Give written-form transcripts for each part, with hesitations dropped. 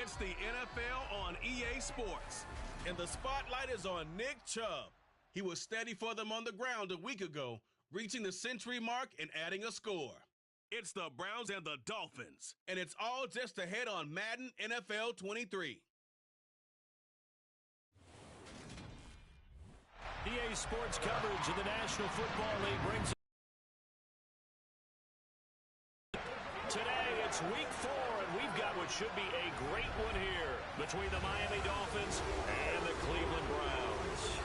It's the NFL on EA Sports, and the spotlight is on Nick Chubb. He was steady for them on the ground a week ago, reaching the century mark and adding a score. It's the Browns and the Dolphins, and it's all just ahead on Madden NFL 23. EA Sports coverage of the National Football League brings today. It's week 4, and we've got what should be a great one here between the Miami Dolphins and the Cleveland Browns.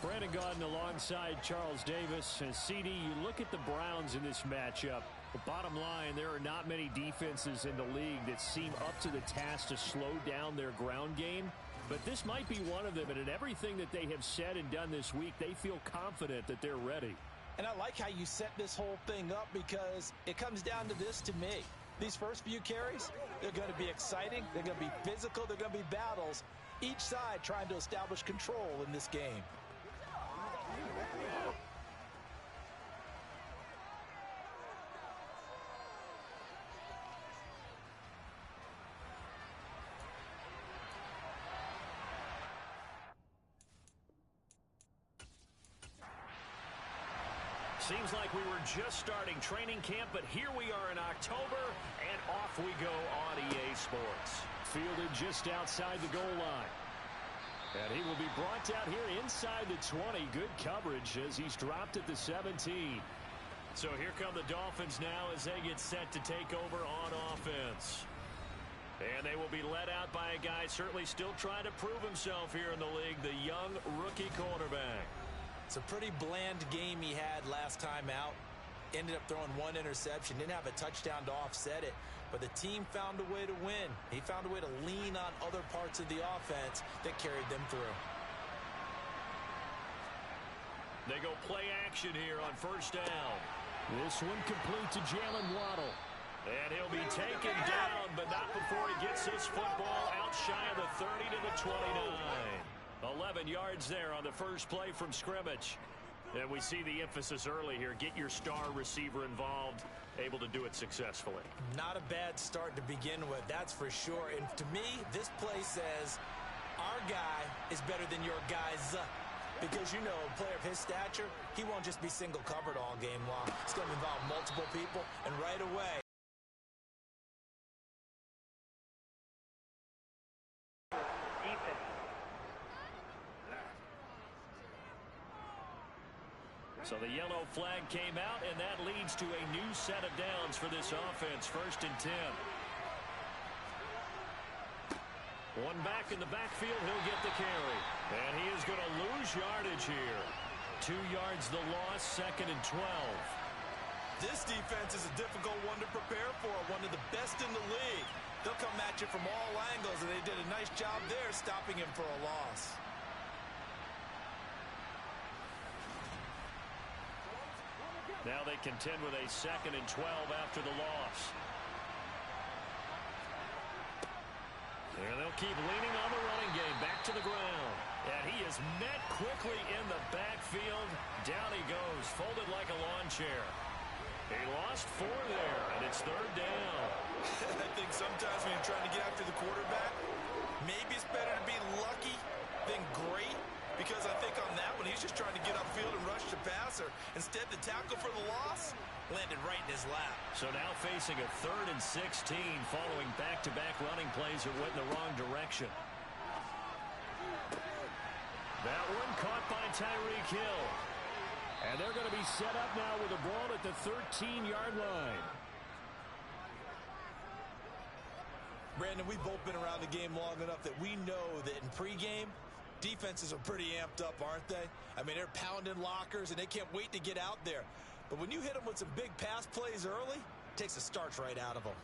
Brandon Gaudin alongside Charles Davis. And CD, you look at the Browns in this matchup. The bottom line, there are not many defenses in the league that seem up to the task to slow down their ground game. But this might be one of them, and in everything that they have said and done this week, they feel confident that they're ready. And I like how you set this whole thing up, because it comes down to this to me. These first few carries, they're going to be exciting, they're going to be physical, they're going to be battles. Each side trying to establish control in this game. Seems like we were just starting training camp, but here we are in October, and off we go on EA Sports. Fielded just outside the goal line. And he will be brought down here inside the 20. Good coverage as he's dropped at the 17. So here come the Dolphins now as they get set to take over on offense. And they will be led out by a guy certainly still trying to prove himself here in the league, the young rookie quarterback. It's a pretty bland game he had last time out. Ended up throwing one interception. Didn't have a touchdown to offset it. But the team found a way to win. He found a way to lean on other parts of the offense that carried them through. They go play action here on first down. This one complete to Jalen Waddle. And he'll be taken down, but not before he gets his football out shy of the 30 to the 29. 11 yards there on the first play from scrimmage. And we see the emphasis early here. Get your star receiver involved, able to do it successfully. Not a bad start to begin with, that's for sure. And to me, this play says our guy is better than your guy's. Because, you know, a player of his stature, he won't just be single covered all game long. It's going to involve multiple people, and right away. So the yellow flag came out, and that leads to a new set of downs for this offense. 1st and 10. One back in the backfield, he'll get the carry. And he is going to lose yardage here. 2 yards the loss, 2nd and 12. This defense is a difficult one to prepare for, one of the best in the league. They'll come at you from all angles, and they did a nice job there stopping him for a loss. Now they contend with a 2nd and 12 after the loss. And they'll keep leaning on the running game. Back to the ground. And he is met quickly in the backfield. Down he goes, folded like a lawn chair. He lost 4 there, and it's 3rd down. I think sometimes when you're trying to get after the quarterback, maybe it's better to be lucky than great. Because I think on that one, he's just trying to get upfield and rush the passer. Instead, the tackle for the loss landed right in his lap. So now facing a 3rd and 16 following back-to-back running plays that went in the wrong direction. That one caught by Tyreek Hill. And they're going to be set up now with the ball at the 13-yard line. Brandon, we've both been around the game long enough that we know that in pregame, defenses are pretty amped up, aren't they? I mean, they're pounding lockers, and they can't wait to get out there. But when you hit them with some big pass plays early, it takes the starch right out of them.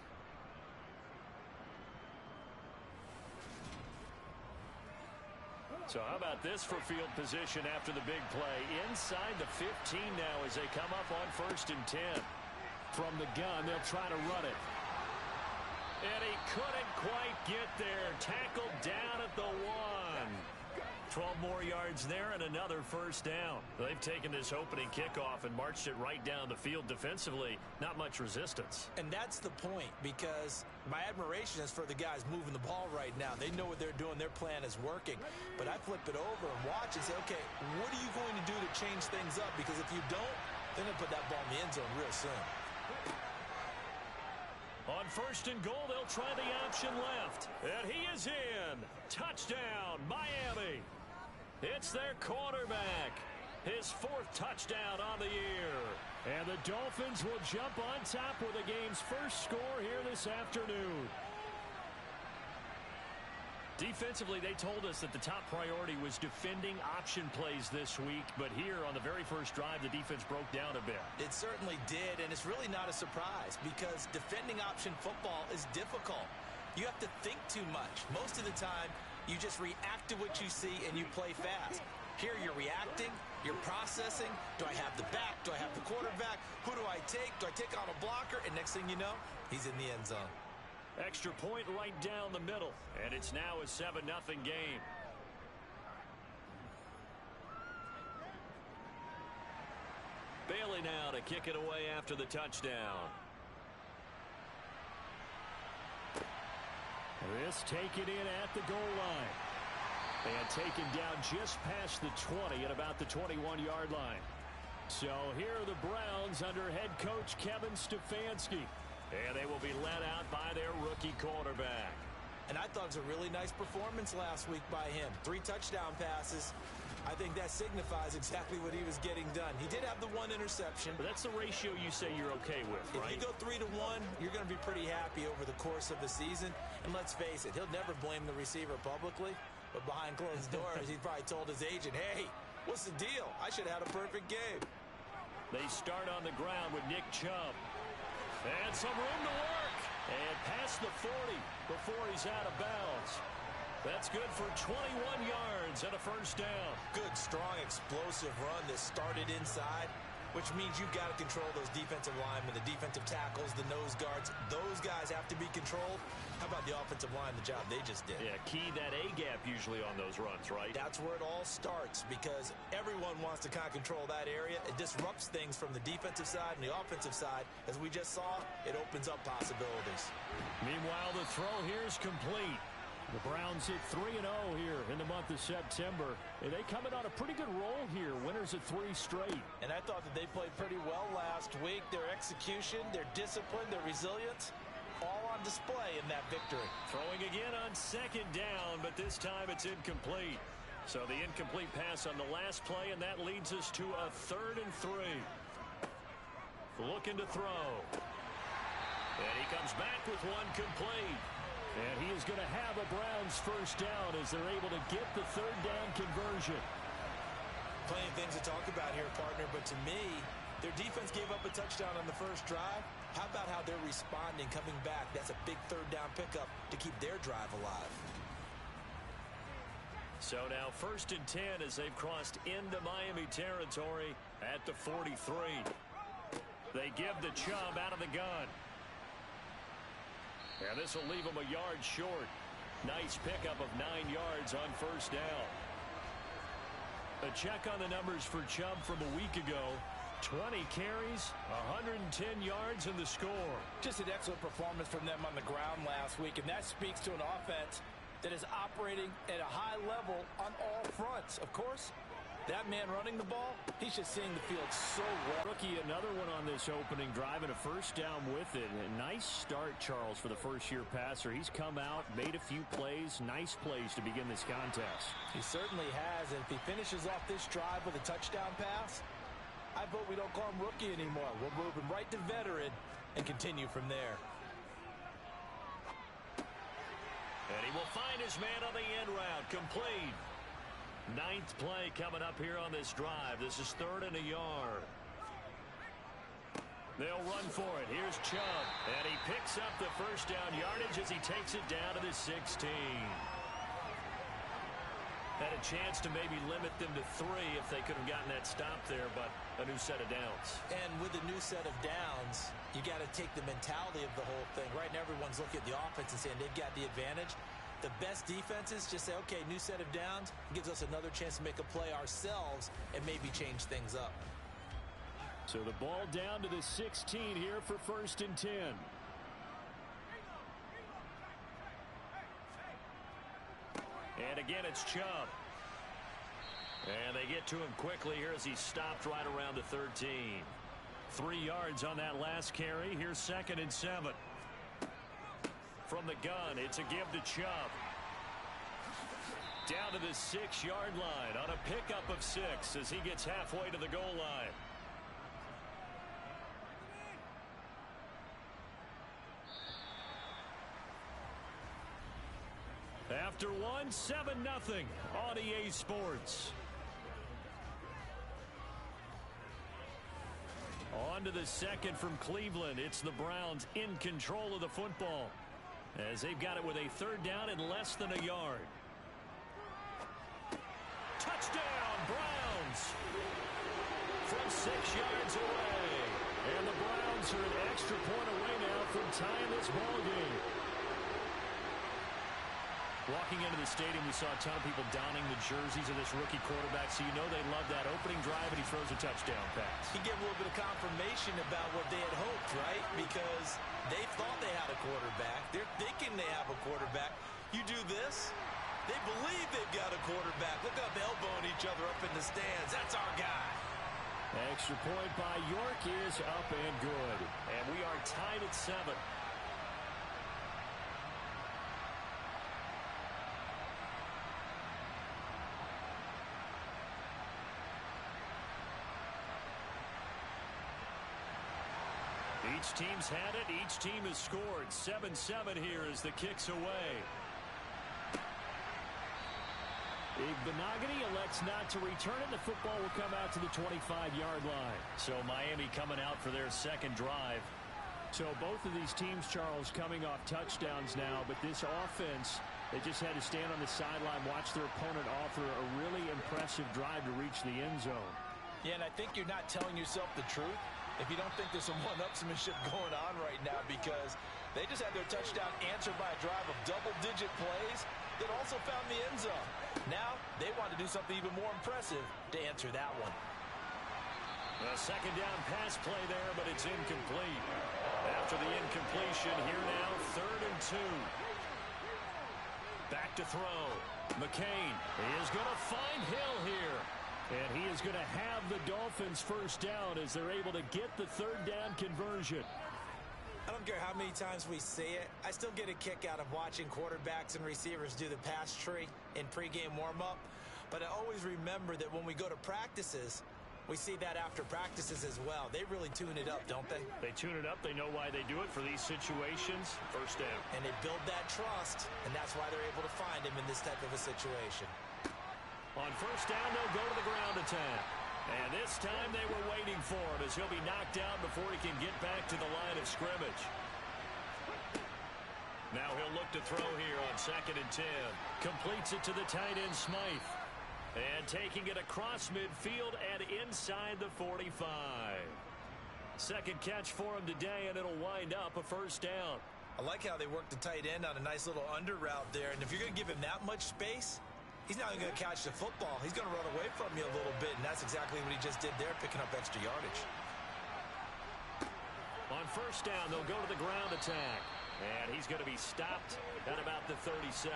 So how about this for field position after the big play? Inside the 15 now as they come up on 1st and 10. From the gun, they'll try to run it. And he couldn't quite get there. Tackled down at the 1. 12 more yards there and another first down. They've taken this opening kickoff and marched it right down the field defensively. Not much resistance. And that's the point, because my admiration is for the guys moving the ball right now. They know what they're doing. Their plan is working. But I flip it over and watch and say, okay, what are you going to do to change things up? Because if you don't, they're going to put that ball in the end zone real soon. On first and goal, they'll try the option left. And he is in. Touchdown, Miami. It's their quarterback. His fourth touchdown on the year. And the Dolphins will jump on top with the game's first score here this afternoon. Defensively, they told us that the top priority was defending option plays this week. But here on the very first drive, the defense broke down a bit. It certainly did, and it's really not a surprise because defending option football is difficult. You have to think too much. Most of the time, you just react to what you see and you play fast. Here you're reacting, you're processing. Do I have the back? Do I have the quarterback? Who do I take? Do I take on a blocker? And next thing you know, he's in the end zone. Extra point right down the middle. And it's now a 7-0 game. Bailey now to kick it away after the touchdown. This taken in at the goal line. And taken down just past the 20 at about the 21-yard line. So here are the Browns under head coach Kevin Stefanski. And they will be led out by their rookie quarterback. And I thought it was a really nice performance last week by him. 3 touchdown passes. I think that signifies exactly what he was getting done. He did have the 1 interception. But that's the ratio you say you're okay with, right? If you go 3-1, you're going to be pretty happy over the course of the season. And let's face it, he'll never blame the receiver publicly. But behind closed doors, he probably told his agent, hey, what's the deal? I should have had a perfect game. They start on the ground with Nick Chubb. And some room to work. And past the 40 before he's out of bounds. That's good for 21 yards and a first down. Good, strong, explosive run that started inside, which means you've got to control those defensive linemen, the defensive tackles, the nose guards. Those guys have to be controlled. How about the offensive line, the job they just did? Yeah, key that A-gap usually on those runs, right? That's where it all starts because everyone wants to kind of control that area. It disrupts things from the defensive side and the offensive side. As we just saw, it opens up possibilities. Meanwhile, the throw here is complete. The Browns hit 3-0 here in the month of September. And they come in on a pretty good roll here. Winners of 3 straight. And I thought that they played pretty well last week. Their execution, their discipline, their resilience, all on display in that victory. Throwing again on second down, but this time it's incomplete. So the incomplete pass on the last play, and that leads us to a 3rd and 3. Looking to throw. And he comes back with one complete. And he is going to have a Browns first down as they're able to get the 3rd down conversion. Plenty of things to talk about here, partner, but to me, their defense gave up a touchdown on the first drive. How about how they're responding, coming back? That's a big 3rd down pickup to keep their drive alive. So now 1st and 10 as they've crossed into Miami territory at the 43. They give the Chubb out of the gun. And this will leave them a yard short. Nice pickup of 9 yards on first down. A check on the numbers for Chubb from a week ago. 20 carries, 110 yards in the score. Just an excellent performance from them on the ground last week, and that speaks to an offense that is operating at a high level on all fronts. Of course, that man running the ball, he's just seeing the field so well. Rookie, another one on this opening drive and a first down with it. A nice start, Charles, for the first-year passer. He's come out, made a few plays, nice plays to begin this contest. He certainly has, and if he finishes off this drive with a touchdown pass, I vote we don't call him rookie anymore. We'll move him right to veteran and continue from there. And he will find his man on the end route, complete. 9th play coming up here on this drive. This is 3rd and a yard. They'll run for it. Here's Chubb. And he picks up the first down yardage as he takes it down to the 16. Had a chance to maybe limit them to 3 if they could have gotten that stop there, but a new set of downs. And with a new set of downs, you got to take the mentality of the whole thing. Right now, everyone's looking at the offense and saying they've got the advantage. The best defenses just say, okay, new set of downs, gives us another chance to make a play ourselves and maybe change things up. So the ball down to the 16 here for 1st and 10. And again, it's Chubb. And they get to him quickly here as he stopped right around the 13. 3 yards on that last carry. Here's 2nd and 7. From the gun, it's a give to Chubb. Down to the 6-yard line on a pickup of 6 as he gets halfway to the goal line. After one, 7-0 on EA Sports. On to the second from Cleveland. It's the Browns in control of the football as they've got it with a 3rd down and less than a yard. Touchdown, Browns! From 6 yards away. And the Browns are an extra point away now from tying this ball game. Walking into the stadium, we saw a ton of people donning the jerseys of this rookie quarterback, so you know they love that opening drive, and he throws a touchdown pass. He gave a little bit of confirmation about what they had hoped, right? Because they thought they had a quarterback. They're thinking they have a quarterback. You do this, they believe they've got a quarterback. Look up, elbowing each other up in the stands. That's our guy. Extra point by York is up and good. And we are tied at 7. Each team's had it. Each team has scored. 7-7 here as the kick's away. Benogany elects not to return it. The football will come out to the 25-yard line. So Miami coming out for their second drive. So both of these teams, Charles, coming off touchdowns now. But this offense, they just had to stand on the sideline, watch their opponent offer a really impressive drive to reach the end zone. Yeah, and I think you're not telling yourself the truth if you don't think there's some one-upsmanship going on right now, because they just had their touchdown answered by a drive of double-digit plays that also found the end zone. Now they want to do something even more impressive to answer that one. A second down pass play there, but it's incomplete. After the incompletion, here now, 3rd and 2. Back to throw. McCain is going to find Hill here. And he is going to have the Dolphins first down as they're able to get the 3rd down conversion. I don't care how many times we see it. I still get a kick out of watching quarterbacks and receivers do the pass tree in pregame warm-up. But I always remember that when we go to practices, we see that after practices as well. They really tune it up, don't they? They tune it up. They know why they do it for these situations. First down. And they build that trust, and that's why they're able to find him in this type of a situation. On first down, they'll go to the ground attack. And this time they were waiting for him as he'll be knocked down before he can get back to the line of scrimmage. Now he'll look to throw here on 2nd and 10. Completes it to the tight end, Smythe. And taking it across midfield and inside the 45. Second catch for him today, and it'll wind up a first down. I like how they work the tight end on a nice little under route there. And if you're going to give him that much space, he's not going to catch the football. He's going to run away from you a little bit, and that's exactly what he just did there, picking up extra yardage. On first down, they'll go to the ground attack. And he's going to be stopped at about the 37.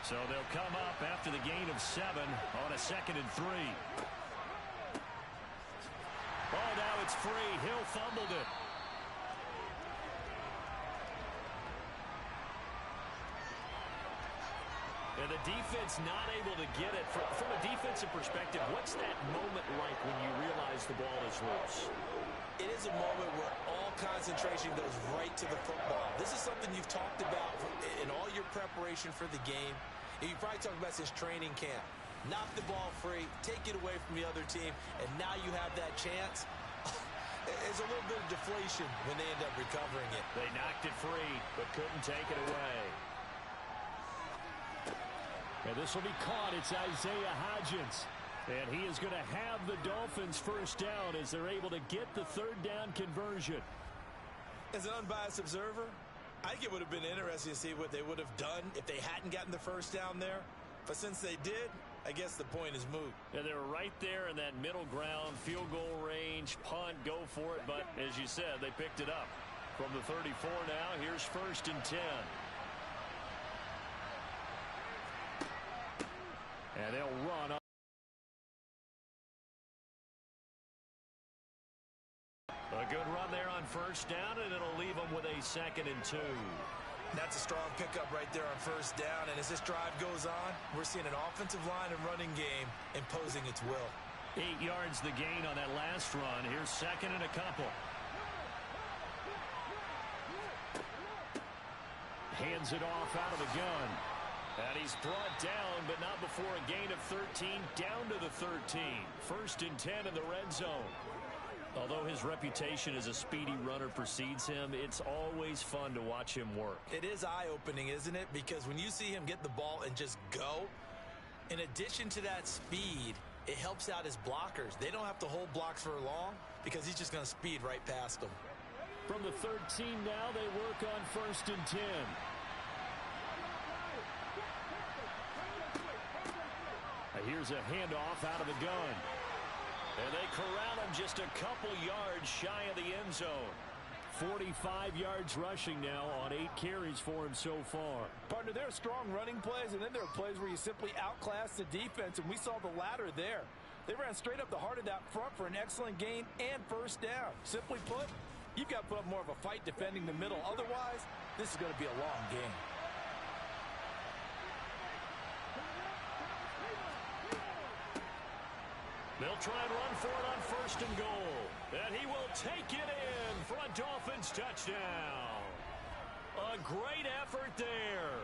So they'll come up after the gain of 7 on a 2nd and 3. Oh, now it's free. Hill fumbled it. And the defense not able to get it. From a defensive perspective, what's that moment like when you realize the ball is loose? It is a moment where all concentration goes right to the football. This is something you've talked about in all your preparation for the game. You probably talked about since training camp. Knock the ball free, take it away from the other team, and now you have that chance. There's a little bit of deflation when they end up recovering it. They knocked it free, but couldn't take it away. And this will be caught. It's Isaiah Hodgins. And he is going to have the Dolphins first down as they're able to get the 3rd down conversion. As an unbiased observer, I think it would have been interesting to see what they would have done if they hadn't gotten the first down there. But since they did, I guess the point is moot. And they were right there in that middle ground, field goal range, punt, go for it. But as you said, they picked it up. From the 34 now, here's 1st and 10. And they'll run up. A good run there on 1st down, and it'll leave them with a 2nd and 2. That's a strong pickup right there on 1st down. And as this drive goes on, we're seeing an offensive line and running game imposing its will. 8 yards the gain on that last run. Here's 2nd and a couple. Hands it off out of the gun. And he's brought down, but not before a gain of 13, down to the 13. 1st and 10 in the red zone. Although his reputation as a speedy runner precedes him, it's always fun to watch him work. It is eye-opening, isn't it? Because when you see him get the ball and just go, in addition to that speed, it helps out his blockers. They don't have to hold blocks for long because he's just going to speed right past them. From the 13 now, they work on 1st and 10. Here's a handoff out of the gun. And they corral him just a couple yards shy of the end zone. 45 yards rushing now on 8 carries for him so far. Partner, there are strong running plays, and then there are plays where you simply outclass the defense, and we saw the latter there. They ran straight up the heart of that front for an excellent gain and 1st down. Simply put, you've got to put up more of a fight defending the middle. Otherwise, this is going to be a long game. They'll try and run for it on 1st and goal. And he will take it in for a Dolphins touchdown. A great effort there.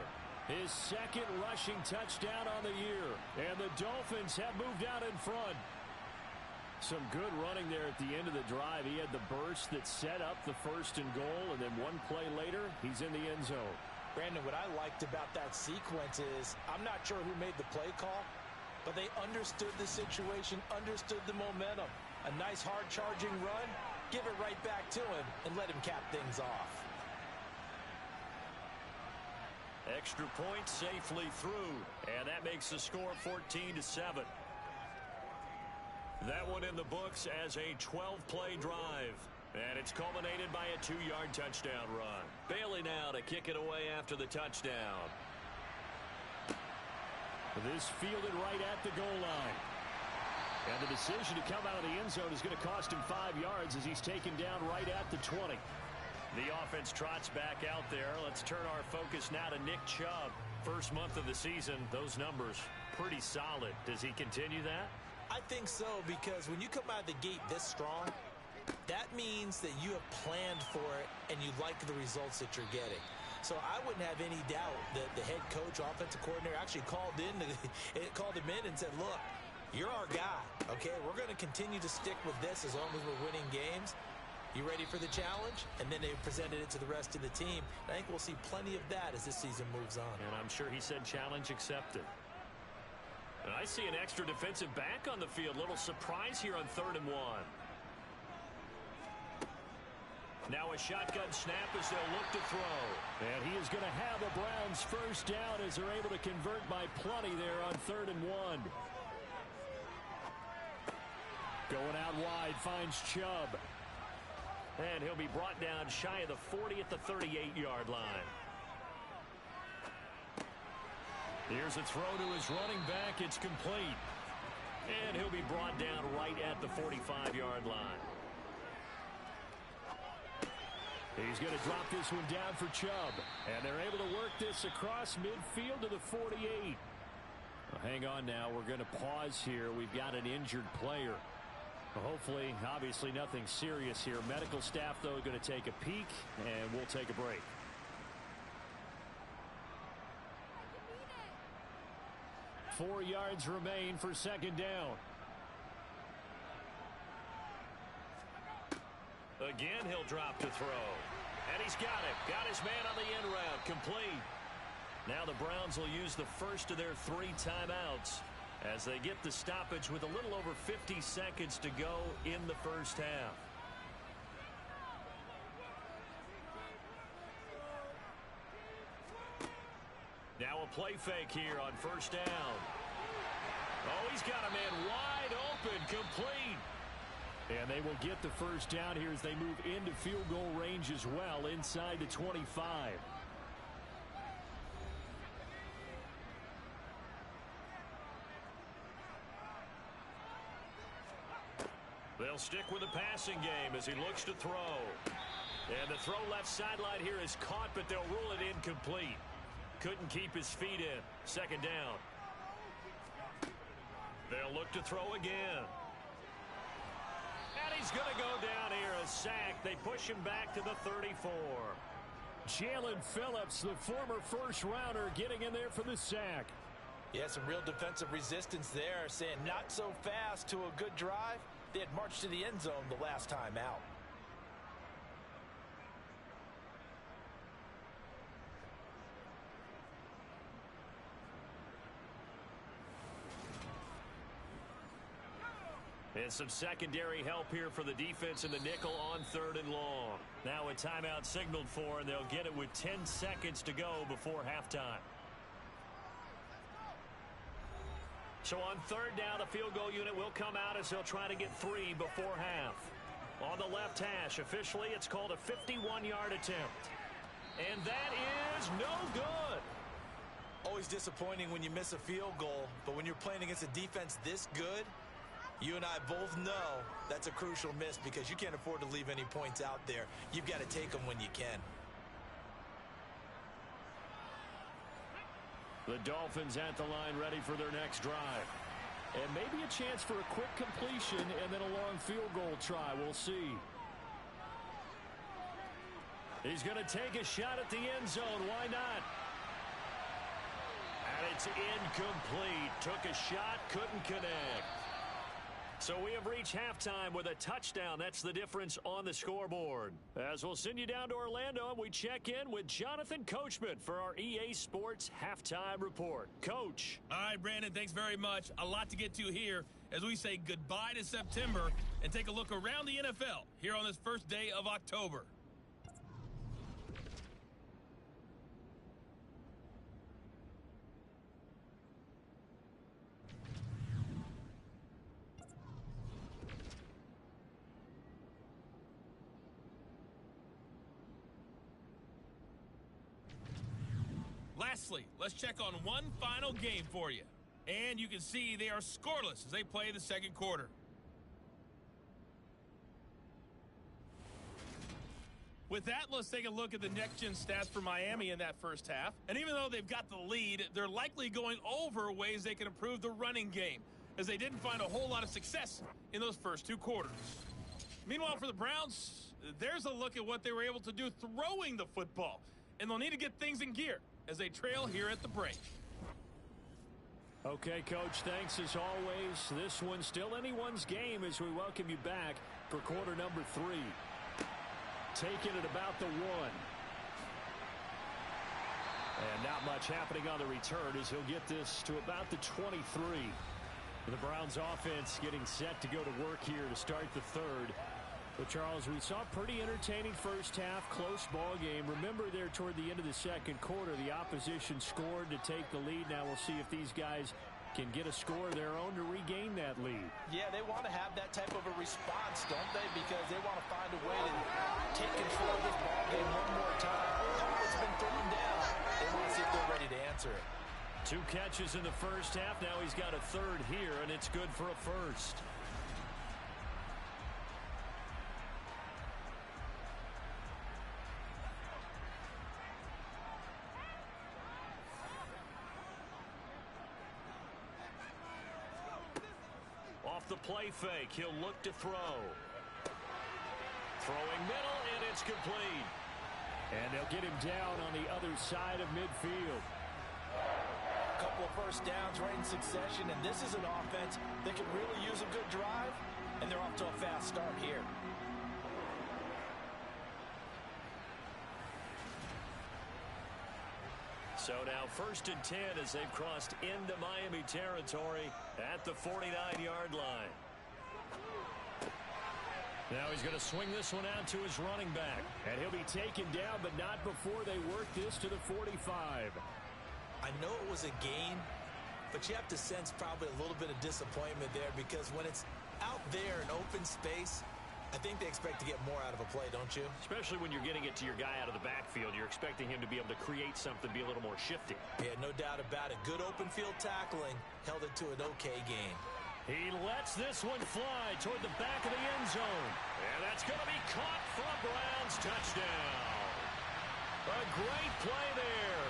His 2nd rushing touchdown on the year. And the Dolphins have moved out in front. Some good running there at the end of the drive. He had the burst that set up the 1st and goal. And then one play later, he's in the end zone. Brandon, what I liked about that sequence is I'm not sure who made the play call, but they understood the situation, understood the momentum. A nice hard-charging run, give it right back to him, and let him cap things off. Extra point safely through, and that makes the score 14-7. That one in the books as a 12-play drive. And it's culminated by a 2-yard touchdown run. Bailey now to kick it away after the touchdown. This fielded right at the goal line. And the decision to come out of the end zone is going to cost him 5 yards as he's taken down right at the 20. The offense trots back out there. Let's turn our focus now to Nick Chubb. First month of the season, those numbers pretty solid. Does he continue that? I think so, because when you come out of the gate this strong, that means that you have planned for it and you like the results that you're getting. So I wouldn't have any doubt that the head coach, offensive coordinator, actually called him in and said, look, you're our guy, okay? We're going to continue to stick with this as long as we're winning games. You ready for the challenge? And then they presented it to the rest of the team. I think we'll see plenty of that as this season moves on. And I'm sure he said challenge accepted. And I see an extra defensive back on the field. Little surprise here on 3rd and 1. Now a shotgun snap as they'll look to throw. And he is going to have the Browns 1st down as they're able to convert by plenty there on 3rd and 1. Going out wide, finds Chubb. And he'll be brought down shy of the 40 at the 38-yard line. Here's a throw to his running back. It's complete. And he'll be brought down right at the 45-yard line. He's going to drop this one down for Chubb. And they're able to work this across midfield to the 48. Well, hang on now. We're going to pause here. We've got an injured player. Hopefully, obviously nothing serious here. Medical staff, though, going to take a peek, and we'll take a break. Four yards remain for 2nd down. Again, he'll drop to throw. And he's got it. Got his man on the end route. Complete. Now the Browns will use the first of their 3 timeouts as they get the stoppage with a little over 50 seconds to go in the first half. play fake here on first down. Oh, he's got a man wide open, complete. And they will get the first down here as they move into field goal range as well, inside the 25. They'll stick with the passing game as he looks to throw. And the throw left sideline here is caught, but they'll rule it incomplete. Couldn't keep his feet in. Second down. They'll look to throw again. And he's going to go down here, a sack. They push him back to the 34. Jalen Phillips, the former first-rounder, getting in there for the sack. Yeah, some real defensive resistance there, saying not so fast to a good drive. They had marched to the end zone the last time out. And some secondary help here for the defense in the nickel on 3rd and long. Now a timeout signaled for, and they'll get it with 10 seconds to go before halftime. So on 3rd down, the field goal unit will come out as they'll try to get 3 before half. On the left hash, officially it's called a 51-yard attempt. And that is no good. Always disappointing when you miss a field goal, but when you're playing against a defense this good, you and I both know that's a crucial miss because you can't afford to leave any points out there. You've got to take them when you can. The Dolphins at the line ready for their next drive. And maybe a chance for a quick completion and then a long field goal try. We'll see. He's going to take a shot at the end zone. Why not? And it's incomplete. Took a shot, couldn't connect. So we have reached halftime with a touchdown. That's the difference on the scoreboard. As we'll send you down to Orlando, and we check in with Jonathan Coachman for our EA Sports Halftime Report. Coach. All right, Brandon, thanks very much. A lot to get to here as we say goodbye to September and take a look around the NFL here on this first day of October. Lastly, let's check on one final game for you. And you can see they are scoreless as they play the second quarter. With that, let's take a look at the next-gen stats for Miami in that first half. And even though they've got the lead, they're likely going over ways they can improve the running game, as they didn't find a whole lot of success in those first 2 quarters. Meanwhile, for the Browns, there's a look at what they were able to do throwing the football. And they'll need to get things in gear as they trail here at the break. Okay, Coach, thanks as always. This one's still anyone's game as we welcome you back for quarter number 3. Taking it about the 1. And not much happening on the return as he'll get this to about the 23. The Browns offense getting set to go to work here to start the 3rd. But, Charles, we saw a pretty entertaining first half, close ball game. Remember there toward the end of the second quarter, the opposition scored to take the lead. Now we'll see if these guys can get a score of their own to regain that lead. Yeah, they want to have that type of a response, don't they? Because they want to find a way to take control of this ball game one more time. It's been thrown down. They want to see if they're ready to answer it. 2 catches in the first half. Now he's got a 3rd here, and it's good for a first. Off the play fake, he'll look to throw. Throwing middle, and it's complete. And they'll get him down on the other side of midfield. A couple of first downs right in succession, and this is an offense that could really use a good drive, and they're off to a fast start here. So now 1st and 10 as they've crossed into Miami territory at the 49-yard line. Now he's going to swing this one out to his running back. And he'll be taken down, but not before they work this to the 45. I know it was a gain, but you have to sense probably a little bit of disappointment there because when it's out there in open space, I think they expect to get more out of a play, don't you? Especially when you're getting it to your guy out of the backfield. You're expecting him to be able to create something, be a little more shifty. Yeah, no doubt about it. Good open field tackling held it to an okay gain. He lets this one fly toward the back of the end zone. And that's going to be caught for a Browns touchdown. A great play there.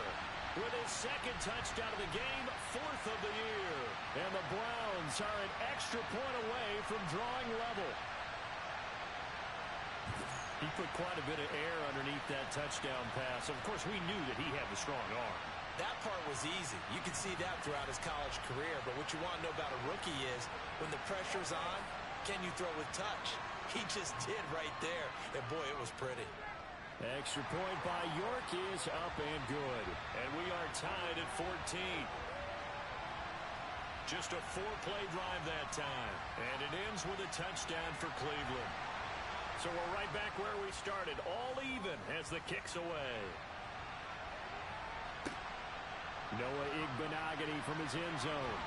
With his second touchdown of the game, 4th of the year. And the Browns are an extra point away from drawing level. He put quite a bit of air underneath that touchdown pass. Of course, we knew that he had the strong arm. That part was easy. You can see that throughout his college career. But what you want to know about a rookie is when the pressure's on, can you throw with touch? He just did right there. And, boy, it was pretty. Extra point by York is up and good. And we are tied at 14. Just a 4-play drive that time. And it ends with a touchdown for Cleveland. So we're right back where we started, all even as the kick's away. Noah Igbenogany from his end zone.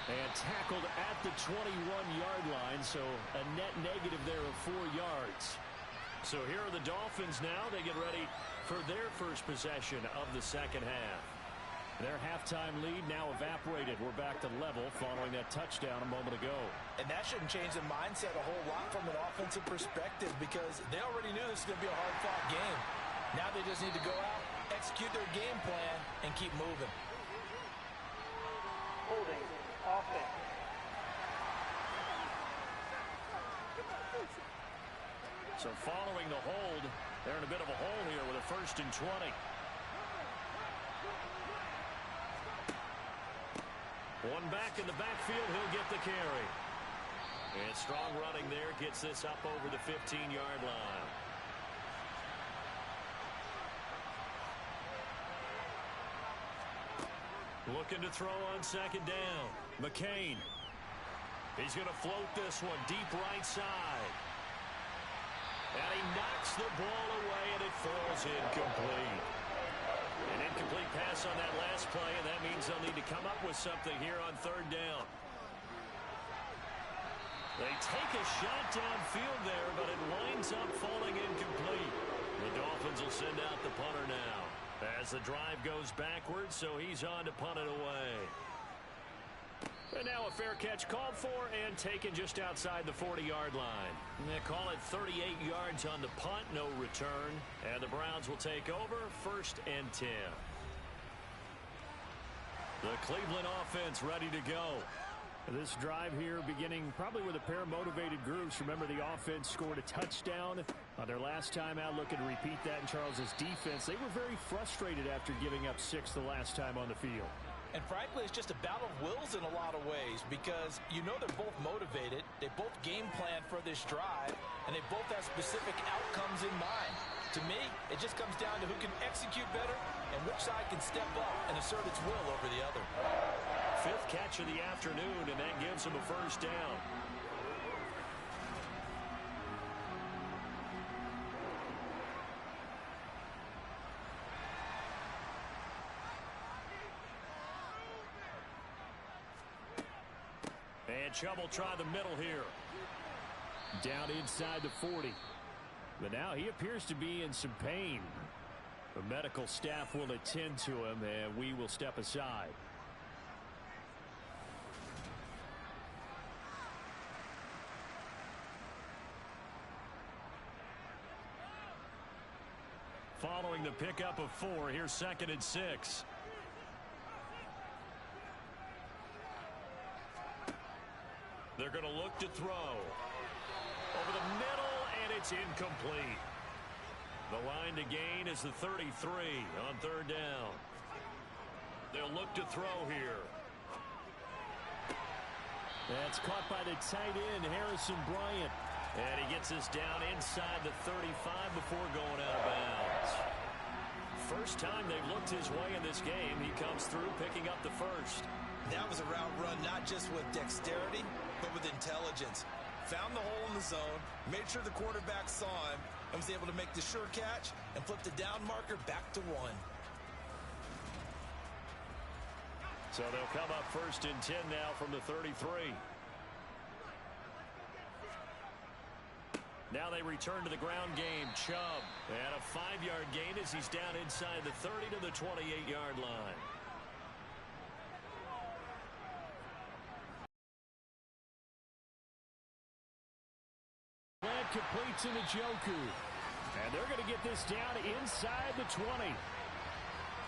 And tackled at the 21-yard line, so a net negative there of 4 yards. So here are the Dolphins now. They get ready for their first possession of the second half. Their halftime lead now evaporated. We're back to level following that touchdown a moment ago. And that shouldn't change the mindset a whole lot from an offensive perspective because they already knew this was going to be a hard-fought game. Now they just need to go out, execute their game plan, and keep moving. Holding offense. So following the hold, they're in a bit of a hole here with a 1st and 20. One back in the backfield, he'll get the carry. And strong running there gets this up over the 15-yard line. Looking to throw on second down. McCain. He's going to float this one deep right side. And he knocks the ball away, and it falls incomplete. An incomplete pass on that last play, and that means they'll need to come up with something here on 3rd down. They take a shot downfield there, but it winds up falling incomplete. The Dolphins will send out the punter now. As the drive goes backwards, so he's on to punt it away. And now a fair catch called for and taken just outside the 40-yard line. They call it 38 yards on the punt, no return. And the Browns will take over 1st and 10. The Cleveland offense ready to go. This drive here beginning probably with a pair of motivated groups. Remember, the offense scored a touchdown on their last time out. Looking to repeat that in Charles's defense. They were very frustrated after giving up 6 the last time on the field. And frankly, it's just a battle of wills in a lot of ways because you know they're both motivated, they both game plan for this drive, and they both have specific outcomes in mind. To me, it just comes down to who can execute better and which side can step up and assert its will over the other. 5th catch of the afternoon, and that gives them a 1st down. And Chubb will try the middle here. Down inside the 40. But now he appears to be in some pain. The medical staff will attend to him, and we will step aside. Following the pickup of 4, here's 2nd and 6. They're going to look to throw. Over the middle, and it's incomplete. The line to gain is the 33 on 3rd down. They'll look to throw here. That's caught by the tight end, Harrison Bryant. And he gets this down inside the 35 before going out of bounds. First time they've looked his way in this game. He comes through picking up the 1st. That was a route run not just with dexterity, but with intelligence. Found the hole in the zone, made sure the quarterback saw him, and was able to make the sure catch and flip the down marker back to 1. So they'll come up 1st and 10 now from the 33. Now they return to the ground game. Chubb. And a 5-yard gain as he's down inside the 30 to the 28-yard line. Completes into Joku. And they're going to get this down inside the 20.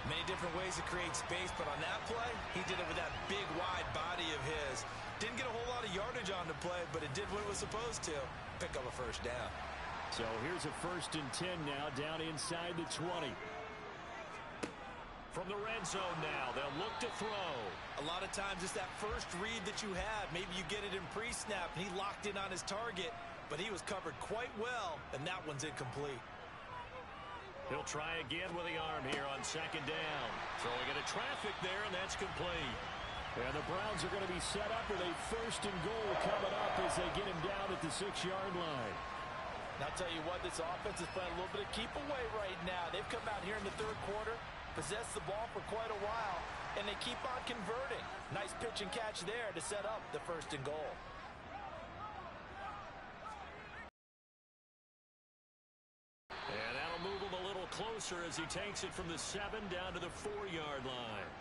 Many different ways to create space, but on that play, he did it with that big, wide body of his. Didn't get a whole lot of yardage on the play, but it did what it was supposed to. Pick up a 1st down. So here's a 1st and 10 now, down inside the 20. From the red zone now, they'll look to throw. A lot of times it's that first read that you have. Maybe you get it in pre-snap, and he locked in on his target, but he was covered quite well, and that one's incomplete. He'll try again with the arm here on 2nd down. Throwing into traffic there, and that's complete. And the Browns are going to be set up with a 1st and goal coming up as they get him down at the 6-yard line. And I'll tell you what, this offense is playing a little bit of keep away right now. They've come out here in the 3rd quarter, possessed the ball for quite a while, and they keep on converting. Nice pitch and catch there to set up the 1st and goal. And that'll move him a little closer as he takes it from the 7 down to the 4-yard line.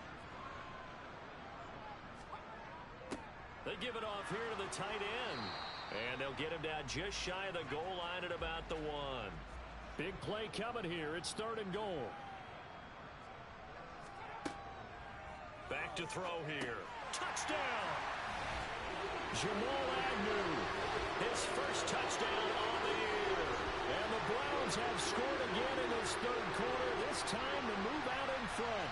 They give it off here to the tight end. And they'll get him down just shy of the goal line at about the 1. Big play coming here. It's 3rd and goal. Back to throw here. Touchdown! Jamal Agnew. His first touchdown on the year. And the Browns have scored again in this 3rd quarter. This time to move out in front.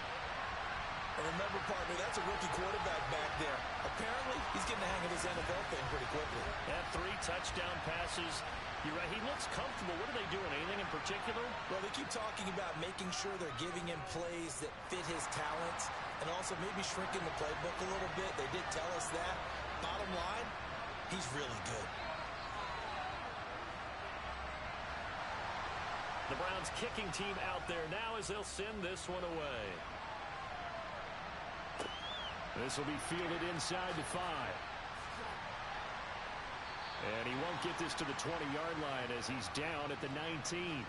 And remember, partner, that's a rookie quarterback back there. Apparently, he's getting the hang of his NFL thing pretty quickly. Had 3 touchdown passes. You're right, he looks comfortable. What are they doing? Anything in particular? Well, they keep talking about making sure they're giving him plays that fit his talents and also maybe shrinking the playbook a little bit. They did tell us that. Bottom line, he's really good. The Browns kicking team out there now as they'll send this one away. This will be fielded inside the 5. And he won't get this to the 20-yard line as he's down at the 19.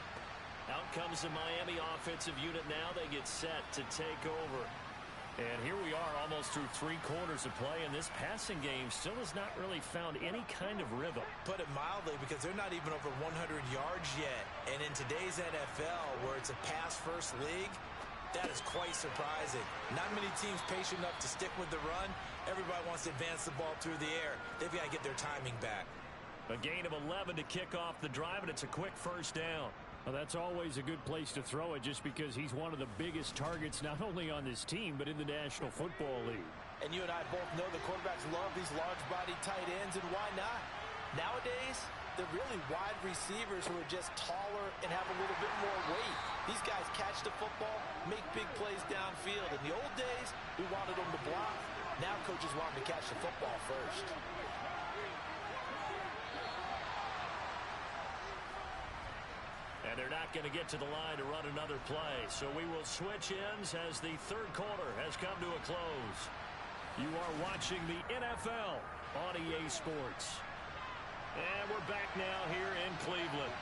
Out comes the Miami offensive unit now. They get set to take over. And here we are almost through 3 quarters of play, and this passing game still has not really found any kind of rhythm. Put it mildly, because they're not even over 100 yards yet. And in today's NFL, where it's a pass-first league, that is quite surprising. Not many teams patient enough to stick with the run. Everybody wants to advance the ball through the air. They've got to get their timing back. A gain of 11 to kick off the drive, and it's a quick 1st down. Well, that's always a good place to throw it just because he's one of the biggest targets not only on this team but in the National Football League. And you and I both know the quarterbacks love these large-body tight ends, and why not? Nowadays, they're really wide receivers who are just taller and have a little bit more weight. These guys catch the football, make big plays downfield. In the old days, we wanted them to block. Now coaches want them to catch the football first. And they're not going to get to the line to run another play. So we will switch ends as the 3rd quarter has come to a close. You are watching the NFL on EA Sports. And we're back now here in Cleveland.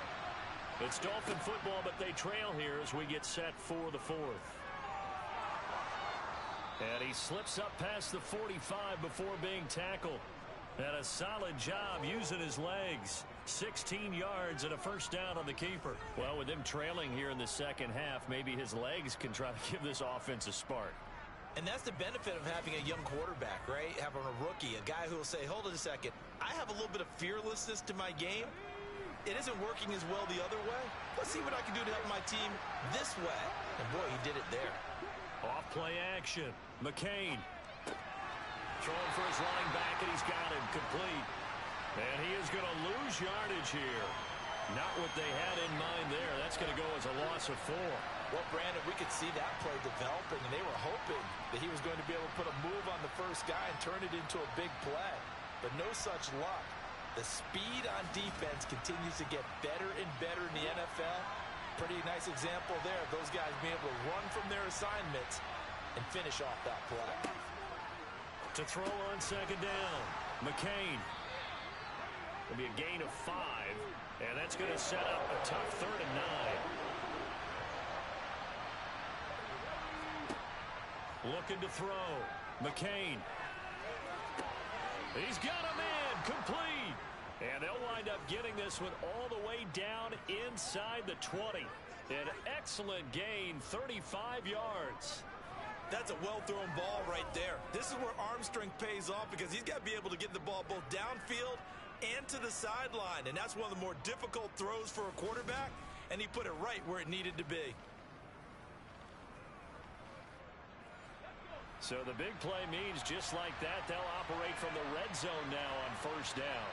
It's Dolphin football, but they trail here as we get set for the 4th. And he slips up past the 45 before being tackled. And a solid job using his legs. 16 yards and a 1st down on the keeper. Well, with him trailing here in the 2nd half, maybe his legs can try to give this offense a spark. And that's the benefit of having a young quarterback, right? Having a rookie, a guy who will say, hold it a second, I have a little bit of fearlessness to my game. It isn't working as well the other way. Let's see what I can do to help my team this way. And boy, he did it there. Off play action. McCain throwing for his running back, and he's got him complete. And he is going to lose yardage here. Not what they had in mind there. That's going to go as a loss of 4. Well, Brandon, we could see that play developing, and they were hoping that he was going to be able to put a move on the first guy and turn it into a big play. But no such luck. The speed on defense continues to get better and better in the NFL. Pretty nice example there of those guys being able to run from their assignments and finish off that play. To throw on second down, McCain. It'll be a gain of 5, and that's going to set up a tough 3rd and 9. Looking to throw, McCain. He's got a man, complete. And they'll wind up getting this one all the way down inside the 20. An excellent gain, 35 yards. That's a well-thrown ball right there. This is where arm strength pays off because he's got to be able to get the ball both downfield and to the sideline. And that's one of the more difficult throws for a quarterback, and he put it right where it needed to be. So the big play means just like that, they'll operate from the red zone now on 1st down.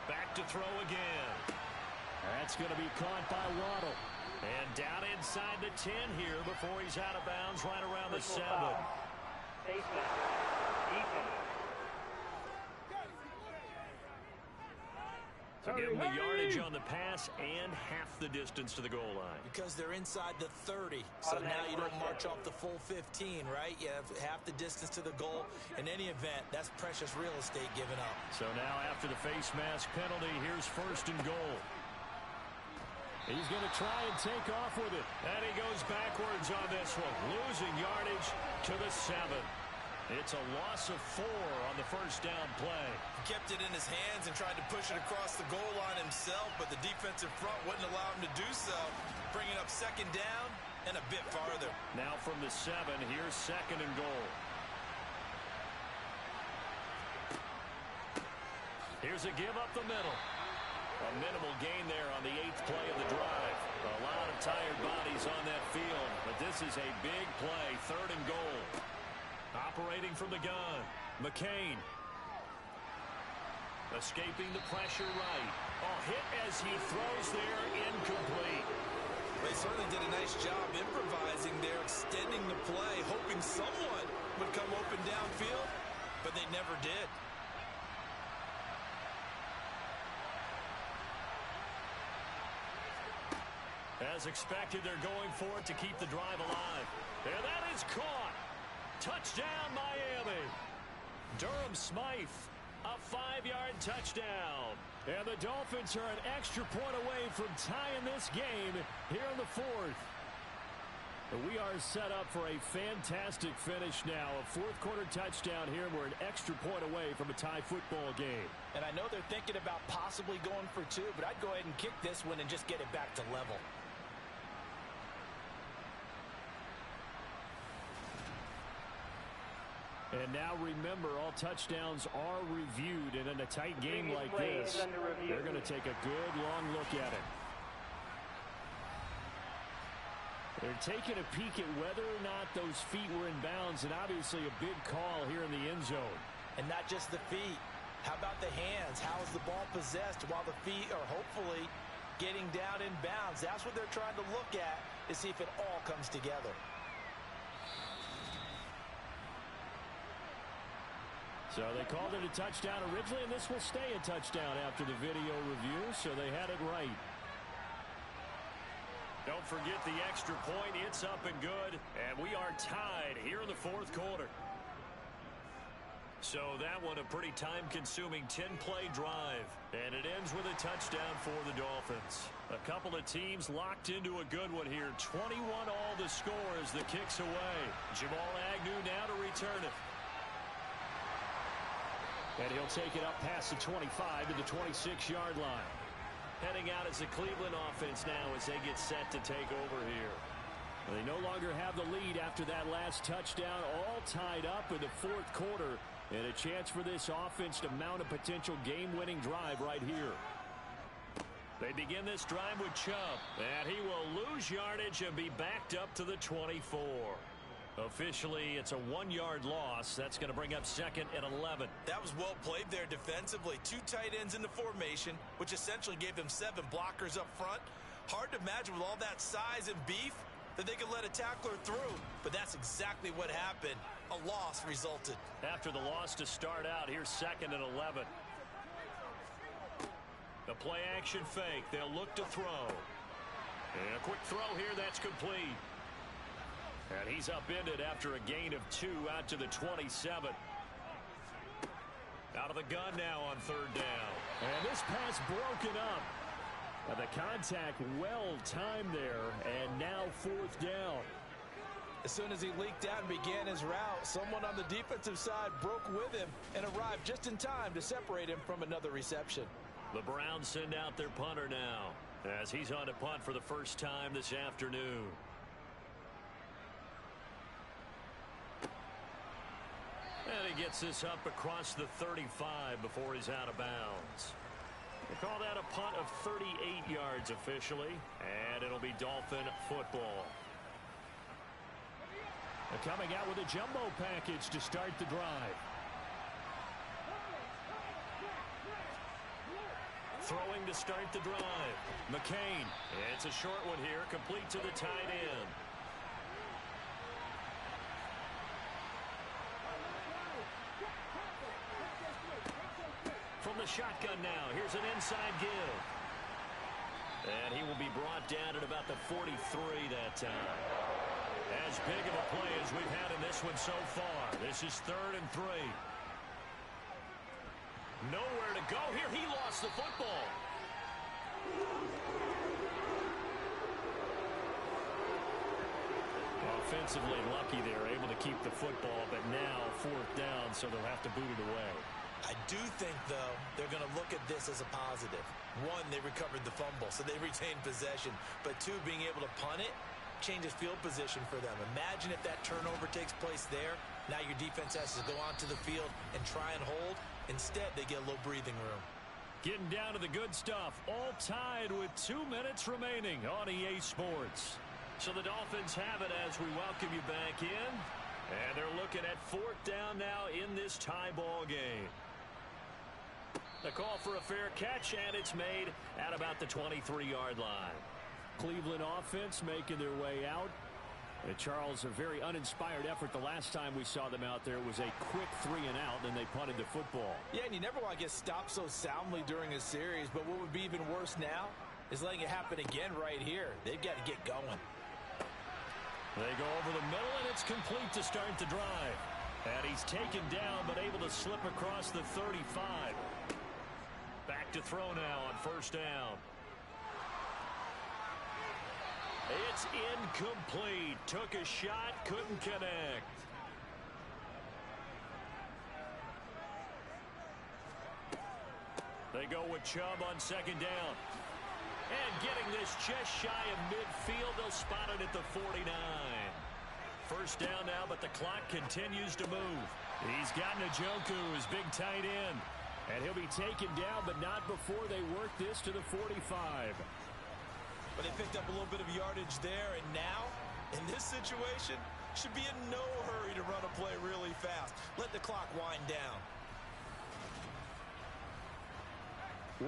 Back to throw again. That's going to be caught by Waddle. And down inside the 10 here before he's out of bounds right around the 7. So give him the yardage on the pass and half the distance to the goal line. Because they're inside the 30, so now you don't march off the full 15, right? You have half the distance to the goal. In any event, that's precious real estate given up. So now after the face mask penalty, here's 1st and goal. He's going to try and take off with it. And he goes backwards on this one, losing yardage to the 7. It's a loss of 4 on the 1st down play. He kept it in his hands and tried to push it across the goal line himself, but the defensive front wouldn't allow him to do so, bringing up 2nd down and a bit farther. Now from the 7, here's 2nd and goal. Here's a give up the middle. A minimal gain there on the 8th play of the drive. A lot of tired bodies on that field, but this is a big play, 3rd and goal. Operating from the gun, McCain. Escaping the pressure right. Hit as he throws there, incomplete. They certainly did a nice job improvising there, extending the play, hoping someone would come open downfield, but they never did. As expected, they're going for it to keep the drive alive. And that is caught. Touchdown, Miami. Durham Smythe, a 5-yard touchdown. And the Dolphins are an extra point away from tying this game here in the 4th. We are set up for a fantastic finish now. A 4th quarter touchdown here. We're an extra point away from a tie football game. And I know they're thinking about possibly going for 2, but I'd go ahead and kick this one and just get it back to level. And now remember, all touchdowns are reviewed, and in a tight game like this, they're going to take a good long look at it. They're taking a peek at whether or not those feet were in bounds, and obviously a big call here in the end zone. And not just the feet. How about the hands? How is the ball possessed while the feet are hopefully getting down in bounds? That's what they're trying to look at to see if it all comes together. So they called it a touchdown originally, and this will stay a touchdown after the video review, so they had it right. Don't forget the extra point. It's up and good, and we are tied here in the 4th quarter. So that one a pretty time-consuming 10-play drive, and it ends with a touchdown for the Dolphins. A couple of teams locked into a good one here. 21 all the score as the kick's away. Jamal Agnew now to return it. And he'll take it up past the 25 to the 26-yard line. Heading out as the Cleveland offense now as they get set to take over here. They no longer have the lead after that last touchdown, all tied up in the 4th quarter, and a chance for this offense to mount a potential game-winning drive right here. They begin this drive with Chubb, and he will lose yardage and be backed up to the 24. Officially, it's a 1-yard loss. That's going to bring up 2nd and 11. That was well played there defensively. 2 tight ends in the formation, which essentially gave them 7 blockers up front. Hard to imagine with all that size and beef that they could let a tackler through, but that's exactly what happened. A loss resulted. After the loss to start out, here's 2nd and 11. The play action fake. They'll look to throw. And a quick throw here. That's complete. And he's upended after a gain of 2 out to the 27. Out of the gun now on third down. And this pass broken up. And the contact well timed there, and now fourth down. As soon as he leaked out and began his route, someone on the defensive side broke with him and arrived just in time to separate him from another reception. The Browns send out their punter now as he's on to punt for the first time this afternoon. And he gets this up across the 35 before he's out of bounds. They call that a punt of 38 yards officially, and it'll be Dolphin football. They're coming out with a jumbo package to start the drive. Throwing to start the drive. McCain. It's a short one here, complete to the tight end. From the shotgun now, here's an inside give. And he will be brought down at about the 43 that time. As big of a play as we've had in this one so far. This is 3rd and 3. Nowhere to go here. He lost the football. Offensively lucky they're able to keep the football, but now 4th down, so they'll have to boot it away. I do think, though, they're going to look at this as a positive. 1, they recovered the fumble, so they retained possession. But 2, being able to punt it changes field position for them. Imagine if that turnover takes place there. Now your defense has to go onto the field and try and hold. Instead, they get a little breathing room. Getting down to the good stuff. All tied with 2 minutes remaining on EA Sports. So the Dolphins have it as we welcome you back in. And they're looking at 4th down now in this tie ball game. The call for a fair catch, and it's made at about the 23-yard line. Cleveland offense making their way out. And Charles, a very uninspired effort the last time we saw them out there. It was a quick 3 and out, and they punted the football. Yeah, and you never want to get stopped so soundly during a series, but what would be even worse now is letting it happen again right here. They've got to get going. They go over the middle, and it's complete to start the drive. And he's taken down, but able to slip across the 35. Back to throw now on 1st down. It's incomplete. Took a shot, couldn't connect. They go with Chubb on 2nd down. And getting this just shy of midfield, they'll spot it at the 49. 1st down now, but the clock continues to move. He's got Njoku, his big tight end. And he'll be taken down, but not before they work this to the 45. But they picked up a little bit of yardage there, and now, in this situation, should be in no hurry to run a play really fast. Let the clock wind down.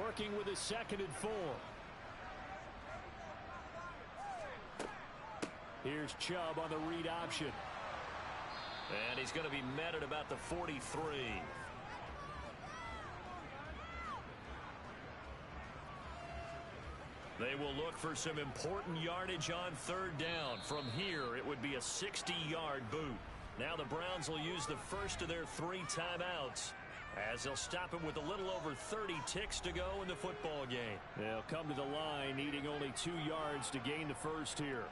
Working with a 2nd and 4. Here's Chubb on the read option. And he's going to be met at about the 43. They will look for some important yardage on 3rd down. From here, it would be a 60-yard boot. Now the Browns will use the first of their 3 timeouts, as they'll stop him with a little over 30 ticks to go in the football game. They'll come to the line needing only 2 yards to gain the first here.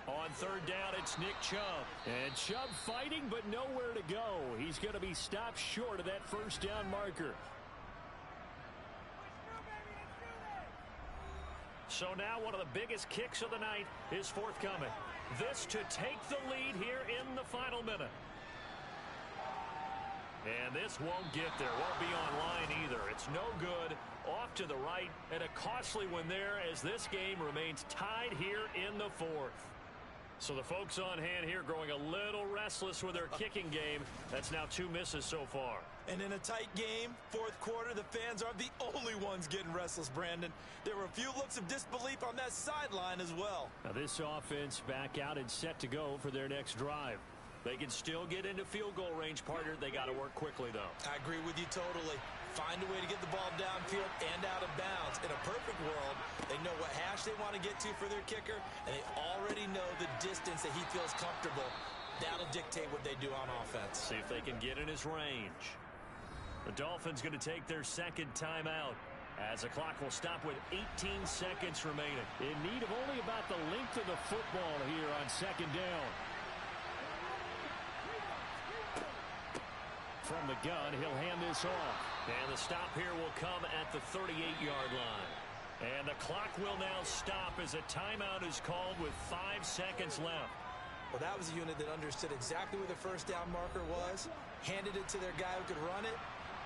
On 3rd down, it's Nick Chubb. And Chubb fighting, but nowhere to go. He's going to be stopped short of that 1st down marker. So now one of the biggest kicks of the night is forthcoming. This to take the lead here in the final minute. And this won't get there. Won't be online either. It's no good. Off to the right. And a costly one there as this game remains tied here in the 4th. So the folks on hand here growing a little restless with their kicking game. That's now 2 misses so far. And in a tight game, 4th quarter, the fans are the only ones getting restless, Brandon. There were a few looks of disbelief on that sideline as well. Now this offense back out and set to go for their next drive. They can still get into field goal range, partner. They got to work quickly, though. I agree with you totally. find a way to get the ball downfield and out of bounds. In a perfect world, they know what hash they want to get to for their kicker, and they already know the distance that he feels comfortable. That'll dictate what they do on offense. See if they can get in his range. The Dolphins going to take their second timeout as the clock will stop with 18 seconds remaining. In need of only about the length of the football here on second down. From the gun, he'll hand this off. And the stop here will come at the 38-yard line. And the clock will now stop as a timeout is called with 5 seconds left. Well, that was a unit that understood exactly where the first down marker was, handed it to their guy who could run it,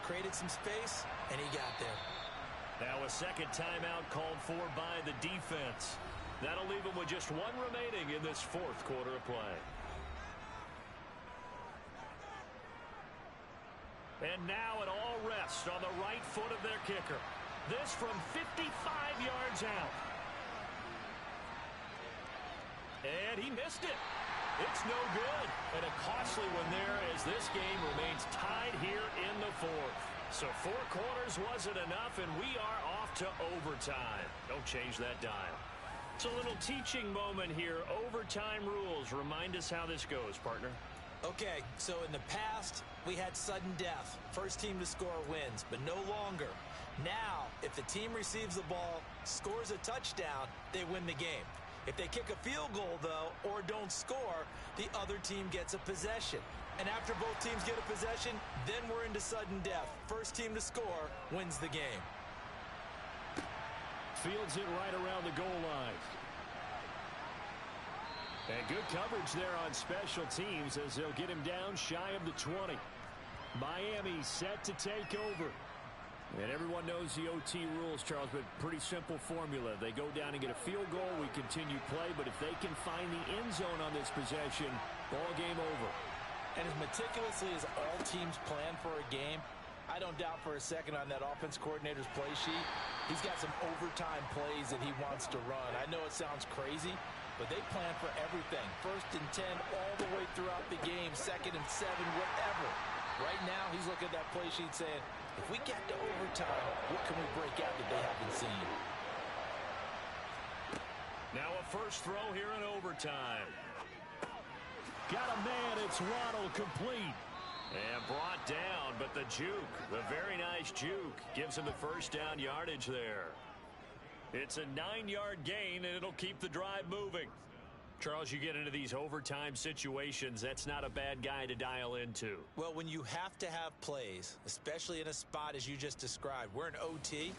created some space, and he got there. Now a second timeout called for by the defense. That'll leave them with just one remaining in this fourth quarter of play. And now it all rests on the right foot of their kicker. This from 55 yards out. And he missed it. It's no good. And a costly one there as this game remains tied here in the fourth. So 4 quarters wasn't enough, and we are off to overtime. Don't change that dial. It's a little teaching moment here. Overtime rules. Remind us how this goes, partner. Okay, so in the past, we had sudden death. First team to score wins, but no longer. Now, if the team receives the ball, scores a touchdown, they win the game. If they kick a field goal, though, or don't score, the other team gets a possession. And after both teams get a possession, then we're into sudden death. First team to score wins the game. Fields it right around the goal line. And good coverage there on special teams as they'll get him down shy of the 20. Miami set to take over. And everyone knows the OT rules, Charles, but pretty simple formula. They go down and get a field goal, we continue play, but if they can find the end zone on this possession, ball game over. And as meticulously as all teams plan for a game, I don't doubt for a second on that offense coordinator's play sheet, he's got some overtime plays that he wants to run. I know it sounds crazy, but they plan for everything. 1st and 10 all the way throughout the game, 2nd and 7, whatever. Right now, he's looking at that play sheet saying, if we get to overtime, what can we break out that they haven't seen? Now a first throw here in overtime. Got a man, it's Waddle, complete. And brought down, but the juke, the very nice juke, gives him the first down yardage there. It's a 9-yard gain, and it'll keep the drive moving. Charles, you get into these overtime situations, that's not a bad guy to dial into. Well, when you have to have plays, especially in a spot as you just described, we're in OT,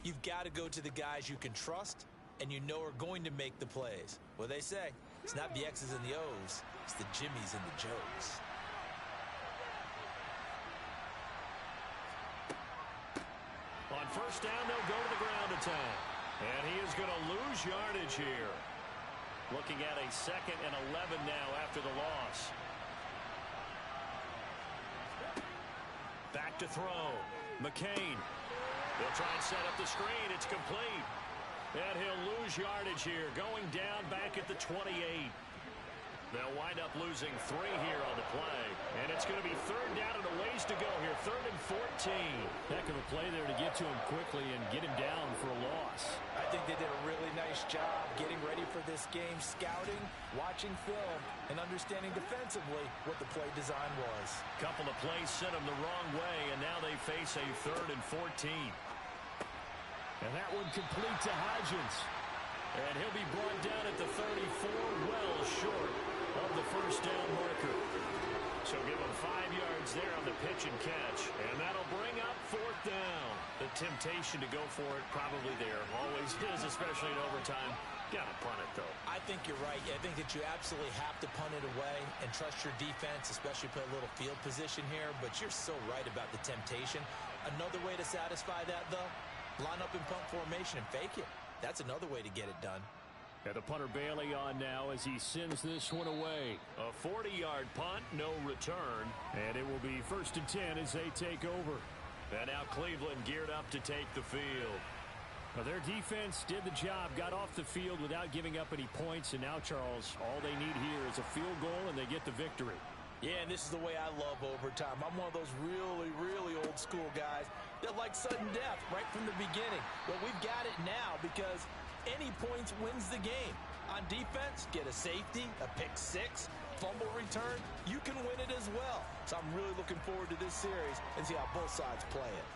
you've got to go to the guys you can trust and you know are going to make the plays. Well, they say, it's not the X's and the O's, it's the Jimmies and the Joes. On first down, they'll go to the ground attack. And he is going to lose yardage here. Looking at a 2nd and 11 now after the loss. Back to throw. McCain. They'll try and set up the screen. It's complete. And he'll lose yardage here. Going down back at the 28. They'll wind up losing 3 here on the play. And it's going to be 3rd down and a ways to go here. 3rd and 14. Heck of a play there to get to him quickly and get him down for a loss. I think they did a really nice job getting ready for this game, scouting, watching film, and understanding defensively what the play design was. Couple of plays sent them the wrong way, and now they face a 3rd and 14. And that one complete to Hodgins. And he'll be brought down at the 34, well short of the first down marker. So give him 5 yards there on the pitch and catch. And that'll bring up 4th down. The temptation to go for it probably there. Always is, especially in overtime. Got to punt it, though. I think you're right. I think that you absolutely have to punt it away and trust your defense, especially play a little field position here. But you're so right about the temptation. Another way to satisfy that, though, line up in punt formation and fake it. That's another way to get it done. And the punter Bailey on now as he sends this one away. A 40-yard punt, no return. And it will be 1st and 10 as they take over. And now Cleveland geared up to take the field. Well, their defense did the job, got off the field without giving up any points. And now, Charles, all they need here is a field goal and they get the victory. Yeah, and this is the way I love overtime. I'm one of those really, really old school guys that like sudden death right from the beginning. But we've got it now because any points wins the game. On defense, get a safety, a pick six, fumble return, you can win it as well. So I'm really looking forward to this series and see how both sides play it.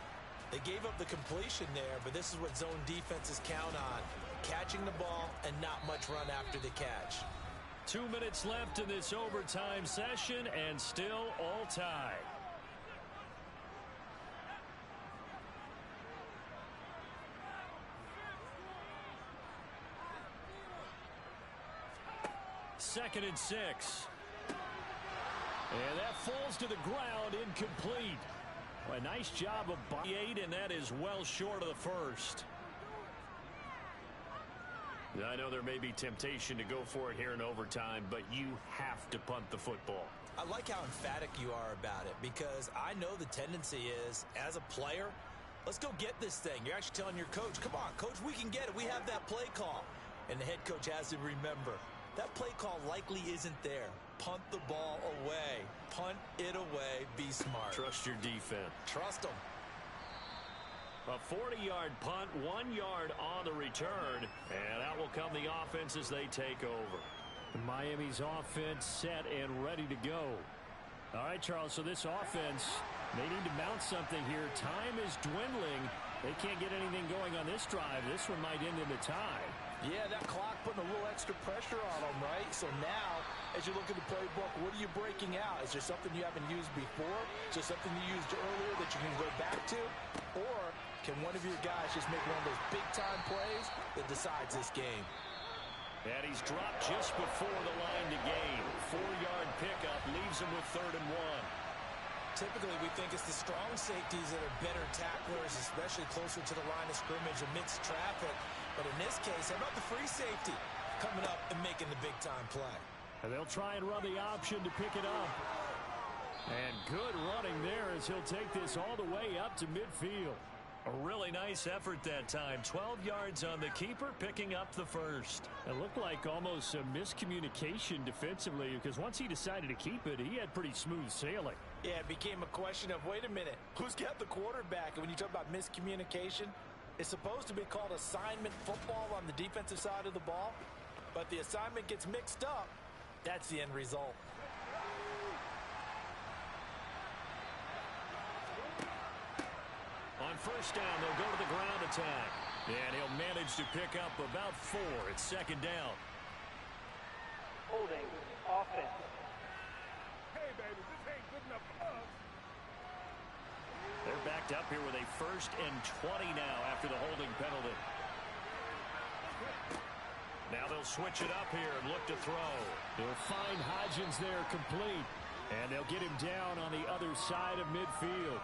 They gave up the completion there, but this is what zone defenses count on. Catching the ball and not much run after the catch. 2 minutes left in this overtime session, and still all tied. Second and 6. And that falls to the ground, incomplete. Well, a nice job of 8, and that is well short of the first. I know there may be temptation to go for it here in overtime, but you have to punt the football. I like how emphatic you are about it because I know the tendency is, as a player, let's go get this thing. You're actually telling your coach, come on, coach, we can get it. We have that play call. And the head coach has to remember, that play call likely isn't there. Punt the ball away. Punt it away. Be smart. Trust your defense. Trust them. A 40-yard punt, 1 yard on the return, and out will come the offense as they take over. Miami's offense set and ready to go. All right, Charles, so this offense, they need to mount something here. Time is dwindling. They can't get anything going on this drive. This one might end in a tie. Yeah, that clock putting a little extra pressure on them, right? So now, as you look at the playbook, what are you breaking out? Is there something you haven't used before? Is there something you used earlier that you can go back to? Or can one of your guys just make one of those big-time plays that decides this game? And he's dropped just before the line to gain. 4-yard pickup leaves him with 3rd and 1. Typically, we think it's the strong safeties that are better tacklers, especially closer to the line of scrimmage amidst traffic. But in this case, how about the free safety coming up and making the big-time play? And they'll try and run the option to pick it up. And good running there as he'll take this all the way up to midfield. A really nice effort that time. 12 yards on the keeper, picking up the first. It looked like almost a miscommunication defensively because once he decided to keep it, he had pretty smooth sailing. Yeah, it became a question of, wait a minute, who's got the quarterback? And when you talk about miscommunication, it's supposed to be called assignment football on the defensive side of the ball, but the assignment gets mixed up. That's the end result. On first down, they'll go to the ground attack. And he'll manage to pick up about 4. It's 2nd down. Holding offense. Hey, baby, this ain't good enough for us. They're backed up here with a 1st and 20 now after the holding penalty. Now they'll switch it up here and look to throw. They'll find Hodgins there complete. And they'll get him down on the other side of midfield.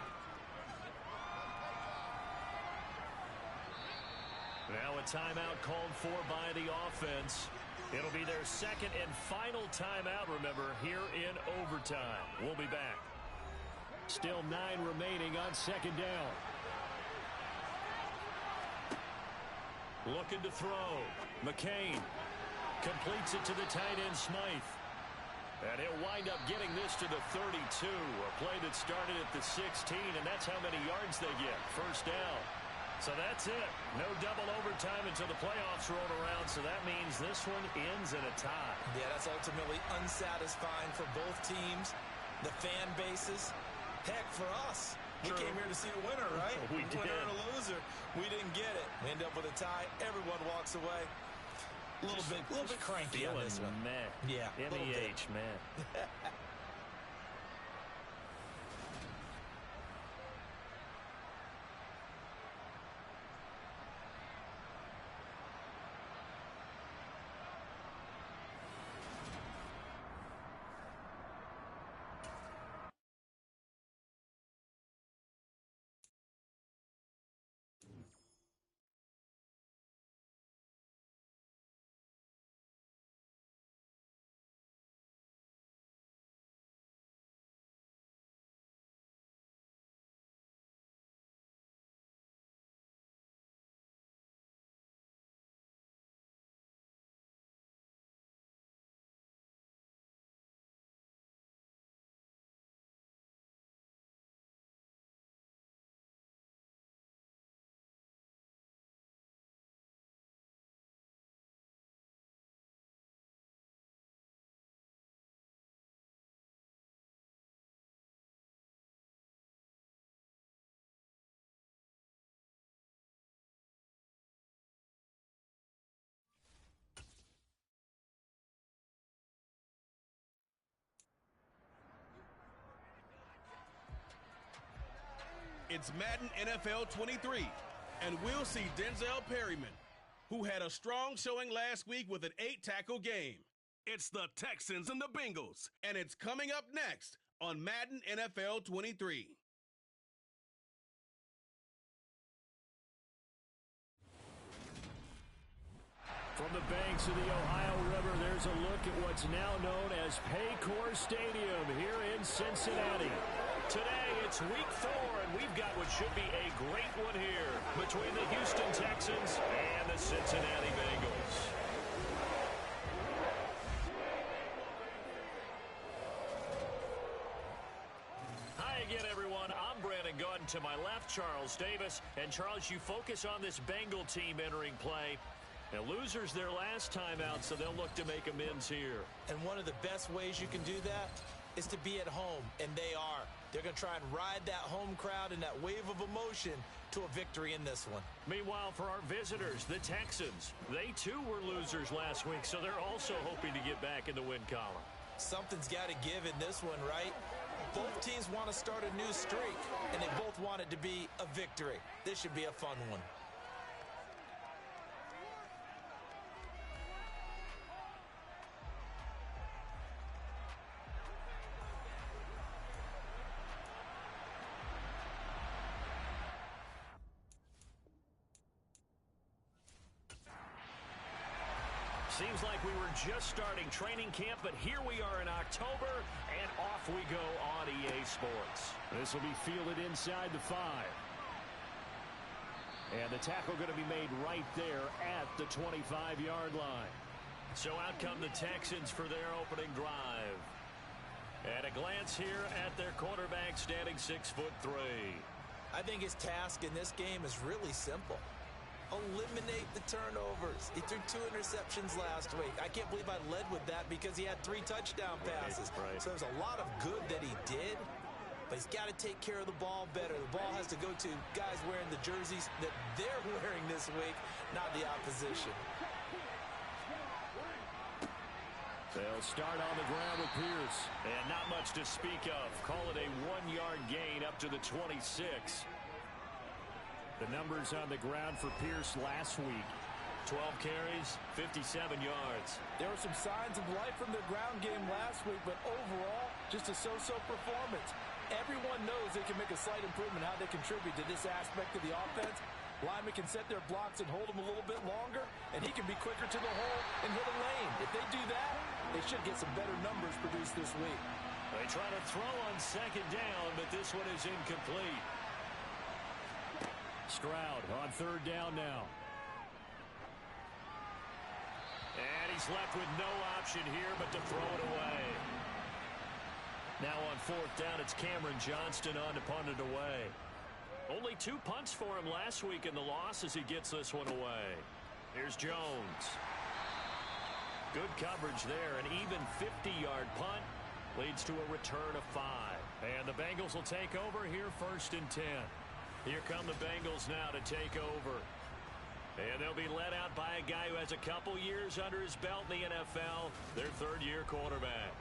Now a timeout called for by the offense. It'll be their 2nd and final timeout, remember, here in overtime. We'll be back. Still 9 remaining on 2nd down. Looking to throw. McCain completes it to the tight end Smythe. And he'll wind up getting this to the 32. A play that started at the 16, and that's how many yards they get. 1st down. So that's it. No double overtime until the playoffs roll around, so that means this one ends in a tie. Yeah, that's ultimately unsatisfying for both teams, the fan bases. Heck, for us. We came here to see a winner, right? We did. Winner and a loser. We didn't get it. We end up with a tie. Everyone walks away. A little bit cranky on this one. Meh. Yeah, MEH, man. It's Madden NFL 23, and we'll see Denzel Perryman, who had a strong showing last week with an 8-tackle game. It's the Texans and the Bengals, and it's coming up next on Madden NFL 23. From the banks of the Ohio River, there's a look at what's now known as Paycor Stadium here in Cincinnati. Today, it's week 4, and we've got what should be a great one here between the Houston Texans and the Cincinnati Bengals. Hi again, everyone. I'm Brandon Gunn. To my left, Charles Davis. And Charles, you focus on this Bengal team entering play. Now, losers their last time out, so they'll look to make amends here. And one of the best ways you can do that is to be at home, and they are. They're going to try and ride that home crowd and that wave of emotion to a victory in this one. Meanwhile, for our visitors, the Texans, they too were losers last week, so they're also hoping to get back in the win column. Something's got to give in this one, right? Both teams want to start a new streak, and they both want it to be a victory. This should be a fun one. Seems like we were just starting training camp, but here we are in October, and off we go on EA Sports. This will be fielded inside the 5. And the tackle going to be made right there at the 25-yard line. So out come the Texans for their opening drive. At a glance here at their quarterback standing 6'3". I think his task in this game is really simple. Eliminate the turnovers. He threw 2 interceptions last week. I can't believe I led with that because he had 3 touchdown passes. Right. So there's a lot of good that he did, but he's got to take care of the ball better. The ball has to go to guys wearing the jerseys that they're wearing this week, not the opposition. They'll start on the ground with Pierce. And not much to speak of. Call it a 1-yard gain up to the 26. The numbers on the ground for Pierce last week. 12 carries, 57 yards. There were some signs of life from the ground game last week, but overall, just a so-so performance. Everyone knows they can make a slight improvement how they contribute to this aspect of the offense. Linemen can set their blocks and hold them a little bit longer, and he can be quicker to the hole and hit a lane. If they do that, they should get some better numbers produced this week. They try to throw on second down, but this one is incomplete. Stroud on third down now. And he's left with no option here but to throw it away. Now on fourth down, it's Cameron Johnston on to punt it away. Only 2 punts for him last week in the loss as he gets this one away. Here's Jones. Good coverage there. An even 50-yard punt leads to a return of 5. And the Bengals will take over here first and 10. Here come the Bengals now to take over. And they'll be led out by a guy who has a couple years under his belt in the NFL, their third-year quarterback.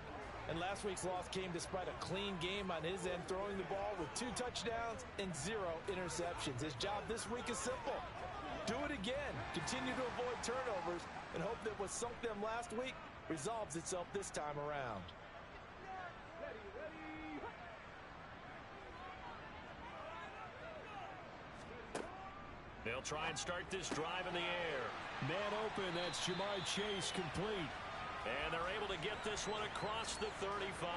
And last week's loss came despite a clean game on his end, throwing the ball with 2 touchdowns and 0 interceptions. His job this week is simple. Do it again. Continue to avoid turnovers and hope that what sunk them last week resolves itself this time around. They'll try and start this drive in the air. Man open, that's Jamar Chase complete. And they're able to get this one across the 35.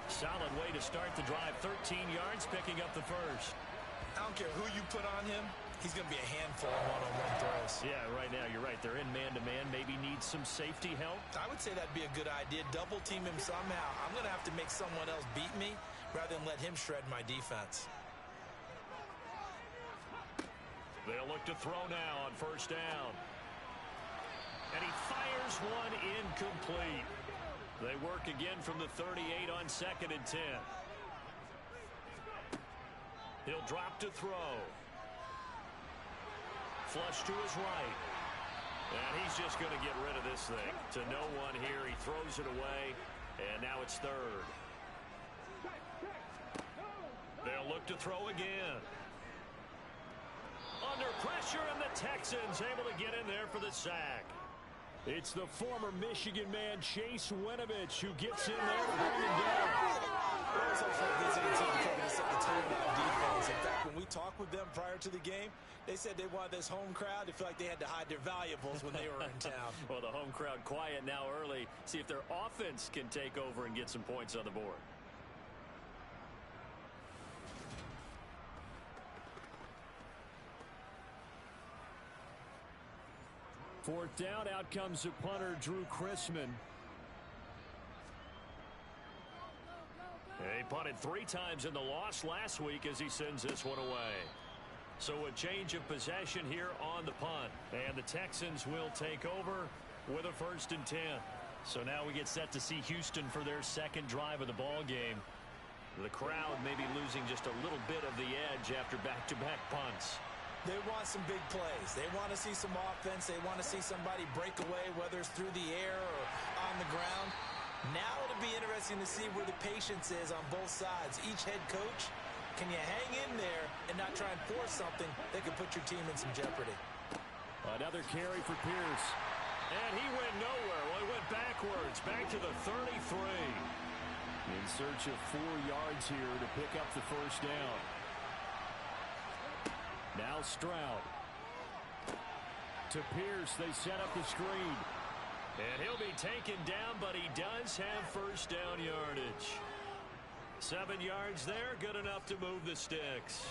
Solid way to start the drive. 13 yards, picking up the first. I don't care who you put on him. He's going to be a handful of one-on-one throws. Yeah, right now, you're right. They're in man-to-man. Maybe needs some safety help. I would say that'd be a good idea. Double team him somehow. I'm going to have to make someone else beat me rather than let him shred my defense. They'll look to throw now on first down. And he fires one incomplete. They work again from the 38 on second and 10. He'll drop to throw. Flush to his right. And he's just going to get rid of this thing. To no one here. He throws it away. And now it's third. They'll look to throw again. Under pressure, and the Texans able to get in there for the sack. It's the former Michigan man, Chase Winovich, who gets in there to bring him down. It was also a visiting team coming to set the tone on defense. In fact, when we talked with them prior to the game, they said they wanted this home crowd to feel like they had to hide their valuables when they were in town. Well, the home crowd quiet now early. See if their offense can take over and get some points on the board. Fourth down, out comes the punter, Drew Chrisman. He punted 3 times in the loss last week as he sends this one away. So a change of possession here on the punt. And the Texans will take over with a 1st and 10. So now we get set to see Houston for their second drive of the ball game. The crowd may be losing just a little bit of the edge after back-to-back punts. They want some big plays. They want to see some offense. They want to see somebody break away, whether it's through the air or on the ground. Now it'll be interesting to see where the patience is on both sides. Each head coach, can you hang in there and not try and force something that could put your team in some jeopardy? Another carry for Pierce. And he went nowhere. Well, he went backwards, back to the 33. In search of 4 yards here to pick up the 1st down. Now Stroud. To Pierce, they set up the screen. And he'll be taken down, but he does have 1st down yardage. 7 yards there, good enough to move the sticks.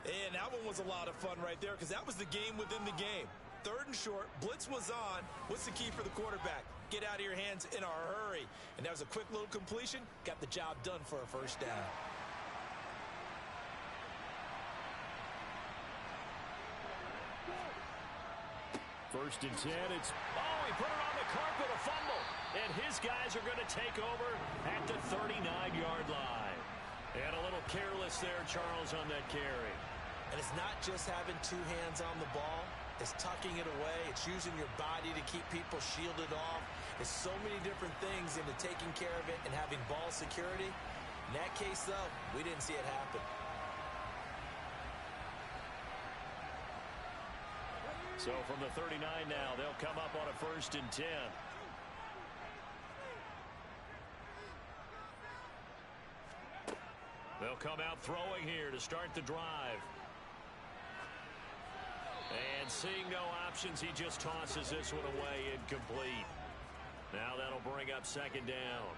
And that one was a lot of fun right there because that was the game within the game. 3rd and short, blitz was on. What's the key for the quarterback? Get out of your hands in a hurry. And that was a quick little completion. Got the job done for a 1st down. First and 10, it's... Oh, he put it on the carpet, a fumble. And his guys are going to take over at the 39-yard line. And a little careless there, Charles, on that carry. And it's not just having 2 hands on the ball. It's tucking it away. It's using your body to keep people shielded off. There's so many different things into taking care of it and having ball security. In that case, though, we didn't see it happen. So from the 39 now, they'll come up on a 1st and 10. They'll come out throwing here to start the drive. And seeing no options, he just tosses this one away, incomplete. Now that'll bring up 2nd down.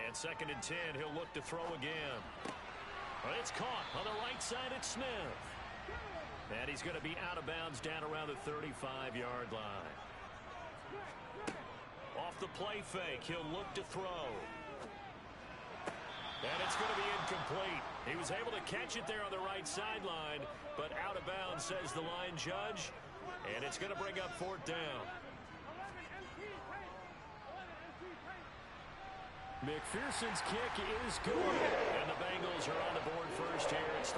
And 2nd and 10, he'll look to throw again. Well, it's caught on the right side at Smith. And he's going to be out of bounds down around the 35-yard line. Off the play fake, he'll look to throw. And it's going to be incomplete. He was able to catch it there on the right sideline, but out of bounds, says the line judge. And it's going to bring up 4th down. McPherson's kick is good. And the Bengals are on the board first here. It's 3-0.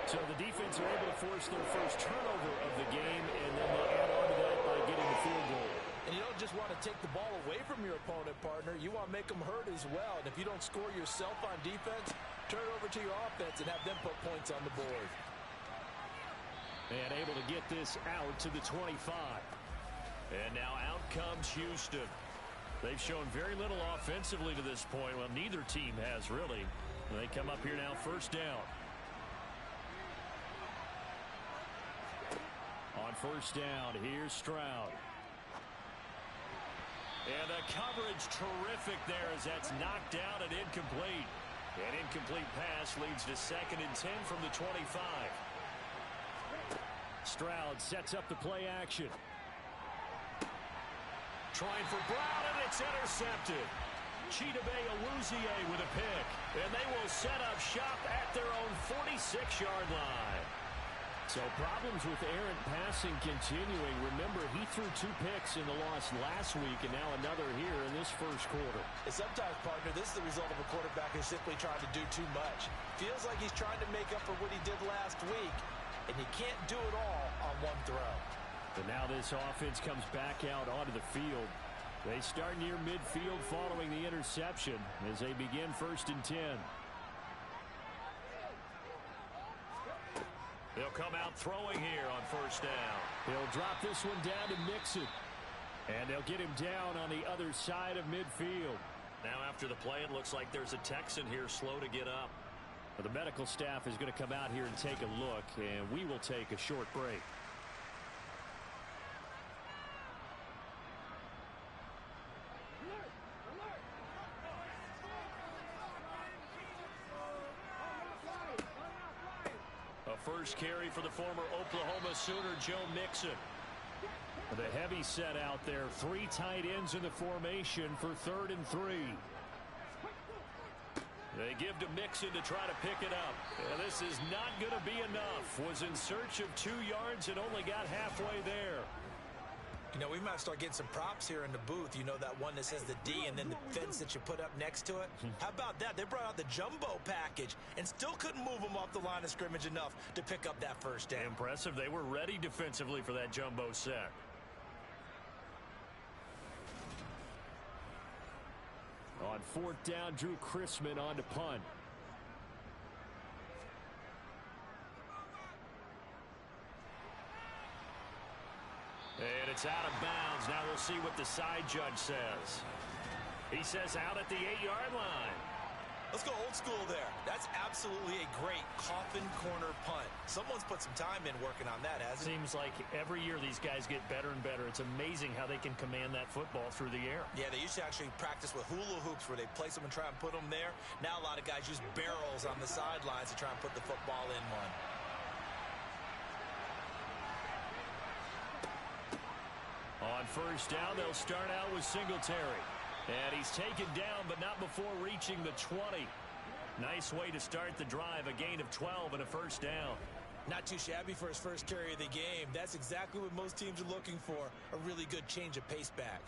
So the defense are able to force their first turnover of the game, and then they add on to that by getting the field goal. And you don't just want to take the ball away from your opponent, partner. You want to make them hurt as well. And if you don't score yourself on defense, turn it over to your offense and have them put points on the board. And able to get this out to the 25. And now out comes Houston. They've shown very little offensively to this point. Well, neither team has really. They come up here now 1st down. On 1st down, here's Stroud. And the coverage terrific there as that's knocked down and incomplete. An incomplete pass leads to 2nd and 10 from the 25. Stroud sets up the play action. Trying for Brown, and it's intercepted. Chidobe Awuzie with a pick. And they will set up shop at their own 46-yard line. So problems with errant passing continuing. Remember, he threw 2 picks in the loss last week, and now another here in this first quarter. And sometimes, partner, this is the result of a quarterback who's simply trying to do too much. Feels like he's trying to make up for what he did last week, and you can't do it all on one throw. But now this offense comes back out onto the field. They start near midfield following the interception as they begin 1st and 10. They'll come out throwing here on 1st down. He'll drop this one down to Mixon. And they'll get him down on the other side of midfield. Now after the play, it looks like there's a Texan here slow to get up. Well, the medical staff is going to come out here and take a look, and we will take a short break. A first carry for the former Oklahoma Sooner, Joe Mixon. The heavy set out there. 3 tight ends in the formation for 3rd and 3. They give to Mixon to try to pick it up. And this is not going to be enough. Was in search of 2 yards and only got halfway there. You know, we might start getting some props here in the booth. You know, that one that says the D and then the fence that you put up next to it? How about that? They brought out the jumbo package and still couldn't move them off the line of scrimmage enough to pick up that 1st down. Impressive. They were ready defensively for that jumbo set. On 4th down, Drew Chrisman on to punt. And it's out of bounds. Now we'll see what the side judge says. He says out at the 8-yard line. Let's go old school there. That's absolutely a great coffin corner punt. Someone's put some time in working on that, hasn't it? Seems like every year these guys get better and better. It's amazing how they can command that football through the air. Yeah, they used to actually practice with hula hoops where they place them and try and put them there. Now a lot of guys use barrels on the sidelines to try and put the football in one. On 1st down, they'll start out with Singletary. And he's taken down, but not before reaching the 20. Nice way to start the drive. A gain of 12 and a 1st down. Not too shabby for his first carry of the game. That's exactly what most teams are looking for. A really good change of pace back.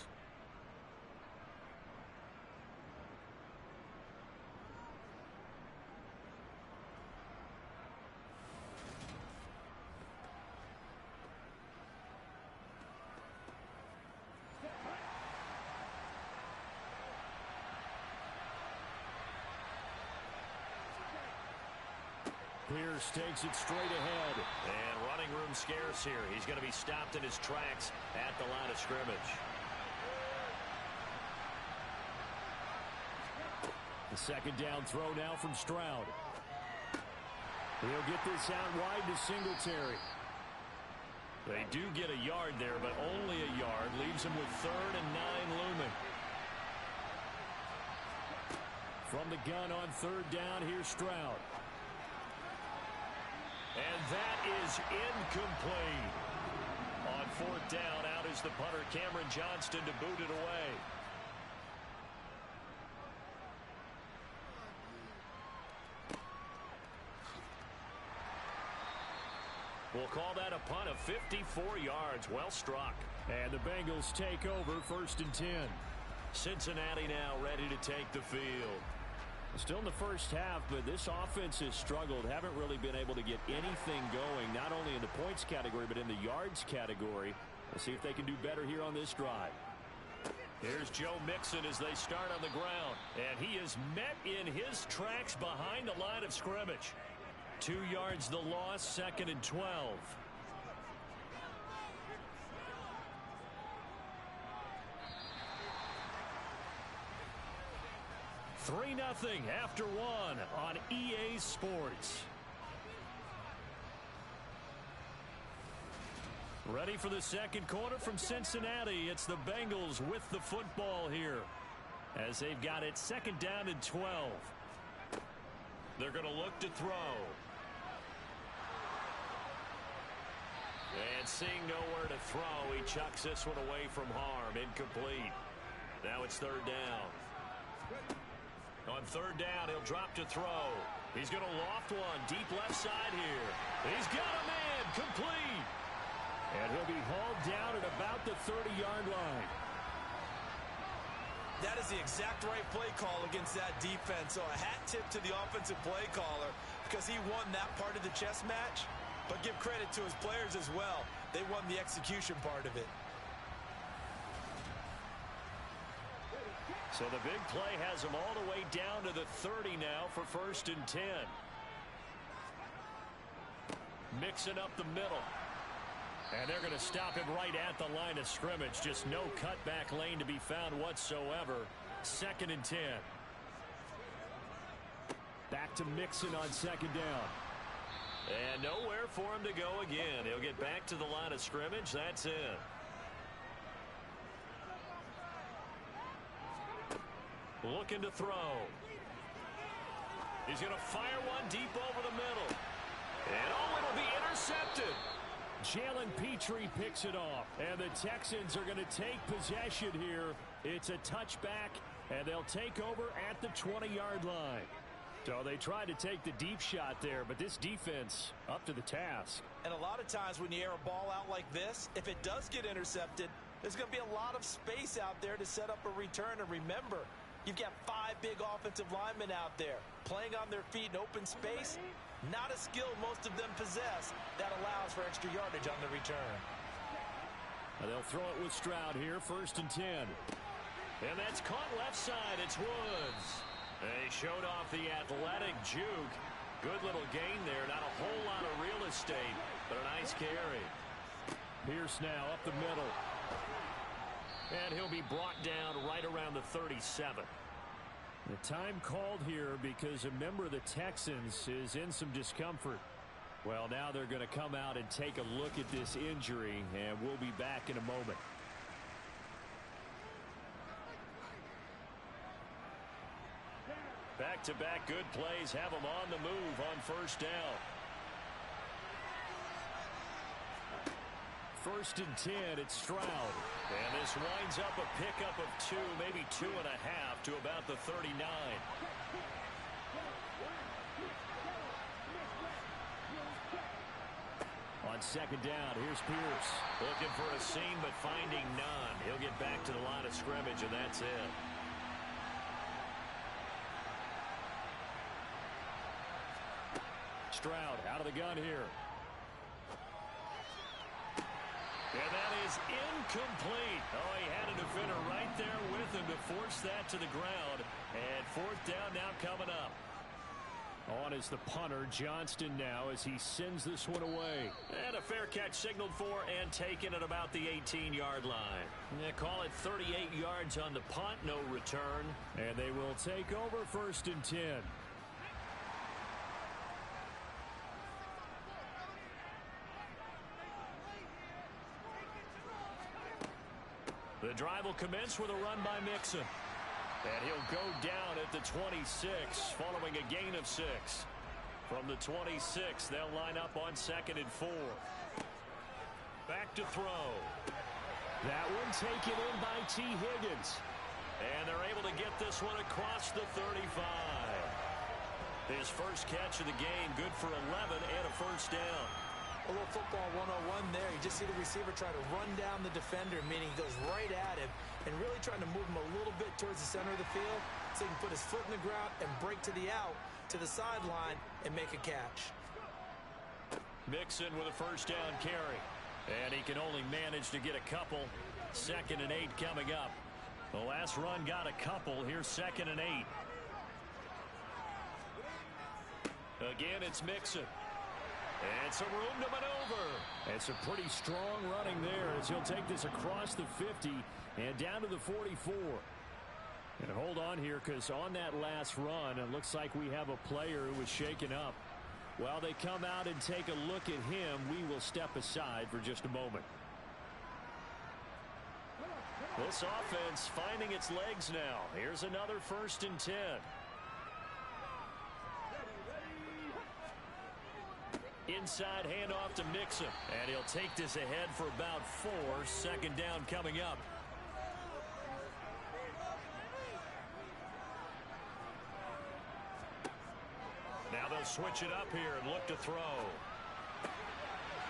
Pierce takes it straight ahead. And running room scarce here. He's going to be stopped in his tracks at the line of scrimmage. The 2nd down throw now from Stroud. He'll get this out wide to Singletary. They do get a yard there, but only a yard. Leaves him with 3rd and 9 looming. From the gun on 3rd down, here's Stroud. And that is incomplete. On 4th down, out is the punter, Cameron Johnston, to boot it away. We'll call that a punt of 54 yards. Well struck. And the Bengals take over 1st and 10. Cincinnati now ready to take the field. Still in the first half, but this offense has struggled. Haven't really been able to get anything going, not only in the points category, but in the yards category. We'll see if they can do better here on this drive. Here's Joe Mixon as they start on the ground. And he is met in his tracks behind the line of scrimmage. 2 yards the loss, 2nd and 12. 3-0 after 1 on EA Sports. Ready for the 2nd quarter from Cincinnati. It's the Bengals with the football here as they've got it 2nd down and 12. They're going to look to throw. And seeing nowhere to throw, he chucks this one away from harm. Incomplete. Now it's 3rd down. On 3rd down, he'll drop to throw. He's going to loft one deep left side here. He's got a man. Complete. And he'll be hauled down at about the 30-yard line. That is the exact right play call against that defense. So a hat tip to the offensive play caller because he won that part of the chess match. But give credit to his players as well. They won the execution part of it. So the big play has them all the way down to the 30 now for 1st and 10. Mixing up the middle. And they're going to stop him right at the line of scrimmage. Just no cutback lane to be found whatsoever. 2nd and 10. Back to Mixon on 2nd down. And nowhere for him to go again. He'll get back to the line of scrimmage. That's it. Looking to throw. He's going to fire one deep over the middle. And it'll be intercepted. Jalen Petrie picks it off. And the Texans are going to take possession here. It's a touchback, and they'll take over at the 20-yard line. So they tried to take the deep shot there, but this defense up to the task. And a lot of times when you air a ball out like this, if it does get intercepted, there's going to be a lot of space out there to set up a return. And remember, you've got 5 big offensive linemen out there playing on their feet in open space. Not a skill most of them possess that allows for extra yardage on the return. And they'll throw it with Stroud here, 1st and 10. And that's caught left side. It's Woods. They showed off the athletic juke. Good little gain there. Not a whole lot of real estate, but a nice carry. Pierce now up the middle. And he'll be brought down right around the 37. The time called here because a member of the Texans is in some discomfort. Well, now they're going to come out and take a look at this injury, and we'll be back in a moment. Back-to-back good plays have them on the move on 1st down. 1st and 10, it's Stroud. And this winds up a pickup of 2, maybe 2.5 to about the 39. On 2nd down, here's Pierce. Looking for a seam, but finding none. He'll get back to the line of scrimmage, and that's it. Stroud out of the gun here. And that is incomplete. Oh, he had a defender right there with him to force that to the ground. And 4th down now coming up. On is the punter, Johnston now, as he sends this one away. And a fair catch signaled for and taken at about the 18-yard line. They call it 38 yards on the punt, no return. And they will take over 1st and 10. The drive will commence with a run by Mixon. And he'll go down at the 26 following a gain of 6. From the 26, they'll line up on 2nd and 4. Back to throw. That one taken in by T. Higgins. And they're able to get this one across the 35. His first catch of the game, good for 11 and a 1st down. A little football 101 there. You just see the receiver try to run down the defender, meaning he goes right at him and really trying to move him a little bit towards the center of the field so he can put his foot in the ground and break to the out, to the sideline, and make a catch. Mixon with a 1st down carry. And he can only manage to get a couple. 2nd and 8 coming up. The last run got a couple. Here's 2nd and 8. Again, it's Mixon. And some room to maneuver. And some pretty strong running there as he'll take this across the 50 and down to the 44. And hold on here, because on that last run, it looks like we have a player who was shaken up. While they come out and take a look at him, we will step aside for just a moment. This offense finding its legs now. Here's another 1st and 10. Inside handoff to Mixon. And he'll take this ahead for about 4. 2nd down coming up. Now they'll switch it up here and look to throw.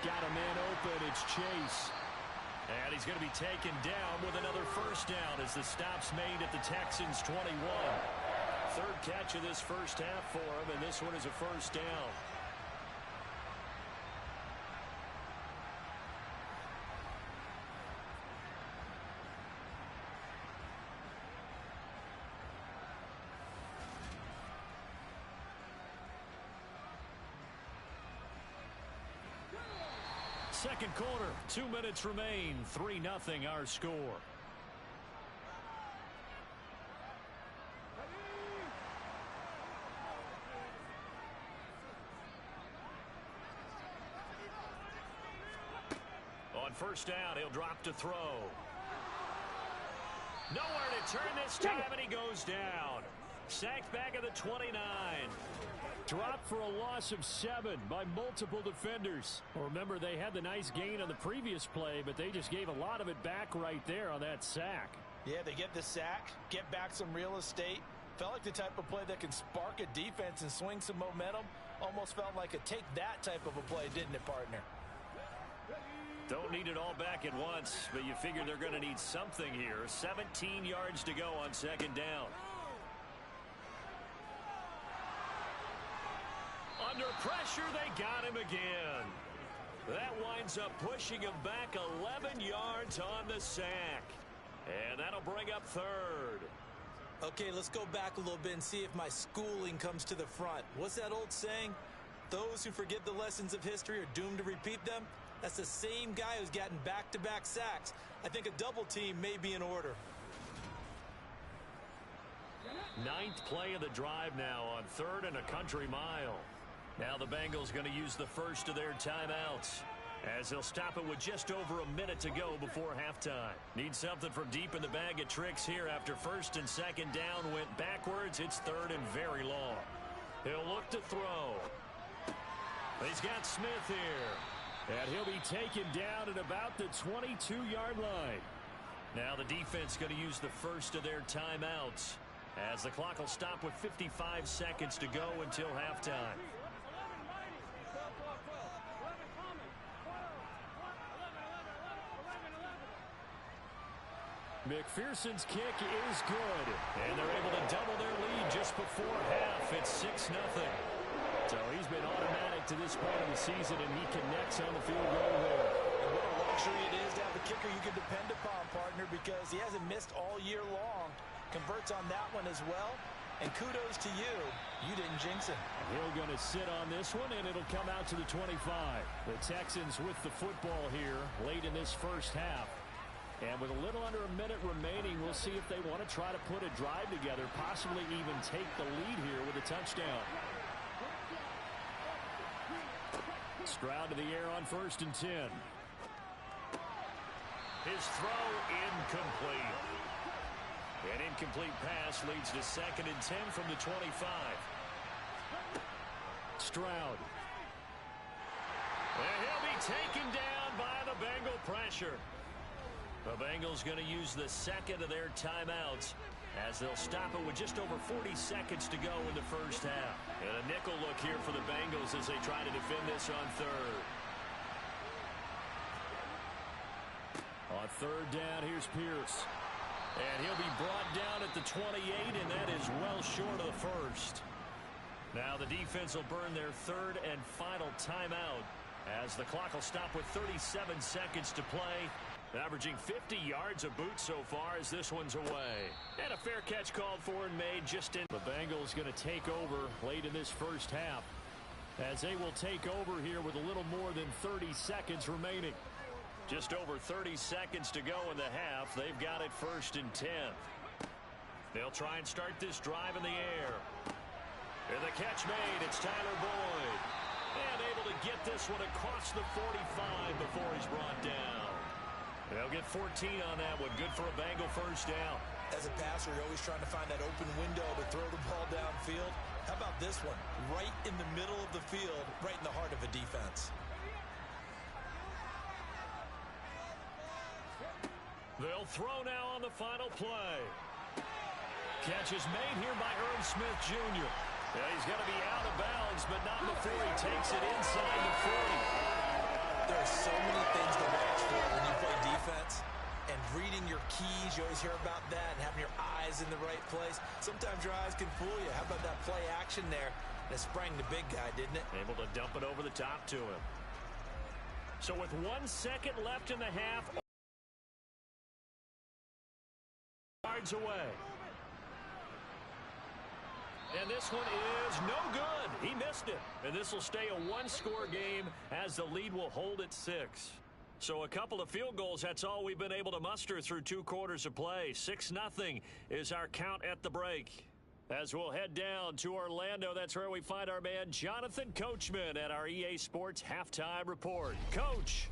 Got a man open. It's Chase. And he's going to be taken down with another 1st down as the stop's made at the Texans' 21. 3rd catch of this 1st half for him, and this one is a 1st down. second quarter. 2 minutes remain. 3-0 our score. On first down, he'll drop to throw. Nowhere to turn this time, and he goes down. Sacked back at the 29. Dropped for a loss of 7 by multiple defenders. Well, remember, they had the nice gain on the previous play, but they just gave a lot of it back right there on that sack. Yeah, they get the sack, get back some real estate. Felt like the type of play that can spark a defense and swing some momentum. Almost felt like a take that type of a play, didn't it, partner? Don't need it all back at once, but you figure they're going to need something here. 17 yards to go on second down. Under pressure, they got him again. That winds up pushing him back 11 yards on the sack. And that'll bring up third. Okay, let's go back a little bit and see if my schooling comes to the front. What's that old saying? Those who forget the lessons of history are doomed to repeat them. That's the same guy who's gotten back-to-back sacks. I think a double team may be in order. 9th play of the drive now on 3rd and a country mile. Now the Bengals going to use the first of their timeouts, as they'll stop it with just over a minute to go before halftime. Need something from deep in the bag of tricks here after first and second down went backwards. It's 3rd and very long. He'll look to throw. He's got Smith here. And he'll be taken down at about the 22-yard line. Now the defense going to use the first of their timeouts, as the clock will stop with 55 seconds to go until halftime. McPherson's kick is good. And they're able to double their lead just before half. It's 6-0. So he's been automatic to this point of the season, and he connects on the field goal there. And what a luxury it is to have a kicker you can depend upon, partner, because he hasn't missed all year long. Converts on that one as well. And kudos to you. You didn't jinx him. He'll going to sit on this one, and it'll come out to the 25. The Texans with the football here late in this first half. And with a little under a minute remaining, we'll see if they want to try to put a drive together, possibly even take the lead here with a touchdown. Stroud to the air on 1st and 10. His throw incomplete. An incomplete pass leads to 2nd and 10 from the 25. Stroud. And he'll be taken down by the Bengal pressure. The Bengals going to use the second of their timeouts, as they'll stop it with just over 40 seconds to go in the first half. And a nickel look here for the Bengals as they try to defend this on 3rd. On 3rd down, here's Pierce. And he'll be brought down at the 28, and that is well short of the first. Now the defense will burn their 3rd and final timeout, as the clock will stop with 37 seconds to play. Averaging 50 yards a boot so far as this one's away. And a fair catch called for and made just in. The Bengals going to take over late in this first half, as they will take over here with a little more than 30 seconds remaining. Just over 30 seconds to go in the half. They've got it 1st and 10. They'll try and start this drive in the air. And the catch made. It's Tyler Boyd. And able to get this one across the 45 before he's brought down. They'll get 14 on that one. Good for a Bengal first down. As a passer, you're always trying to find that open window to throw the ball downfield. How about this one? Right in the middle of the field, right in the heart of a defense. They'll throw now on the final play. Catch is made here by Irv Smith Jr. Yeah, he's going to be out of bounds, but not before he takes it inside the 40. There are so many things to watch for when you play defense. And reading your keys, you always hear about that, and having your eyes in the right place. Sometimes your eyes can fool you. How about that play action there? That sprang the big guy, didn't it? Able to dump it over the top to him. So with 1 second left in the half, yards away. And this one is no good. He missed it. And this will stay a one-score game as the lead will hold at 6. So a couple of field goals, that's all we've been able to muster through 2 quarters of play. 6-0 is our count at the break. As we'll head down to Orlando, that's where we find our man Jonathan Coachman at our EA Sports Halftime Report. Coach.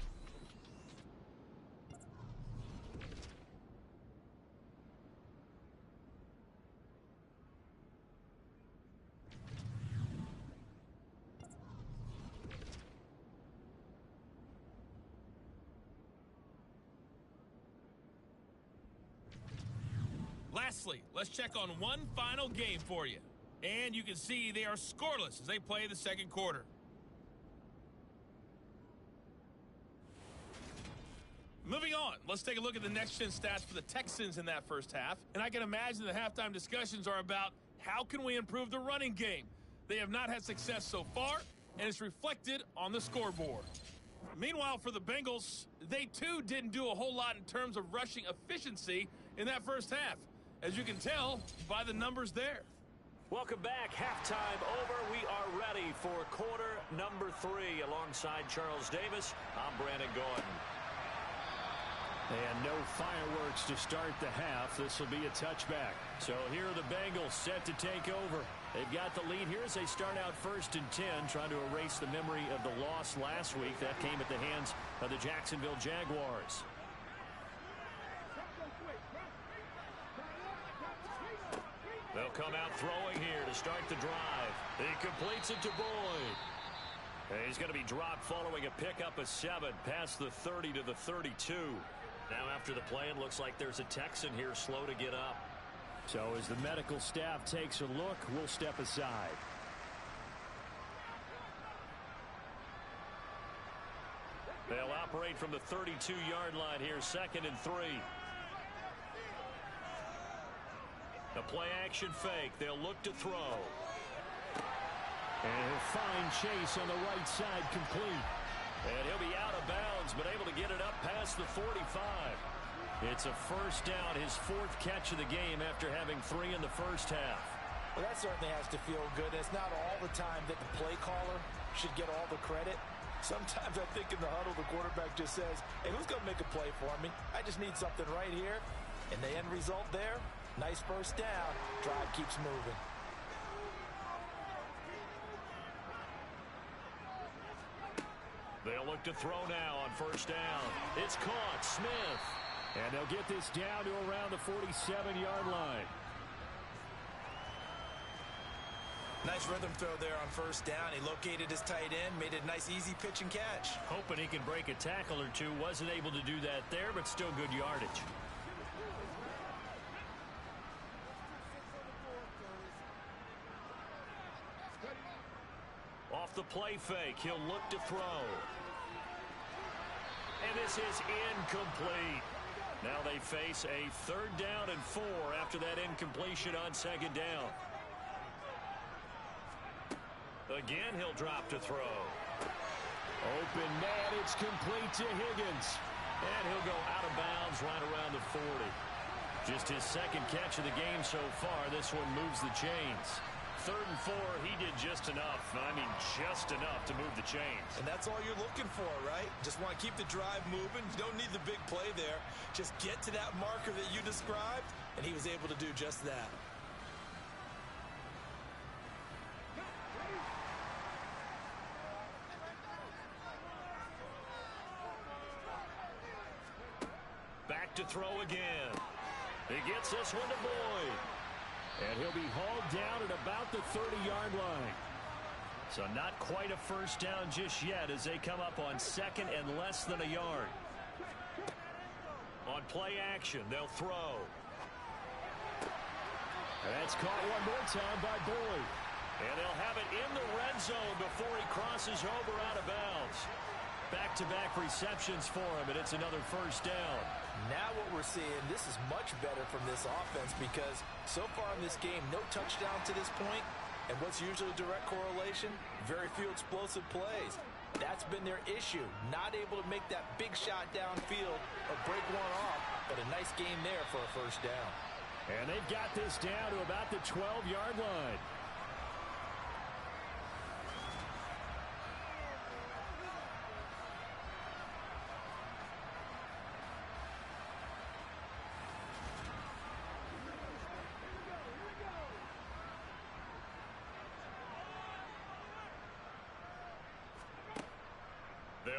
Lastly, let's check on one final game for you. And you can see they are scoreless as they play the second quarter. Moving on, let's take a look at the next-gen stats for the Texans in that first half. And I can imagine the halftime discussions are about how can we improve the running game. They have not had success so far, and it's reflected on the scoreboard. Meanwhile, for the Bengals, they too didn't do a whole lot in terms of rushing efficiency in that first half, as you can tell by the numbers there. Welcome back. Halftime over. We are ready for quarter number 3. Alongside Charles Davis, I'm Brandon Gordon. And no fireworks to start the half. This will be a touchback. So here are the Bengals set to take over. They've got the lead here as they start out 1st and 10, trying to erase the memory of the loss last week. That came at the hands of the Jacksonville Jaguars. They'll come out throwing here to start the drive. He completes it to Boyd. And he's going to be dropped following a pickup of 7 past the 30 to the 32. Now after the play, it looks like there's a Texan here slow to get up. So as the medical staff takes a look, we'll step aside. They'll operate from the 32-yard line here, 2nd and 3. A play-action fake. They'll look to throw. And he'll find Chase on the right side, complete. And he'll be out of bounds, but able to get it up past the 45. It's a first down, his 4th catch of the game after having 3 in the first half. Well, that certainly has to feel good. It's not all the time that the play caller should get all the credit. Sometimes I think in the huddle, the quarterback just says, hey, who's going to make a play for me? I just need something right here. And the end result there, nice first down. Drive keeps moving. They'll look to throw now on first down. It's caught. Smith. And they'll get this down to around the 47-yard line. Nice rhythm throw there on first down. He located his tight end, made it a nice easy pitch and catch. Hoping he can break a tackle or two. Wasn't able to do that there, but still good yardage. Off the play fake, he'll look to throw. And this is incomplete. Now they face a 3rd down and 4 after that incompletion on 2nd down. Again, he'll drop to throw. Open man, it's complete to Higgins. And he'll go out of bounds right around the 40. Just his 2nd catch of the game so far. This one moves the chains. 3rd and 4, he did just enough. I mean, just enough to move the chains. And that's all you're looking for, right? Just want to keep the drive moving. You don't need the big play there. Just get to that marker that you described, and he was able to do just that. Back to throw again. He gets this one to Boyd. And he'll be hauled down at about the 30-yard line. So not quite a first down just yet as they come up on 2nd and less than a yard. On play action, they'll throw. And that's caught one more time by Boyd. And they'll have it in the red zone before he crosses over out of bounds. Back-to-back receptions for him, and it's another first down. Now what we're seeing, this is much better from this offense because so far in this game, no touchdown to this point. And what's usually a direct correlation? Very few explosive plays. That's been their issue. Not able to make that big shot downfield or break one off, but a nice game there for a first down. And they've got this down to about the 12-yard line.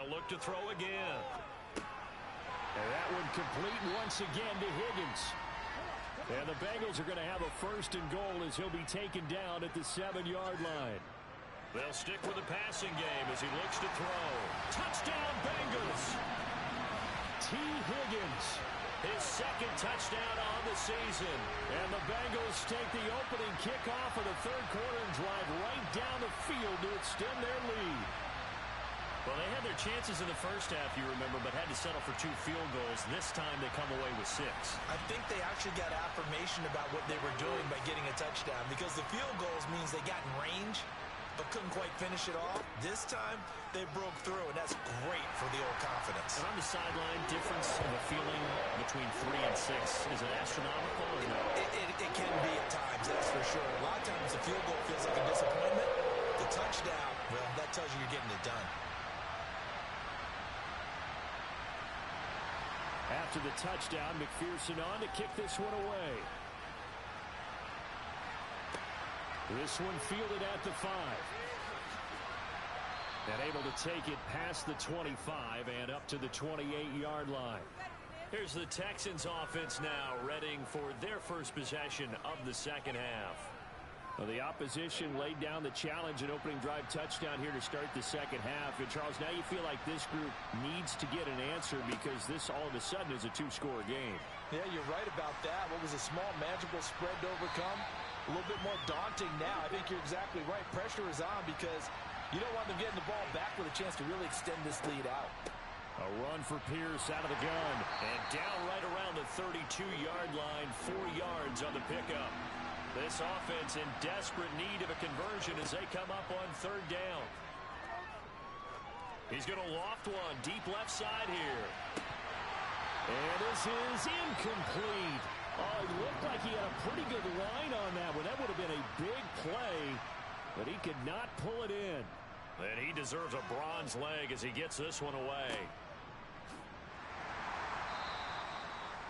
They'll look to throw again. And that one complete once again to Higgins. And the Bengals are going to have a 1st and goal as he'll be taken down at the 7-yard line. They'll stick with the passing game as he looks to throw. Touchdown, Bengals! T. Higgins. His 2nd touchdown on the season. And the Bengals take the opening kickoff of the 3rd quarter and drive right down the field to extend their lead. Well, they had their chances in the first half, you remember, but had to settle for 2 field goals. This time they come away with 6. I think they actually got affirmation about what they were doing by getting a touchdown, because the field goals means they got in range but couldn't quite finish it off. This time they broke through, and that's great for the old confidence. And on the sideline, difference of a feeling between 3 and 6, is it astronomical or no? It can be at times, that's for sure. A lot of times the field goal feels like a disappointment. The touchdown, well, that tells you you're getting it done. After the touchdown, McPherson on to kick this one away. This one fielded at the 5. And able to take it past the 25 and up to the 28-yard line. Here's the Texans offense now, readying for their first possession of the 2nd half. Well, the opposition laid down the challenge, an opening drive touchdown here to start the 2nd half. And, Charles, now you feel like this group needs to get an answer because this all of a sudden is a 2-score game. Yeah, you're right about that. What was a small, manageable spread to overcome? A little bit more daunting now. I think you're exactly right. Pressure is on because you don't want them getting the ball back with a chance to really extend this lead out. A run for Pierce out of the gun. And down right around the 32-yard line, 4 yards on the pickup. This offense in desperate need of a conversion as they come up on 3rd down. He's going to loft one deep left side here. And this is incomplete. Oh, it looked like he had a pretty good line on that one. That would have been a big play, but he could not pull it in. And he deserves a bronze leg as he gets this one away.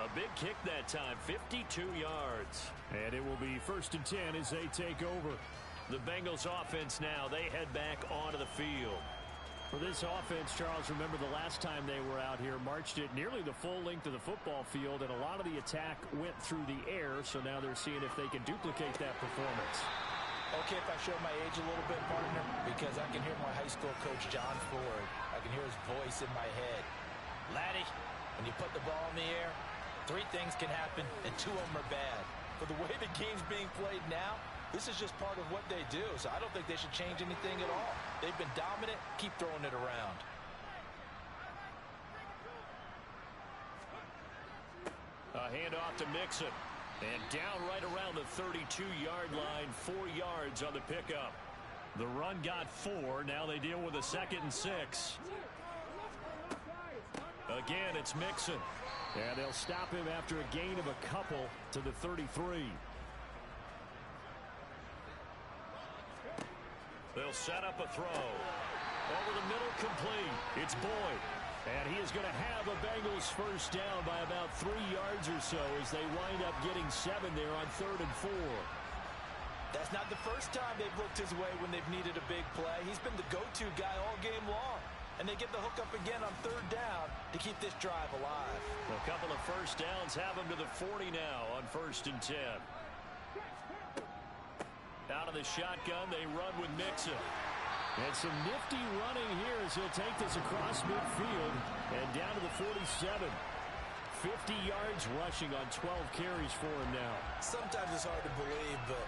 A big kick that time, 52 yards. And it will be 1st and 10 as they take over. The Bengals offense now, they head back onto the field. For this offense, Charles, remember the last time they were out here, marched it nearly the full length of the football field, and a lot of the attack went through the air, so now they're seeing if they can duplicate that performance. Okay, if I show my age a little bit, partner, because I can hear my high school coach, John Ford. I can hear his voice in my head. Laddie, when you put the ball in the air, 3 things can happen, and 2 of them are bad. But the way the game's being played now, this is just part of what they do, so I don't think they should change anything at all. They've been dominant. Keep throwing it around. A handoff to Mixon. And down right around the 32-yard line, 4 yards on the pickup. The run got 4. Now they deal with a 2nd and 6. Again, it's Mixon. And they'll stop him after a gain of a couple to the 33. They'll set up a throw. Over the middle, complete. It's Boyd. And he is going to have a Bengals 1st down by about 3 yards or so as they wind up getting 7 there on 3rd and 4. That's not the first time they've looked his way when they've needed a big play. He's been the go-to guy all game long. And they get the hook up again on 3rd down to keep this drive alive. A couple of 1st downs have him to the 40 now on 1st and 10. Out of the shotgun, they run with Mixon. And some nifty running here as he'll take this across midfield and down to the 47. 50 yards rushing on 12 carries for him now. Sometimes it's hard to believe, but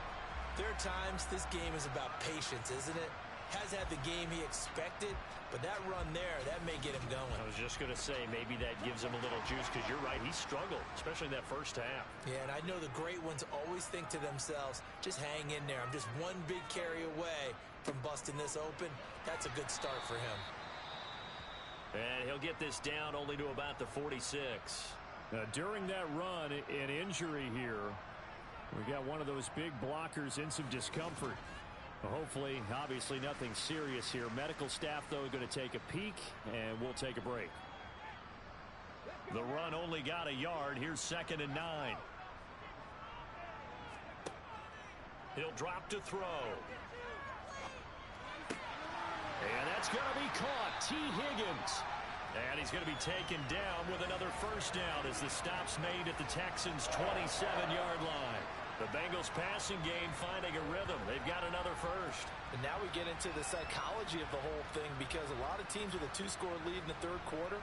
there are times this game is about patience, isn't it? Has had the game he expected, but that run there, that may get him going. I was just going to say, maybe that gives him a little juice, because you're right, he struggled, especially in that 1st half. Yeah, and I know the great ones always think to themselves, just hang in there. I'm just one big carry away from busting this open. That's a good start for him. And he'll get this down only to about the 46. During that run, an injury here. We got one of those big blockers in some discomfort. Hopefully, obviously nothing serious here. Medical staff, though, going to take a peek, and we'll take a break. The run only got a yard. Here's 2nd and 9. He'll drop to throw. And that's going to be caught. T. Higgins. And he's going to be taken down with another first down as the stop's made at the Texans' 27-yard line. The Bengals passing game finding a rhythm. They've got another first. And now we get into the psychology of the whole thing, because a lot of teams with a 2-score lead in the third quarter,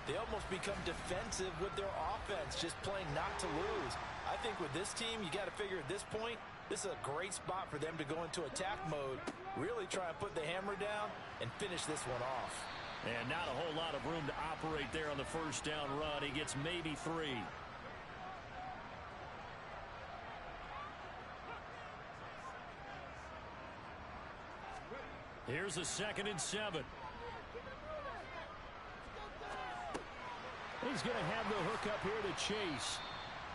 they almost become defensive with their offense, just playing not to lose. I think with this team, you got to figure at this point, this is a great spot for them to go into attack mode, really try and put the hammer down and finish this one off. And not a whole lot of room to operate there on the first down run. He gets maybe 3. Here's a 2nd and 7. He's going to have the hook up here to Chase.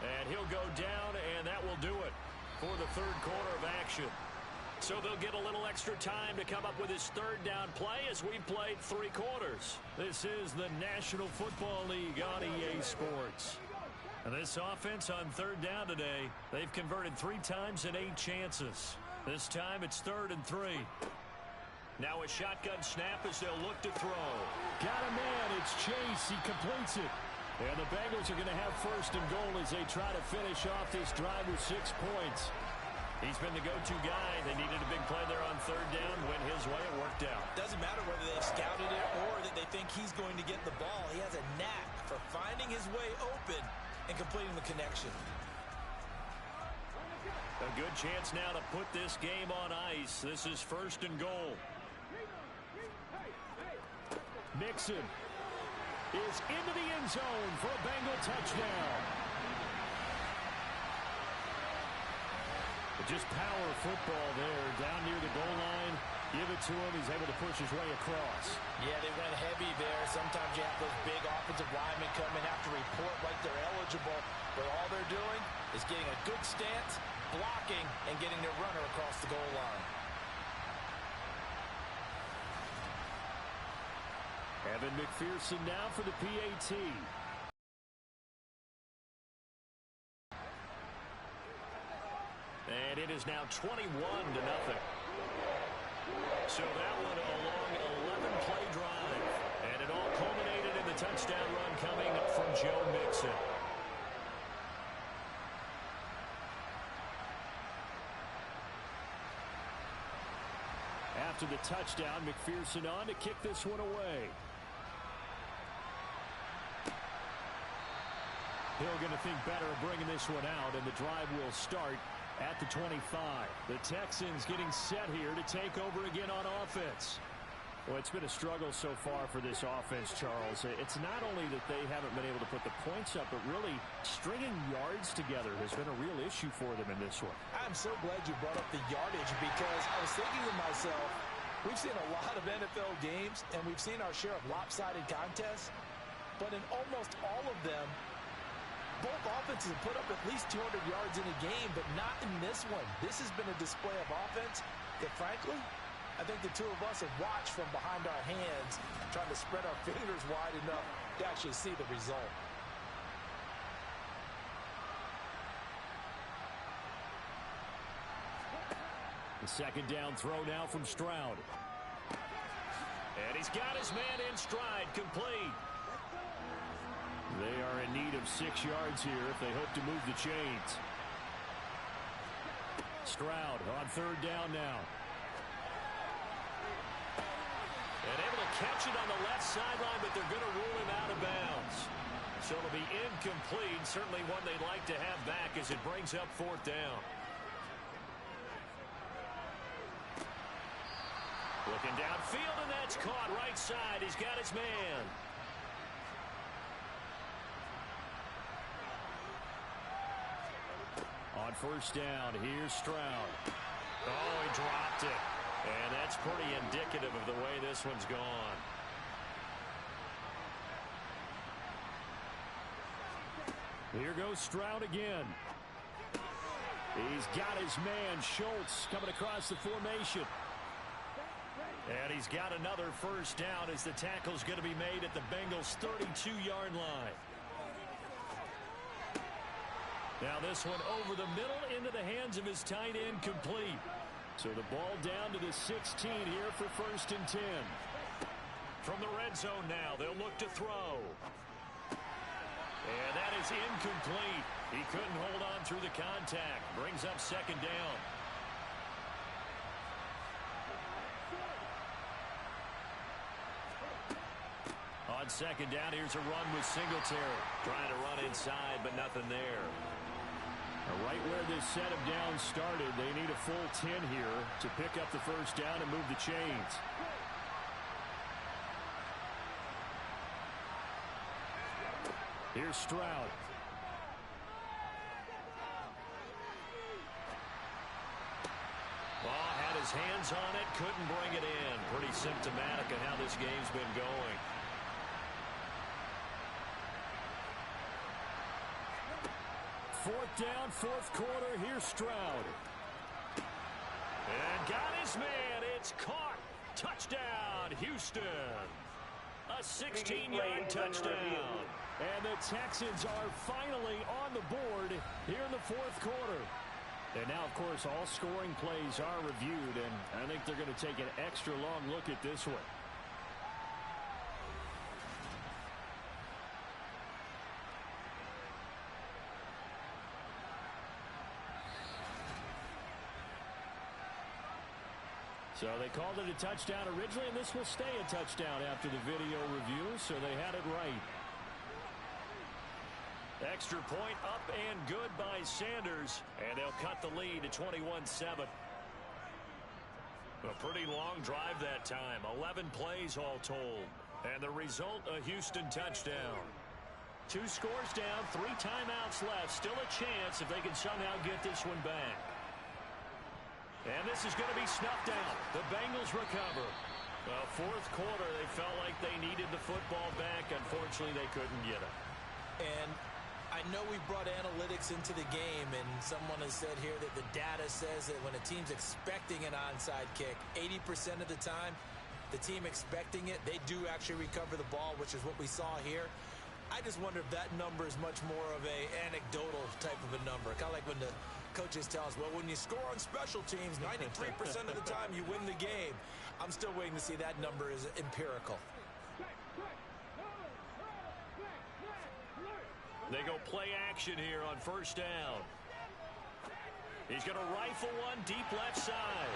And he'll go down, and that will do it for the third quarter of action. So they'll get a little extra time to come up with his third down play as we've played 3 quarters. This is the National Football League on EA Sports. And this offense on third down today, they've converted 3 times in 8 chances. This time it's 3rd and 3. Now a shotgun snap as they'll look to throw. Got a man. It's Chase. He completes it. And the Bengals are going to have 1st and goal as they try to finish off this drive with 6 points. He's been the go-to guy. They needed a big play there on third down. Went his way. It worked out. Doesn't matter whether they've scouted it or that they think he's going to get the ball. He has a knack for finding his way open and completing the connection. A good chance now to put this game on ice. This is 1st and goal. Mixon is into the end zone for a Bengal touchdown. Just power football there, down near the goal line. Give it to him. He's able to push his way across. Yeah, they went heavy there. Sometimes you have those big offensive linemen come and have to report like they're eligible, but all they're doing is getting a good stance, blocking, and getting their runner across the goal line. Evan McPherson now for the PAT. And it is now 21-0. So that one a long 11-play drive. And it all culminated in the touchdown run coming from Joe Mixon. After the touchdown, McPherson on to kick this one away. Hill going to think better of bringing this one out, and the drive will start at the 25. The Texans getting set here to take over again on offense. Well, it's been a struggle so far for this offense, Charles. It's not only that they haven't been able to put the points up, but really stringing yards together has been a real issue for them in this one. I'm so glad you brought up the yardage, because I was thinking to myself, we've seen a lot of NFL games, and we've seen our share of lopsided contests, but in almost all of them, both offenses have put up at least 200 yards in a game, but not in this one. This has been a display of offense that, frankly, I think the two of us have watched from behind our hands, trying to spread our fingers wide enough to actually see the result. The 2nd down throw now from Stroud. And he's got his man in stride, complete. They are in need of 6 yards here if they hope to move the chains. Stroud on 3rd down now. And able to catch it on the left sideline, but they're going to rule him out of bounds. So it'll be incomplete, certainly one they'd like to have back as it brings up 4th down. Looking downfield, and that's caught right side. He's got his man. On 1st down, here's Stroud. Oh, he dropped it. And that's pretty indicative of the way this one's gone. Here goes Stroud again. He's got his man, Schultz, coming across the formation. And he's got another 1st down as the tackle's going to be made at the Bengals' 32-yard line. Now this one over the middle into the hands of his tight end, complete. So the ball down to the 16 here for 1st and 10. From the red zone now, they'll look to throw. And that is incomplete. He couldn't hold on through the contact. Brings up 2nd down. On 2nd down, here's a run with Singletary. Trying to run inside, but nothing there. Right where this set of downs started, they need a full 10 here to pick up the 1st down and move the chains. Here's Stroud. Ball had his hands on it, couldn't bring it in. Pretty symptomatic of how this game's been going. Fourth down, 4th quarter. Here's Stroud. And got his man. It's caught. Touchdown, Houston. A 16-yard touchdown. And the Texans are finally on the board here in the 4th quarter. And now, of course, all scoring plays are reviewed, and I think they're going to take an extra long look at this one. So they called it a touchdown originally, and this will stay a touchdown after the video review, so they had it right. Extra point up and good by Sanders, and they'll cut the lead to 21-7. A pretty long drive that time, 11 plays all told, and the result, a Houston touchdown. 2 scores down, 3 timeouts left, still a chance if they can somehow get this one back. And this is going to be snuffed out. The Bengals recover. Well, 4th quarter, they felt like they needed the football back. Unfortunately, they couldn't get it. And I know we brought analytics into the game, and someone has said here that the data says that when a team's expecting an onside kick, 80% of the time, the team expecting it, they do actually recover the ball, which is what we saw here. I just wonder if that number is much more of a anecdotal type of a number. Kind of like when the coaches tell us, well, when you score on special teams, 93% of the time you win the game. I'm still waiting to see that number is empirical. They go play action here on 1st down. He's going to rifle one deep left side.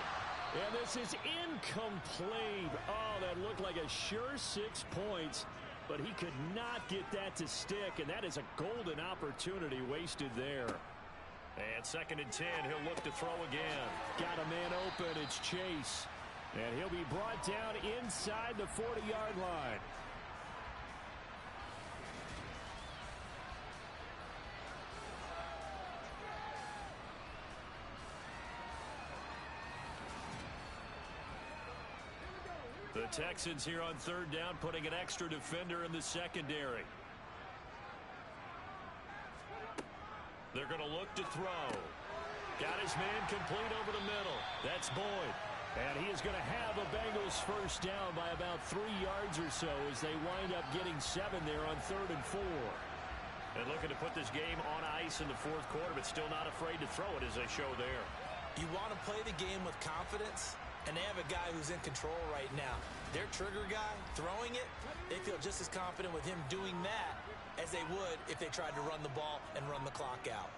And this is incomplete. Oh, that looked like a sure 6 points. But he could not get that to stick, and that is a golden opportunity wasted there. And 2nd and 10, he'll look to throw again. Got a man open, it's Chase. And he'll be brought down inside the 40-yard line. The Texans here on 3rd down, putting an extra defender in the secondary. They're going to look to throw. Got his man complete over the middle. That's Boyd. And he is going to have a Bengals 1st down by about 3 yards or so as they wind up getting 7 there on 3rd and 4. And looking to put this game on ice in the 4th quarter, but still not afraid to throw it as they show there. You want to play the game with confidence, and they have a guy who's in control right now. Their trigger guy, throwing it, they feel just as confident with him doing that as they would if they tried to run the ball and run the clock out.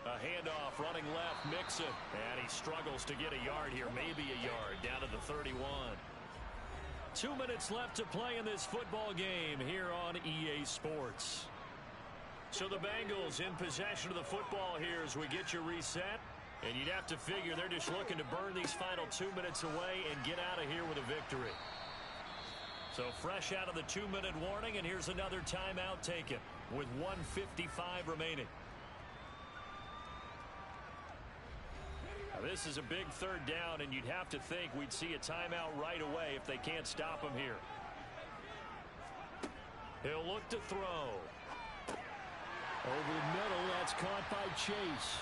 A handoff running left, Mixon. And he struggles to get a yard here, maybe a yard, down to the 31. 2 minutes left to play in this football game here on EA Sports. So the Bengals in possession of the football here as we get you reset. And you'd have to figure they're just looking to burn these final 2 minutes away and get out of here with a victory. So fresh out of the 2-minute warning, and here's another timeout taken with 1:55 remaining. Now this is a big 3rd down, and you'd have to think we'd see a timeout right away if they can't stop him here. He'll look to throw. Over the middle, that's caught by Chase.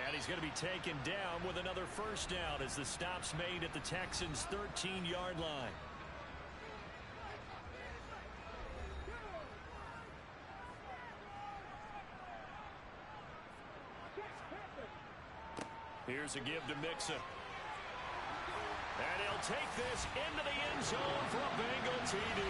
And he's going to be taken down with another 1st down as the stop's made at the Texans' 13-yard line. Here's a give to Mixon. And he'll take this into the end zone for a Bengal TD.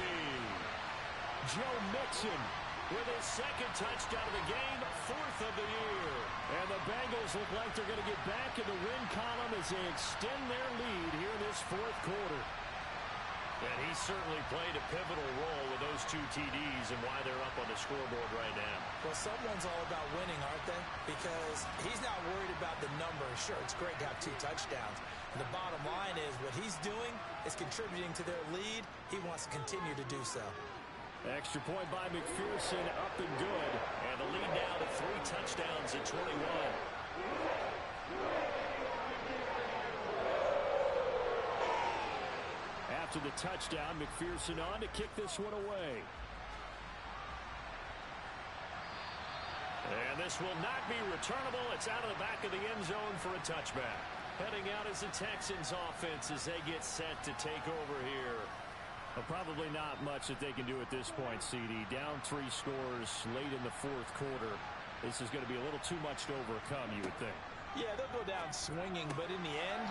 Joe Mixon with his second touchdown of the game, 4th of the year. And the Bengals look like they're going to get back in the win column as they extend their lead here in this 4th quarter. And he certainly played a pivotal role with those 2 TDs and why they're up on the scoreboard right now. Well, someone's all about winning, aren't they? Because he's not worried about the number. Sure, it's great to have 2 touchdowns. And the bottom line is what he's doing is contributing to their lead. He wants to continue to do so. Extra point by McPherson, up and good. And the lead now to 3 touchdowns at 21. After the touchdown, McPherson on to kick this one away. And this will not be returnable. It's out of the back of the end zone for a touchback. Heading out as the Texans offense as they get set to take over here. Well, probably not much that they can do at this point, CD. Down 3 scores late in the 4th quarter. This is going to be a little too much to overcome, you would think. Yeah, they'll go down swinging, but in the end,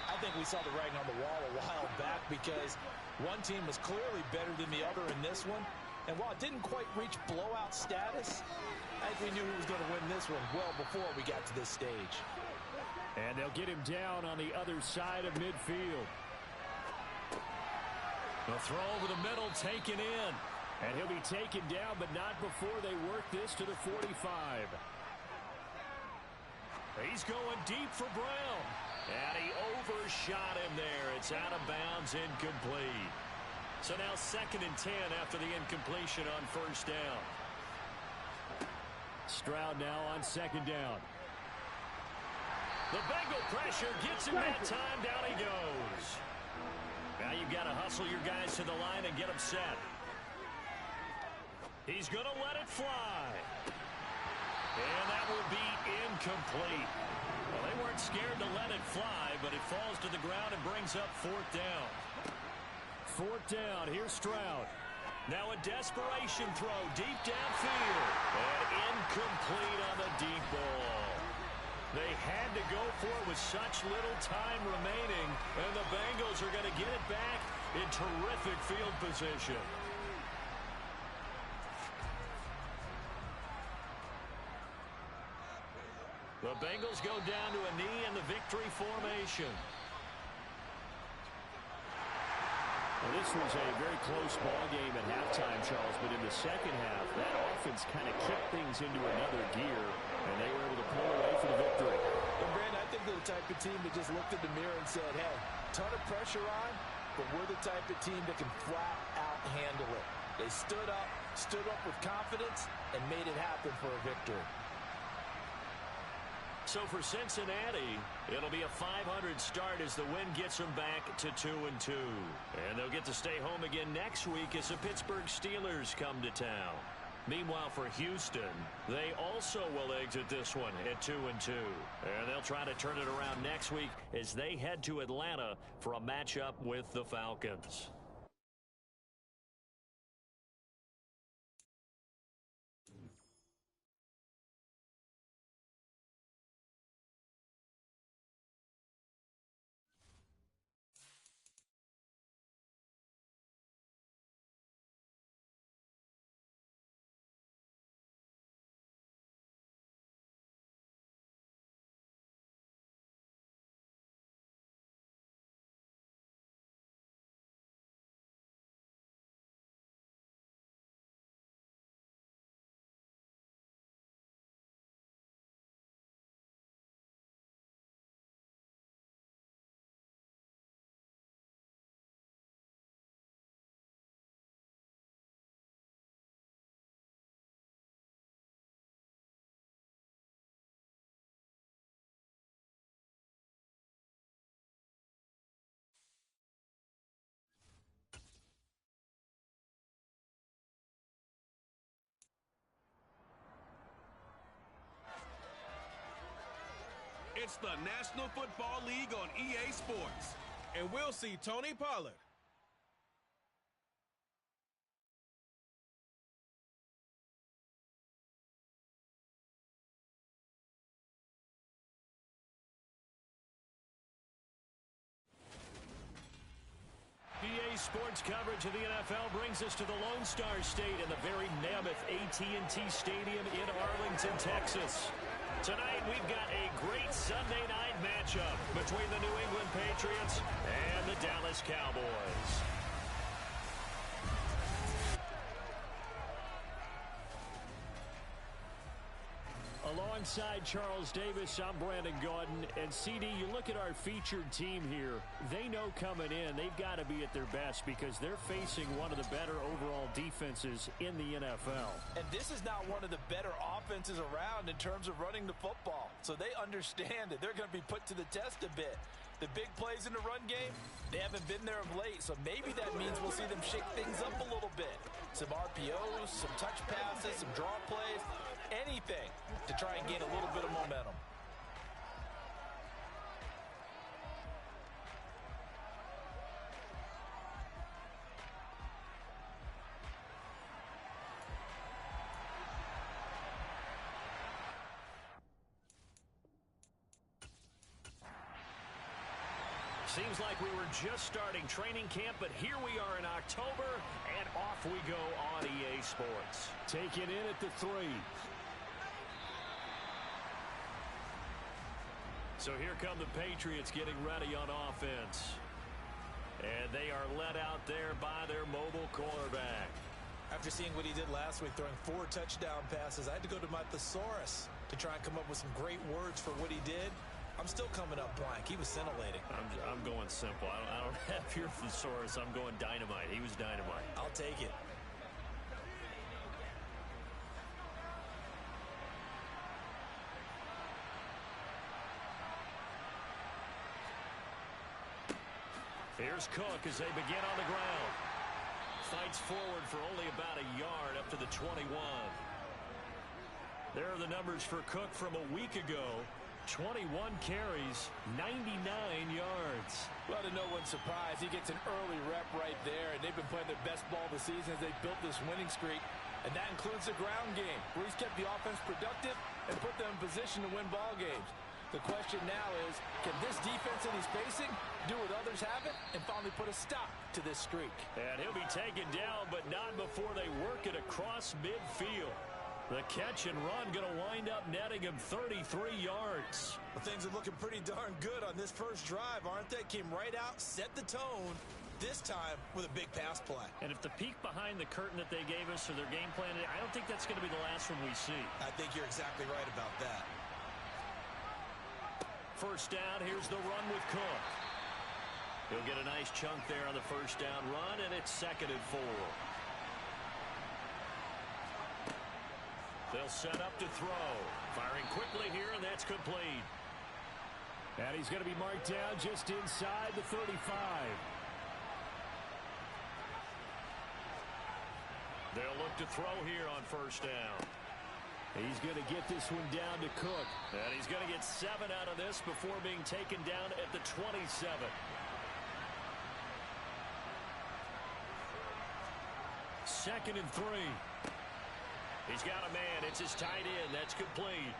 I think we saw the writing on the wall a while back because one team was clearly better than the other in this one. And while it didn't quite reach blowout status, I think we knew who was going to win this one well before we got to this stage. And they'll get him down on the other side of midfield. The throw over the middle taken in. And he'll be taken down, but not before they work this to the 45. He's going deep for Brown. And he overshot him there. It's out of bounds, incomplete. So now 2nd and 10 after the incompletion on 1st down. Stroud now on 2nd down. The Bengal pressure gets him that time. Down he goes. Now you've got to hustle your guys to the line and get them set. He's going to let it fly. And that will be incomplete. Well, they weren't scared to let it fly, but it falls to the ground and brings up 4th down. 4th down. Here's Stroud. Now a desperation throw deep downfield. And incomplete on the deep ball. They had to go for it with such little time remaining, and the Bengals are going to get it back in terrific field position. The Bengals go down to a knee in the victory formation. Well, this was a very close ball game at halftime, Charles, but in the second half, that offense kind of kicked things into another gear, and they were able to pull away for the victory. And, Brandon, I think they're the type of team that just looked in the mirror and said, hey, ton of pressure on, but we're the type of team that can flat out handle it. They stood up with confidence, and made it happen for a victory. So for Cincinnati, it'll be a 500 start as the win gets them back to 2-2. And they'll get to stay home again next week as the Pittsburgh Steelers come to town. Meanwhile, for Houston, they also will exit this one at 2-2. And they'll try to turn it around next week as they head to Atlanta for a matchup with the Falcons. It's the National Football League on EA Sports, and we'll see Tony Pollard Sports coverage of the NFL brings us to the Lone Star State in the very mammoth AT&T Stadium in Arlington, Texas. Tonight, we've got a great Sunday night matchup between the New England Patriots and the Dallas Cowboys. Alongside Charles Davis, I'm Brandon Gaudin. And CD, you look at our featured team here. They know coming in they've got to be at their best because they're facing one of the better overall defenses in the NFL. And this is not one of the better offenses around in terms of running the football. So they understand that they're going to be put to the test a bit. The big plays in the run game, they haven't been there of late, so maybe that means we'll see them shake things up a little bit. Some RPOs, some touch passes, some draw plays, anything to try and gain a little bit of momentum. Seems like we were just starting training camp, but here we are in October, and off we go on EA Sports. Taken in at the 3. So here come the Patriots getting ready on offense. And they are led out there by their mobile quarterback. After seeing what he did last week, throwing 4 touchdown passes, I had to go to my thesaurus to try and come up with some great words for what he did. I'm still coming up blank. He was scintillating. I'm going simple. I don't have your thesaurus. I'm going dynamite. He was dynamite. I'll take it. Here's Cook as they begin on the ground. Fights forward for only about a yard up to the 21. There are the numbers for Cook from a week ago. 21 carries, 99 yards. Well, to no one's surprise, he gets an early rep right there, and they've been playing their best ball this season as they built this winning streak, and that includes the ground game, where he's kept the offense productive and put them in position to win ball games. The question now is, can this defense that he's facing do what others haven't and finally put a stop to this streak? And he'll be taken down, but not before they work it across midfield. The catch and run going to wind up netting him 33 yards. Well, things are looking pretty darn good on this first drive, aren't they? Came right out, set the tone, this time with a big pass play. And if the peek behind the curtain that they gave us or their game plan, I don't think that's going to be the last one we see. I think you're exactly right about that. First down, here's the run with Cook. He'll get a nice chunk there on the first down run, and it's 2nd and 4. They'll set up to throw. Firing quickly here, and that's complete. And he's going to be marked down just inside the 35. They'll look to throw here on first down. He's going to get this one down to Cook. And he's going to get 7 out of this before being taken down at the 27. Second and 3. He's got a man. It's his tight end. That's complete.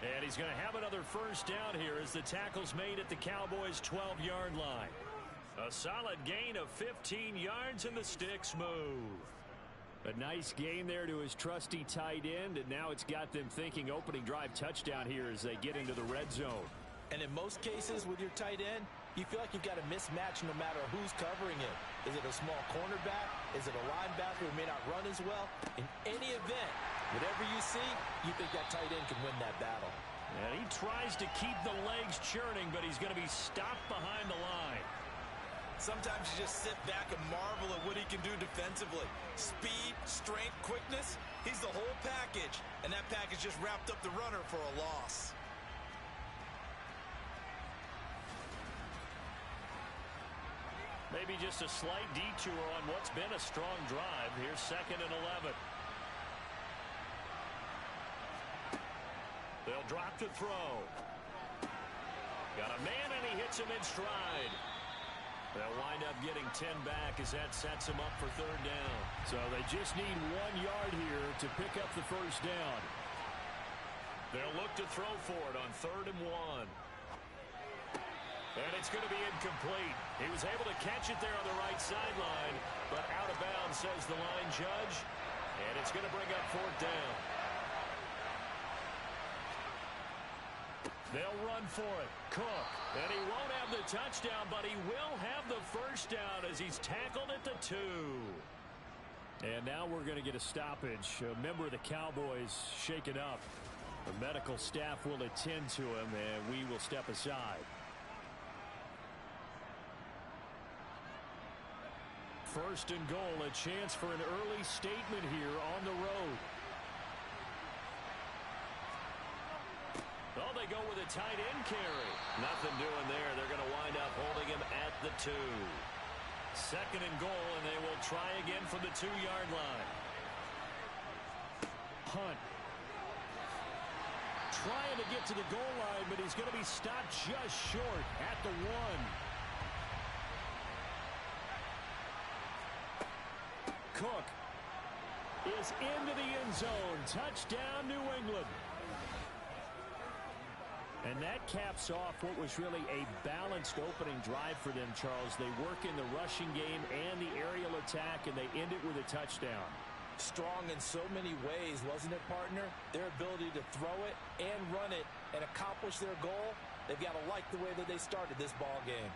And he's going to have another first down here as the tackle's made at the Cowboys' 12-yard line. A solid gain of 15 yards, and the sticks move. A nice gain there to his trusty tight end, and now it's got them thinking opening drive touchdown here as they get into the red zone. And in most cases with your tight end, you feel like you've got a mismatch no matter who's covering it. Is it a small cornerback? Is it a linebacker who may not run as well? In any event, whatever you see, you think that tight end can win that battle. And he tries to keep the legs churning, but he's going to be stopped behind the line. Sometimes you just sit back and marvel at what he can do defensively. Speed, strength, quickness, he's the whole package. And that package just wrapped up the runner for a loss. Maybe just a slight detour on what's been a strong drive. Here's 2nd and 11. They'll drop to throw. Got a man, and he hits him in stride. They'll wind up getting 10 back as that sets him up for 3rd down. So they just need 1 yard here to pick up the first down. They'll look to throw for it on 3rd and 1. And it's going to be incomplete. He was able to catch it there on the right sideline, but out of bounds, says the line judge. And it's going to bring up fourth down. They'll run for it. Cook. And he won't have the touchdown, but he will have the first down as he's tackled at the 2. And now we're going to get a stoppage. A member of the Cowboys shaken up. The medical staff will attend to him, and we will step aside. First and goal, a chance for an early statement here on the road. Oh, they go with a tight end carry. Nothing doing there. They're going to wind up holding him at the 2. Second and goal, and they will try again from the 2-yard line. Hunt. Trying to get to the goal line, but he's going to be stopped just short at the 1. Cook is into the end zone. Touchdown, New England. And that caps off what was really a balanced opening drive for them, Charles. They work in the rushing game and the aerial attack, and they end it with a touchdown. Strong in so many ways, wasn't it, partner? Their ability to throw it and run it and accomplish their goal, they've got to like the way that they started this ball game.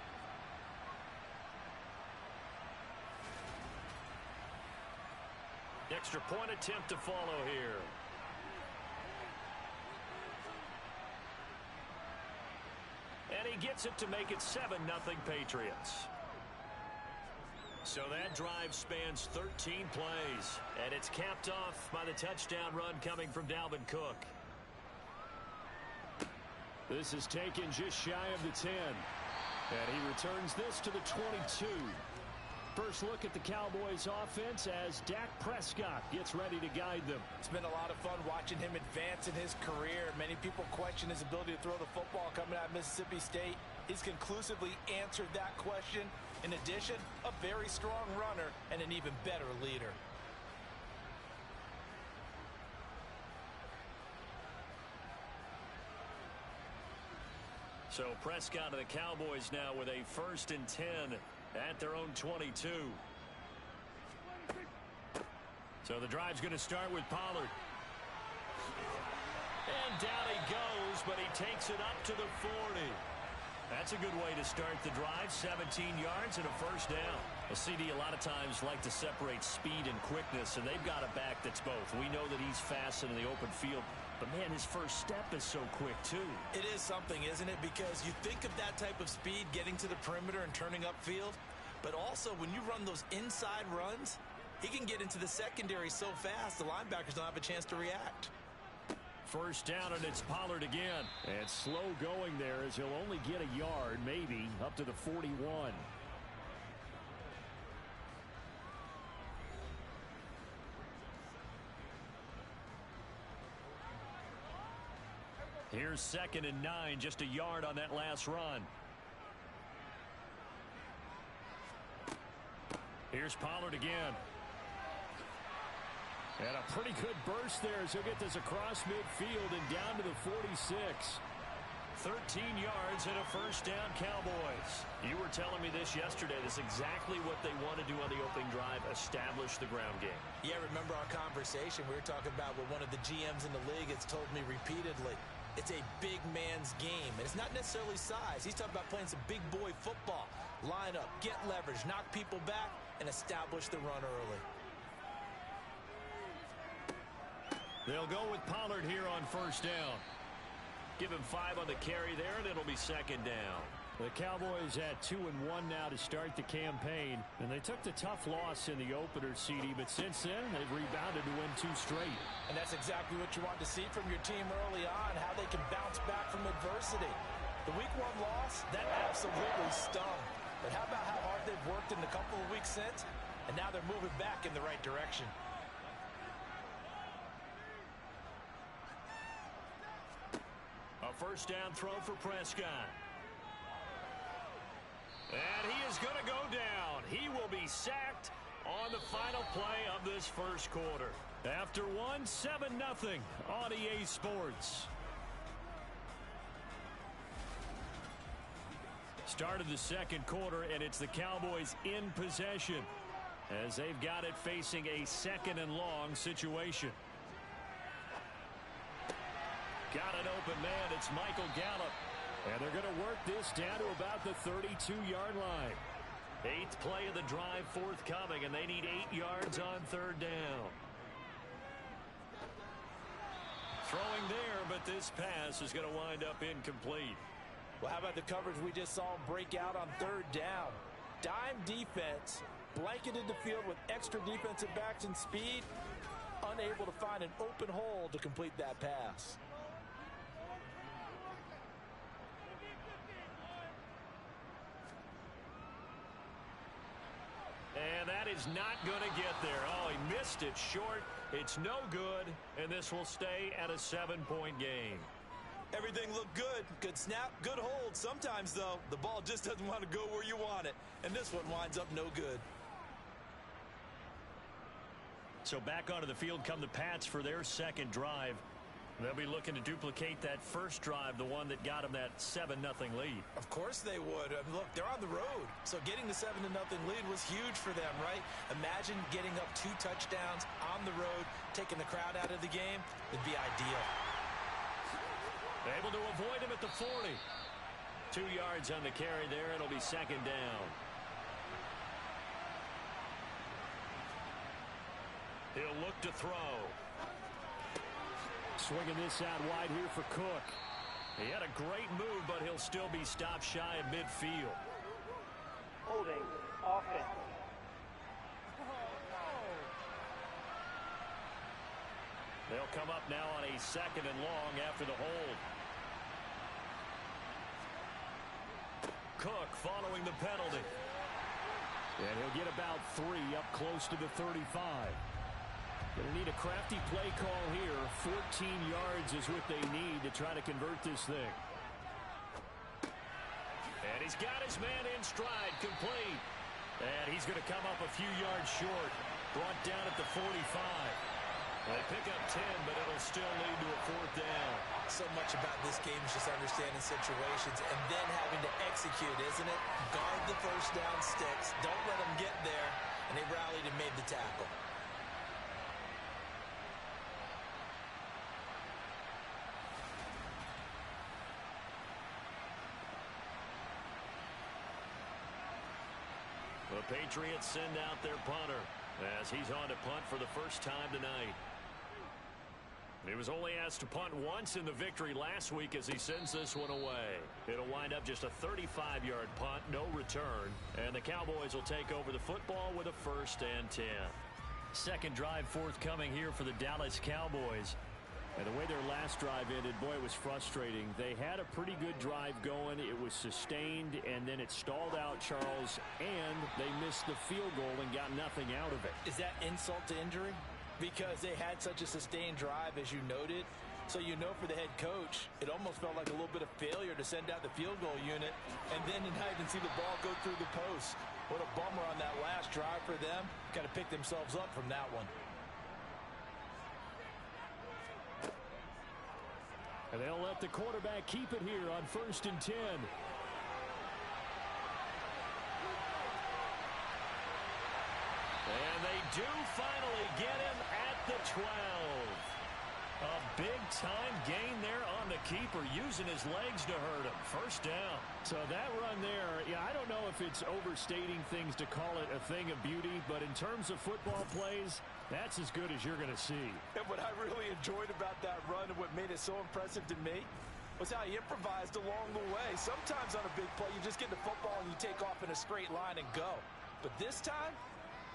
Extra point attempt to follow here. And he gets it to make it 7-0 Patriots. So that drive spans 13 plays, and it's capped off by the touchdown run coming from Dalvin Cook. This is taken just shy of the 10. And he returns this to the 22. First look at the Cowboys offense as Dak Prescott gets ready to guide them. It's been a lot of fun watching him advance in his career. Many people question his ability to throw the football coming out of Mississippi State. He's conclusively answered that question. In addition, a very strong runner and an even better leader. So Prescott and the Cowboys now with a 1st and 10 at their own 22. So the drive's going to start with Pollard. And down he goes, but he takes it up to the 40. That's a good way to start the drive. 17 yards and a first down. Well, CD, a lot of times like to separate speed and quickness, and they've got a back that's both. We know that he's fast in the open field, but, man, his first step is so quick, too. It is something, isn't it? Because you think of that type of speed getting to the perimeter and turning upfield, but also when you run those inside runs, he can get into the secondary so fast the linebackers don't have a chance to react. First down, and it's Pollard again. And slow going there as he'll only get a yard, maybe, up to the 41. Here's 2nd and 9, just a yard on that last run. Here's Pollard again. And a pretty good burst there as he'll get this across midfield and down to the 46. 13 yards and a first down, Cowboys. You were telling me this yesterday. This is exactly what they want to do on the opening drive, establish the ground game. Yeah, remember our conversation? We were talking about what one of the GMs in the league has told me repeatedly. It's a big man's game, and it's not necessarily size. He's talking about playing some big boy football. Line up, get leverage, knock people back, and establish the run early. They'll go with Pollard here on first down. Give him 5 on the carry there, and it'll be 2nd down. The Cowboys at 2-1 now to start the campaign, and they took the tough loss in the opener, CD, but since then they've rebounded to win 2 straight. And that's exactly what you want to see from your team early on, how they can bounce back from adversity. The Week 1 loss, that absolutely stung. But how about how hard they've worked in the couple of weeks since, and now they're moving back in the right direction. A first down throw for Prescott. And he is going to go down. He will be sacked on the final play of this first quarter. After 7-0 on EA Sports. Start of the second quarter, and it's the Cowboys in possession as they've got it facing a second and long situation. Got an open man. It's Michael Gallup. And they're going to work this down to about the 32-yard line. 8th play of the drive forthcoming, and they need 8 yards on third down. Throwing there, but this pass is going to wind up incomplete. Well, how about the coverage we just saw him break out on third down? Dime defense, blanketed the field with extra defensive backs and speed, unable to find an open hole to complete that pass. And that is not going to get there. Oh, he missed it short. It's no good, and this will stay at a 7-point game. Everything looked good. Good snap, good hold. Sometimes, though, the ball just doesn't want to go where you want it. And this one winds up no good. So back onto the field come the Pats for their second drive. They'll be looking to duplicate that first drive, the one that got them that 7-0 lead. Of course they would. I mean, look, they're on the road. So getting the 7-0 lead was huge for them, right? Imagine getting up 2 touchdowns on the road, taking the crowd out of the game. It'd be ideal. Able to avoid him at the 40. 2 yards on the carry there. It'll be second down. He'll look to throw. Swinging this out wide here for Cook. He had a great move, but he'll still be stopped shy of midfield. Holding offense. They'll come up now on a second and long after the hold. Cook following the penalty. And he'll get about 3 up close to the 35. Going to need a crafty play call here. 14 yards is what they need to try to convert this thing. And he's got his man in stride, complete. And he's going to come up a few yards short. Brought down at the 45. They pick up 10, but it'll still lead to a 4th down. So much about this game is just understanding situations and then having to execute, isn't it? Guard the first down sticks. Don't let them get there. And they rallied and made the tackle. The Patriots send out their punter as he's on to punt for the first time tonight. He was only asked to punt once in the victory last week as he sends this one away. It'll wind up just a 35-yard punt, no return, and the Cowboys will take over the football with a 1st and 10. Second drive forthcoming here for the Dallas Cowboys. And the way their last drive ended, boy, it was frustrating. They had a pretty good drive going. It was sustained, and then it stalled out, Charles, and they missed the field goal and got nothing out of it. Is that insult to injury? Because they had such a sustained drive, as you noted. So you know for the head coach, it almost felt like a little bit of failure to send out the field goal unit and then to not even see the ball go through the post. What a bummer on that last drive for them. Got to pick themselves up from that one. And they'll let the quarterback keep it here on 1st and 10. And they do finally get him at the 12. A big-time gain there on the keeper, using his legs to hurt him. First down. So that run there, yeah, I don't know if it's overstating things to call it a thing of beauty, but in terms of football plays, that's as good as you're going to see. And what I really enjoyed about that run and what made it so impressive to me was how he improvised along the way. Sometimes on a big play, you just get the football and you take off in a straight line and go. But this time,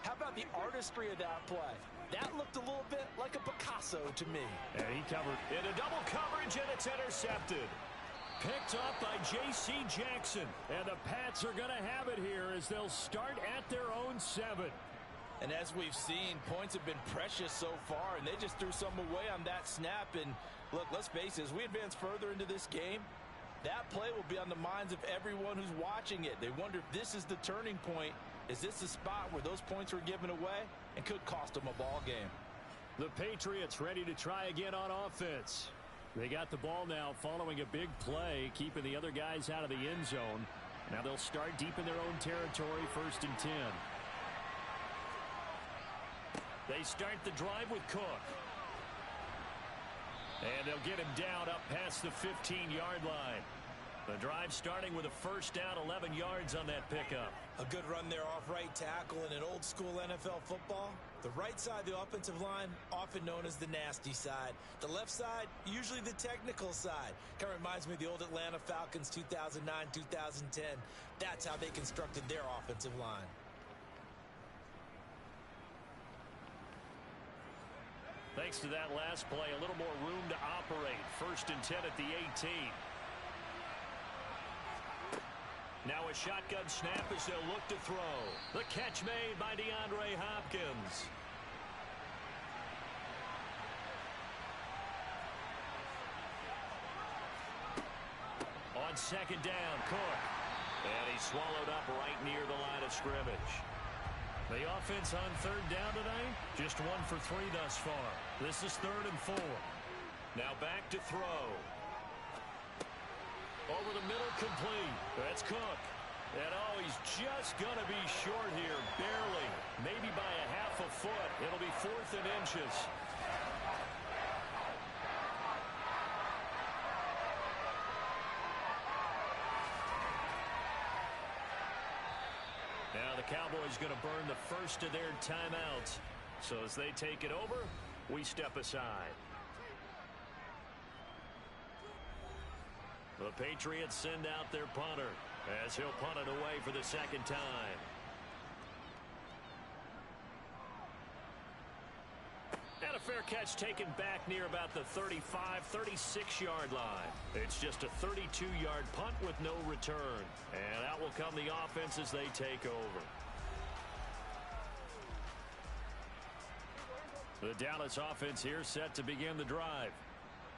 how about the artistry of that play? That looked a little bit like a Picasso to me. And he covered in a double coverage, and it's intercepted. Picked up by J.C. Jackson. And the Pats are going to have it here as they'll start at their own 7. And as we've seen, points have been precious so far, and they just threw some away on that snap. And look, let's face it, as we advance further into this game, that play will be on the minds of everyone who's watching it. They wonder if this is the turning point. Is this the spot where those points were given away and could cost them a ball game? The Patriots ready to try again on offense. They got the ball now following a big play, keeping the other guys out of the end zone. Now they'll start deep in their own territory, 1st and 10. They start the drive with Cook. And they'll get him down up past the 15-yard line. The drive starting with a first down, 11 yards on that pickup. A good run there off right tackle in an old-school NFL football. The right side of the offensive line, often known as the nasty side. The left side, usually the technical side. Kind of reminds me of the old Atlanta Falcons 2009-2010. That's how they constructed their offensive line. Thanks to that last play, a little more room to operate. 1st and 10 at the 18. Now a shotgun snap as they'll look to throw. The catch made by DeAndre Hopkins. On 2nd down, Cook. And he's swallowed up right near the line of scrimmage. The offense on 3rd down tonight, just 1 for 3 thus far. This is 3rd and 4. Now back to throw. Over the middle, complete. That's Cook. And he's just going to be short here, barely. Maybe by a half a foot. It'll be 4th and inches. Now the Cowboys going to burn the first of their timeouts. So as they take it over, we step aside. The Patriots send out their punter as he'll punt it away for the 2nd time. And a fair catch taken back near about the 35, 36-yard line. It's just a 32-yard punt with no return. And out will come the offense as they take over. The Dallas offense here set to begin the drive.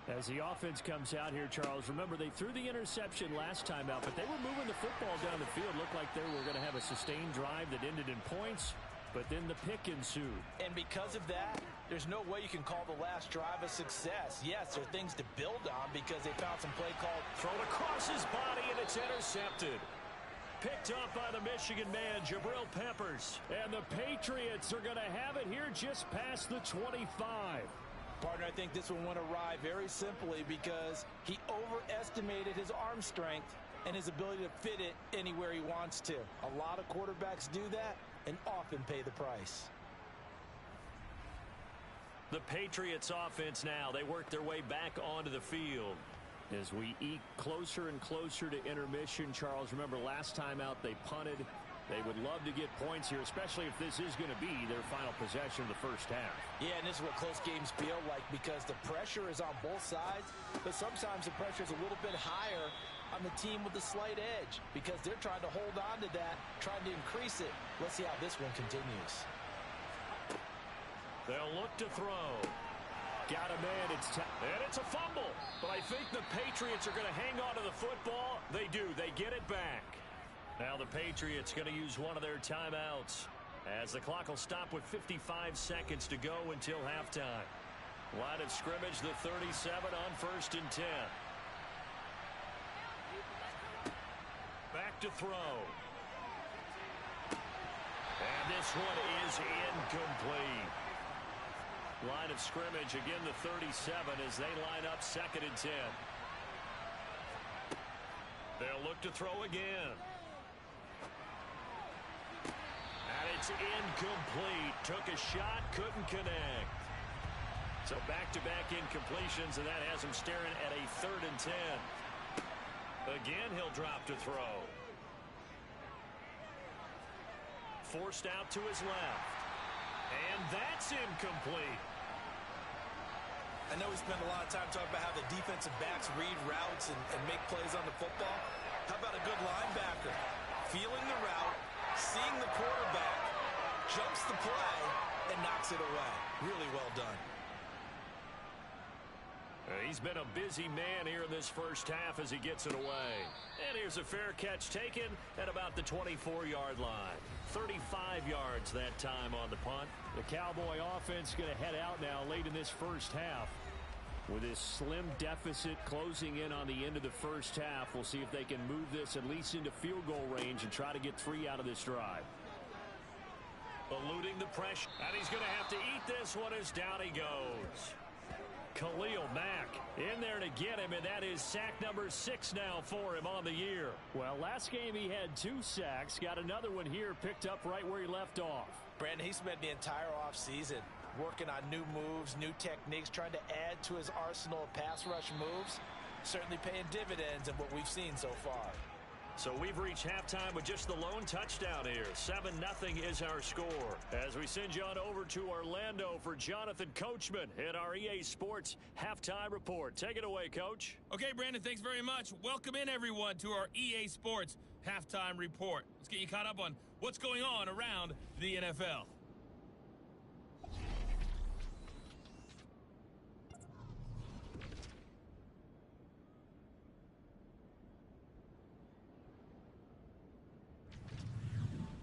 As the offense comes out here, Charles, remember they threw the interception last time out, but they were moving the football down the field. Looked like they were going to have a sustained drive that ended in points, but then the pick ensued. And because of that, there's no way you can call the last drive a success. Yes, there are things to build on because they found some play called. Thrown across his body, and it's intercepted. Picked up by the Michigan man, Jabril Peppers. And the Patriots are going to have it here just past the 25. Partner, I think this one went awry very simply because he overestimated his arm strength and his ability to fit it anywhere he wants to. A lot of quarterbacks do that and often pay the price. The Patriots offense now, they work their way back onto the field. As we eke closer and closer to intermission, Charles, remember last time out they punted. They would love to get points here, especially if this is going to be their final possession of the first half. Yeah, and this is what close games feel like because the pressure is on both sides, but sometimes the pressure is a little bit higher on the team with the slight edge because they're trying to hold on to that, trying to increase it. Let's see how this one continues. They'll look to throw. Got a man. And it's a fumble. But I think the Patriots are going to hang on to the football. They do. They get it back. Now the Patriots going to use one of their timeouts as the clock will stop with 55 seconds to go until halftime. Line of scrimmage, the 37 on 1st and 10. Back to throw. And this one is incomplete. Line of scrimmage, again the 37 as they line up 2nd and 10. They'll look to throw again. And it's incomplete. Took a shot, couldn't connect. So back-to-back incompletions, and that has him staring at a 3rd and 10. Again, he'll drop to throw. Forced out to his left. And that's incomplete. I know we spend a lot of time talking about how the defensive backs read routes and make plays on the football. How about a good linebacker? Feeling the route, seeing the quarterback, jumps the play, and knocks it away. Really well done. He's been a busy man here in this first half as he gets it away. And here's a fair catch taken at about the 24-yard line. 35 yards that time on the punt. The Cowboy offense going to head out now late in this first half. With this slim deficit closing in on the end of the first half, we'll see if they can move this at least into field goal range and try to get 3 out of this drive. Eluding the pressure. And he's going to have to eat this one as down he goes. Khalil Mack in there to get him, and that is sack number 6 now for him on the year. Well, last game he had 2 sacks. Got another one here picked up right where he left off. Brandon, he spent the entire offseason working on new moves, new techniques, trying to add to his arsenal of pass rush moves. Certainly paying dividends in what we've seen so far. So we've reached halftime with just the lone touchdown here. 7-0 is our score. As we send you on over to Orlando for Jonathan Coachman at our EA Sports Halftime Report. Take it away, Coach. Okay, Brandon, thanks very much. Welcome in, everyone, to our EA Sports Halftime Report. Let's get you caught up on what's going on around the NFL.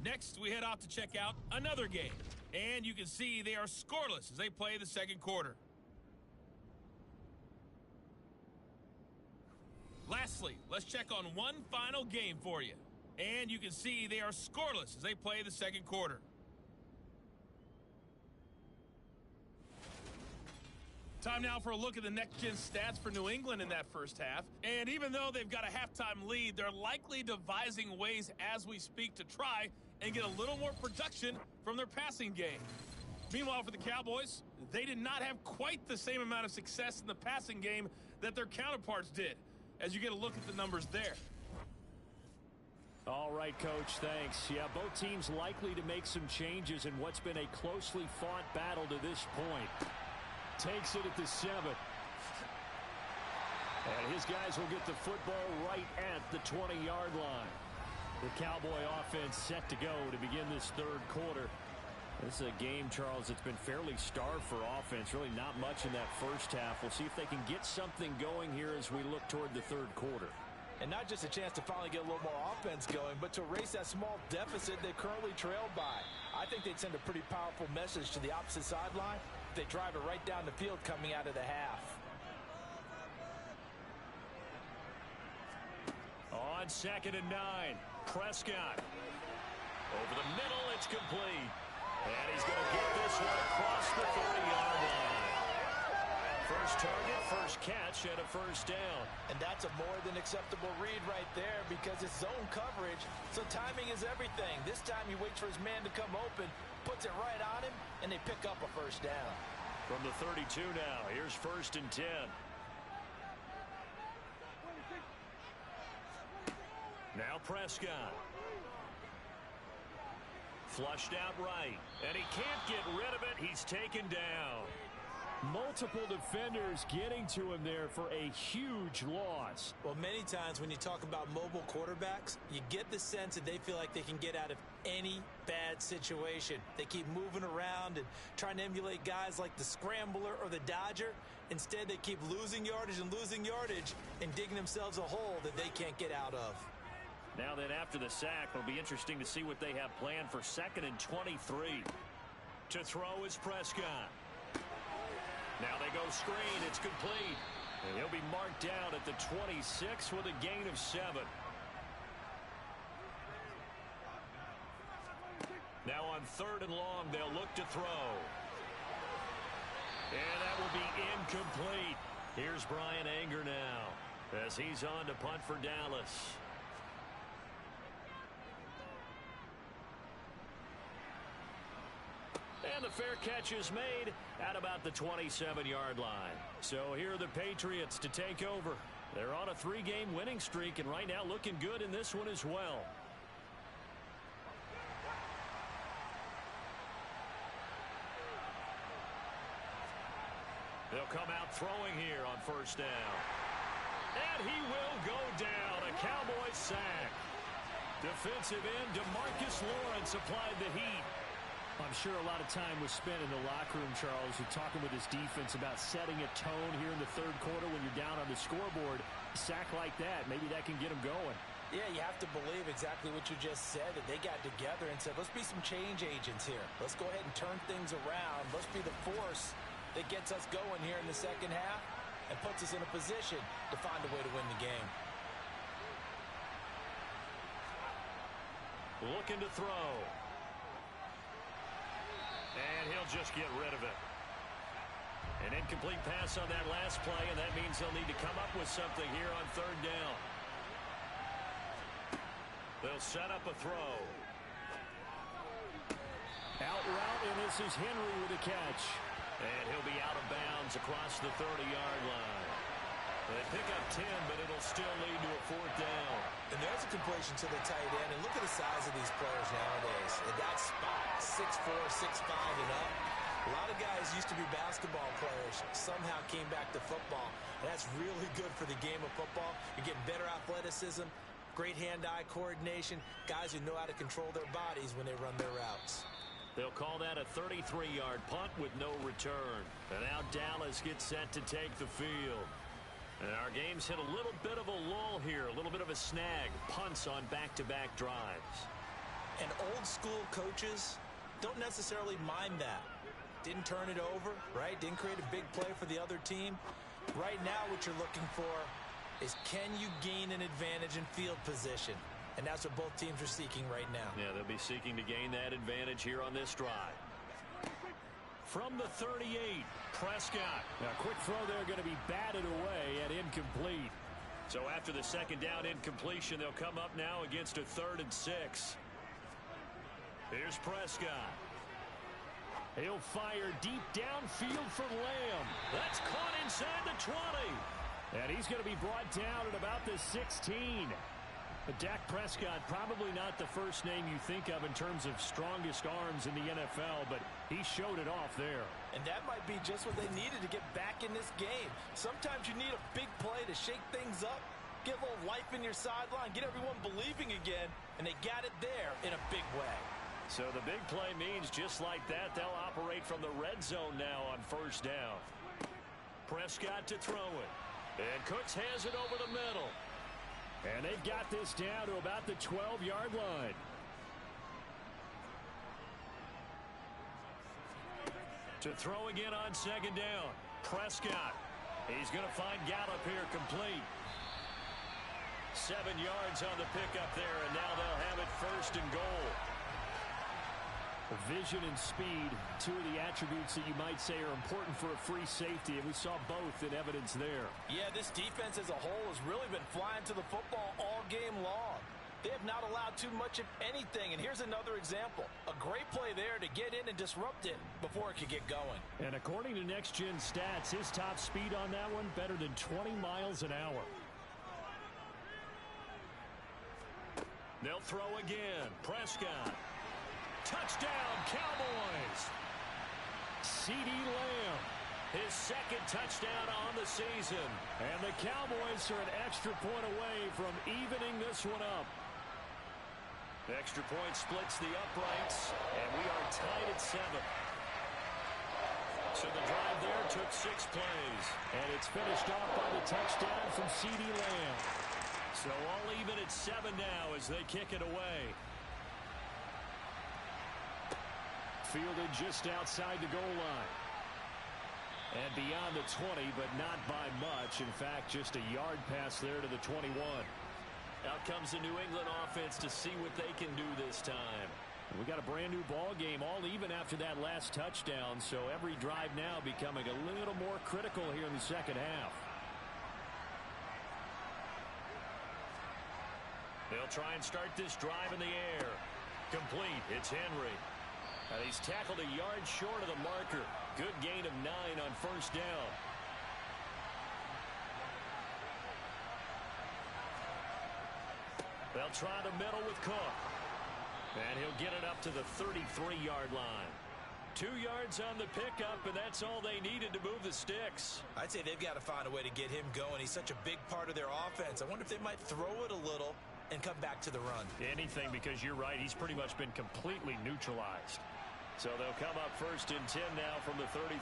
Next, we head off to check out another game. And you can see they are scoreless as they play the second quarter. Lastly, let's check on one final game for you. And you can see they are scoreless as they play the second quarter. Time now for a look at the next-gen stats for New England in that first half. And even though they've got a halftime lead, they're likely devising ways as we speak to try and get a little more production from their passing game. Meanwhile, for the Cowboys, they did not have quite the same amount of success in the passing game that their counterparts did, as you get a look at the numbers there. All right, Coach, thanks. Yeah, both teams likely to make some changes in what's been a closely fought battle to this point. Takes it at the 7. And his guys will get the football right at the 20-yard line. The Cowboy offense set to go to begin this third quarter. This is a game, Charles, that's been fairly starved for offense. Really not much in that first half. We'll see if they can get something going here as we look toward the third quarter. And not just a chance to finally get a little more offense going, but to erase that small deficit they currently trailed by. I think they'd send a pretty powerful message to the opposite sideline if they drive it right down the field coming out of the half. On 2nd and 9, Prescott. Over the middle, it's complete. And he's going to get this one across the 30-yard line. First target, first catch, and a first down. And that's a more than acceptable read right there because it's zone coverage, so timing is everything. This time he waits for his man to come open, puts it right on him, and they pick up a first down. From the 32 now, here's 1st and 10. Now Prescott. Flushed out right, and he can't get rid of it. He's taken down. Multiple defenders getting to him there for a huge loss. Well, many times when you talk about mobile quarterbacks, you get the sense that they feel like they can get out of any bad situation. They keep moving around and trying to emulate guys like the Scrambler or the Dodger. Instead, they keep losing yardage and digging themselves a hole that they can't get out of. Now then, after the sack, it'll be interesting to see what they have planned for 2nd and 23. To throw is Prescott. Now they go screen. It's complete. And he'll be marked down at the 26 with a gain of 7. Now on 3rd and long, they'll look to throw. And that will be incomplete. Here's Brian Anger now as he's on to punt for Dallas. And the fair catch is made at about the 27-yard line. So here are the Patriots to take over. They're on a 3-game winning streak, and right now looking good in this one as well. They'll come out throwing here on 1st down. And he will go down. A Cowboy sack. Defensive end DeMarcus Lawrence applied the heat. I'm sure a lot of time was spent in the locker room, Charles, talking with his defense about setting a tone here in the third quarter when you're down on the scoreboard. A sack like that, maybe that can get him going. Yeah, you have to believe exactly what you just said, that they got together and said, let's be some change agents here. Let's go ahead and turn things around. Let's be the force that gets us going here in the second half. and puts us in a position to find a way to win the game. Looking to throw. And he'll just get rid of it. An incomplete pass on that last play, and that means they'll need to come up with something here on third down. They'll set up a throw. Out route, and this is Henry with a catch. And he'll be out of bounds across the 30-yard line. They pick up 10, but it'll still lead to a fourth down. And there's a completion to the tight end. And look at the size of these players nowadays. At that spot, 6'4", 6'5", and up. A lot of guys used to be basketball players, somehow came back to football. And that's really good for the game of football. You're getting better athleticism, great hand-eye coordination, guys who know how to control their bodies when they run their routes. They'll call that a 33-yard punt with no return. And now Dallas gets set to take the field. And our game's hit a little bit of a lull here, a little bit of a snag. Punts on back-to-back drives. And old-school coaches don't necessarily mind that. Didn't turn it over, right? Didn't create a big play for the other team. Right now what you're looking for is, can you gain an advantage in field position? And that's what both teams are seeking right now. Yeah, they'll be seeking to gain that advantage here on this drive. From the 38, Prescott. Now, quick throw there, going to be batted away and incomplete. So after the second down incompletion, they'll come up now against a 3rd and 6. Here's Prescott. He'll fire deep downfield for Lamb. That's caught inside the 20. And he's going to be brought down at about the 16. But Dak Prescott, probably not the first name you think of in terms of strongest arms in the NFL, but he showed it off there. And that might be just what they needed to get back in this game. Sometimes you need a big play to shake things up, get a little life in your sideline, get everyone believing again, and they got it there in a big way. So the big play means just like that, they'll operate from the red zone now on first down. Prescott to throw it. And Cooks has it over the middle. And they've got this down to about the 12-yard line. To throw again on second down. Prescott. He's going to find Gallup here complete. 7 yards on the pickup there, and now they'll have it 1st and goal. Vision and speed, two of the attributes that you might say are important for a free safety, and we saw both in evidence there. Yeah, this defense as a whole has really been flying to the football all game long. They have not allowed too much of anything, and here's another example. A great play there to get in and disrupt it before it could get going. And according to Next Gen Stats, his top speed on that one better than 20 miles an hour. They'll throw again. Prescott. Touchdown, Cowboys. CeeDee Lamb. His 2nd touchdown on the season. And the Cowboys are an extra point away from evening this one up. The extra point splits the uprights, and we are tied at 7. So the drive there took 6 plays. And it's finished off by the touchdown from CeeDee Lamb. So all even at 7 now as they kick it away. Fielded just outside the goal line. And beyond the 20, but not by much. In fact, just a yard pass there to the 21. Out comes the New England offense to see what they can do this time. We got a brand new ball game, all even after that last touchdown. So every drive now becoming a little more critical here in the second half. They'll try and start this drive in the air. Complete. It's Henry. And he's tackled a yard short of the marker. Good gain of 9 on first down. They'll try the middle with Cook. And he'll get it up to the 33-yard line. 2 yards on the pickup, and that's all they needed to move the sticks. I'd say they've got to find a way to get him going. He's such a big part of their offense. I wonder if they might throw it a little and come back to the run. Anything, because you're right. He's pretty much been completely neutralized. So they'll come up 1st and 10 now from the 33.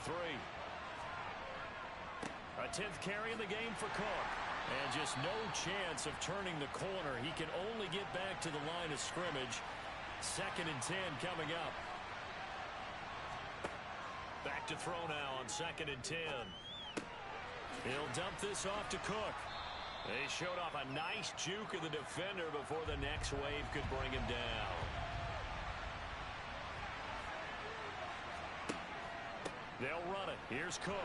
A 10th carry in the game for Cook. And just no chance of turning the corner. He can only get back to the line of scrimmage. 2nd and 10 coming up. Back to throw now on 2nd and 10. He'll dump this off to Cook. They showed off a nice juke of the defender before the next wave could bring him down. They'll run it. Here's Cook.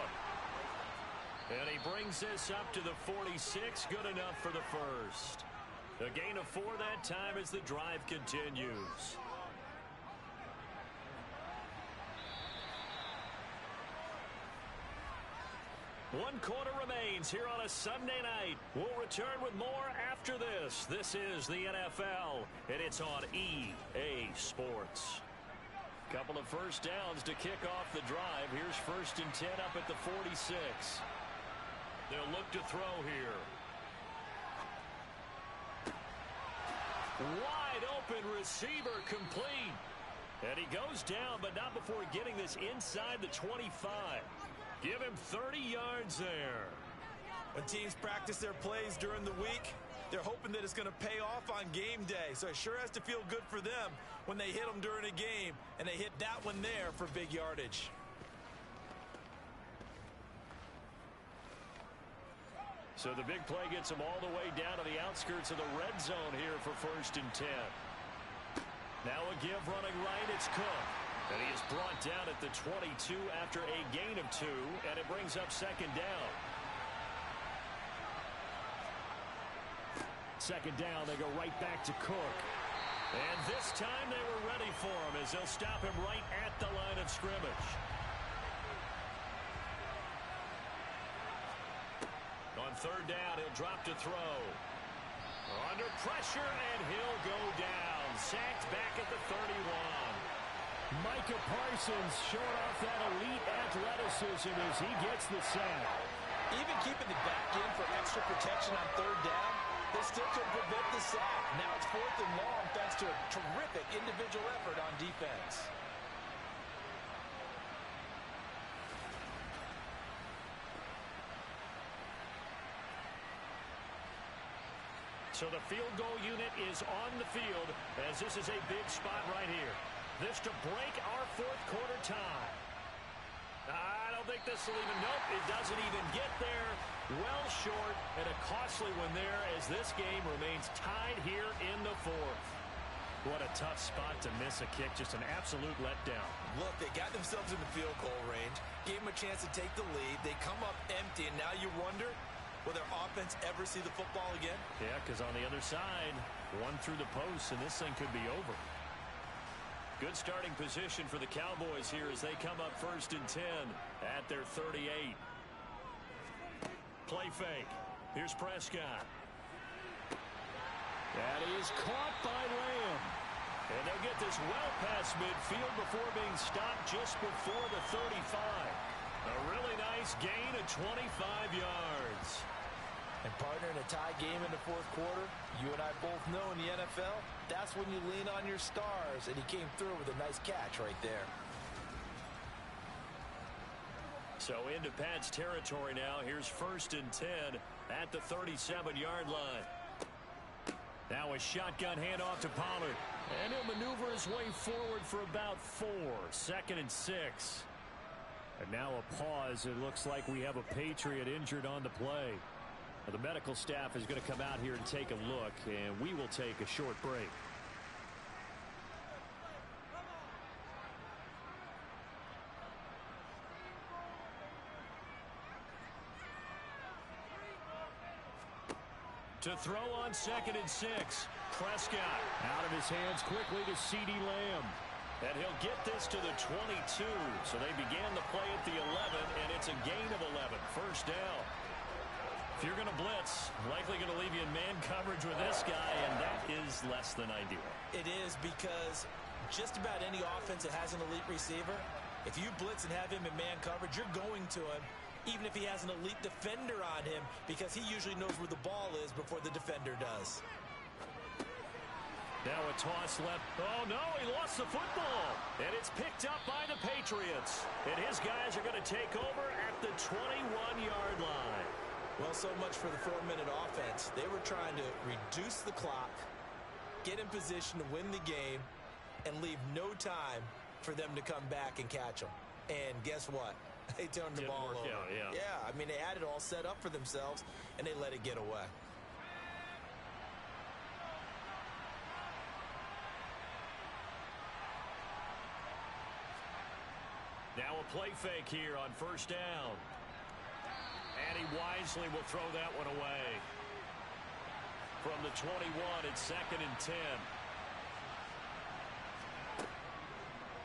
And he brings this up to the 46. Good enough for the first. A gain of 4 that time as the drive continues. One quarter remains here on a Sunday night. We'll return with more after this. This is the NFL, and it's on EA Sports. Couple of first downs to kick off the drive. Here's 1st and 10 up at the 46. They'll look to throw here. Wide open receiver complete. And he goes down, but not before getting this inside the 25. Give him 30 yards there. When teams practice their plays during the week, they're hoping that it's going to pay off on game day. So it sure has to feel good for them when they hit them during a game, and they hit that one there for big yardage. So the big play gets them all the way down to the outskirts of the red zone here for 1st and 10. Now a give running right, it's Cook. And he is brought down at the 22 after a gain of 2, and it brings up 2nd down. 2nd down, they go right back to Cook. And this time they were ready for him as they'll stop him right at the line of scrimmage. On 3rd down, he'll drop to throw. Under pressure, and he'll go down. Sacked back at the 31. Micah Parsons showing off that elite athleticism as he gets the sack. Even keeping the back in for extra protection on 3rd down, they still could prevent the sack. Now it's 4th and long thanks to a terrific individual effort on defense. So the field goal unit is on the field as this is a big spot right here. This to break our 4th quarter tie. I don't think this will even, nope, it doesn't even get there. Well short, and a costly one there as this game remains tied here in the 4th. What a tough spot to miss a kick, just an absolute letdown. Look, they got themselves in the field goal range, gave them a chance to take the lead. They come up empty, and now you wonder, will their offense ever see the football again? Yeah, because on the other side, one through the post, and this thing could be over. Good starting position for the Cowboys here as they come up 1st and 10 at their 38. Play fake. Here's Prescott. That is caught by Lamb. And they'll get this well past midfield before being stopped just before the 35. A really nice gain of 25 yards. And partner, in a tie game in the 4th quarter, you and I both know in the NFL, that's when you lean on your stars, and he came through with a nice catch right there. So into Pat's territory now. Here's 1st and 10 at the 37-yard line. Now a shotgun handoff to Pollard. And he'll maneuver his way forward for about 4. 2nd and 6. And now a pause. It looks like we have a Patriot injured on the play. The medical staff is going to come out here and take a look, and we will take a short break. To throw on 2nd and 6. Prescott. Out of his hands quickly to CeeDee Lamb. And he'll get this to the 22. So they began the play at the 11, and it's a gain of 11. 1st down. If you're going to blitz, likely going to leave you in man coverage with this guy, and that is less than ideal. It is, because just about any offense that has an elite receiver, if you blitz and have him in man coverage, you're going to him, even if he has an elite defender on him, because he usually knows where the ball is before the defender does. Now a toss left. Oh, no, he lost the football. And it's picked up by the Patriots. And his guys are going to take over at the 21-yard line. Well, so much for the 4-minute offense. They were trying to reduce the clock, get in position to win the game, and leave no time for them to come back and catch them. And guess what? They turned the ball over. Yeah, I mean, they had it all set up for themselves, and they let it get away. Now a play fake here on first down. And he wisely will throw that one away. From the 21, it's 2nd and 10.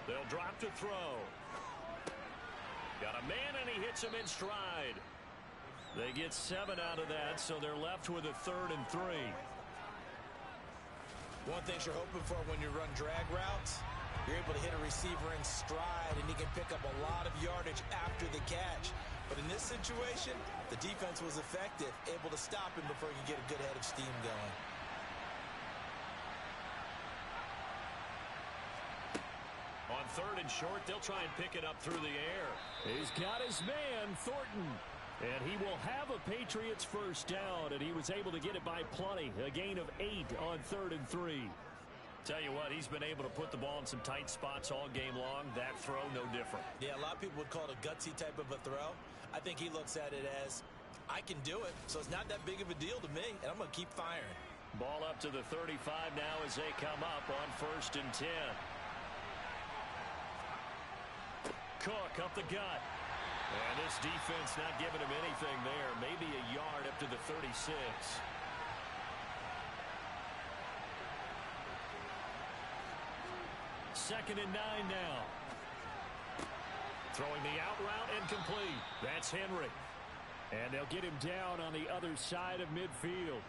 They'll drop to throw. Got a man, and he hits him in stride. They get 7 out of that, so they're left with a 3rd and 3. One thing you're hoping for when you run drag routes, you're able to hit a receiver in stride, and he can pick up a lot of yardage after the catch. But in this situation, the defense was effective, able to stop him before he could get a good head of steam going. On 3rd and short, they'll try and pick it up through the air. He's got his man, Thornton. And he will have a Patriots first down, and he was able to get it by plenty. A gain of 8 on 3rd and 3. Tell you what, he's been able to put the ball in some tight spots all game long. That throw, no different. Yeah, a lot of people would call it a gutsy type of a throw. I think he looks at it as, I can do it, so it's not that big of a deal to me, and I'm going to keep firing. Ball up to the 35 now as they come up on 1st and 10. Cook up the gut. And this defense not giving him anything there. Maybe a yard up to the 36. Second and 9 now. Throwing the out route incomplete. That's Henry. And they'll get him down on the other side of midfield.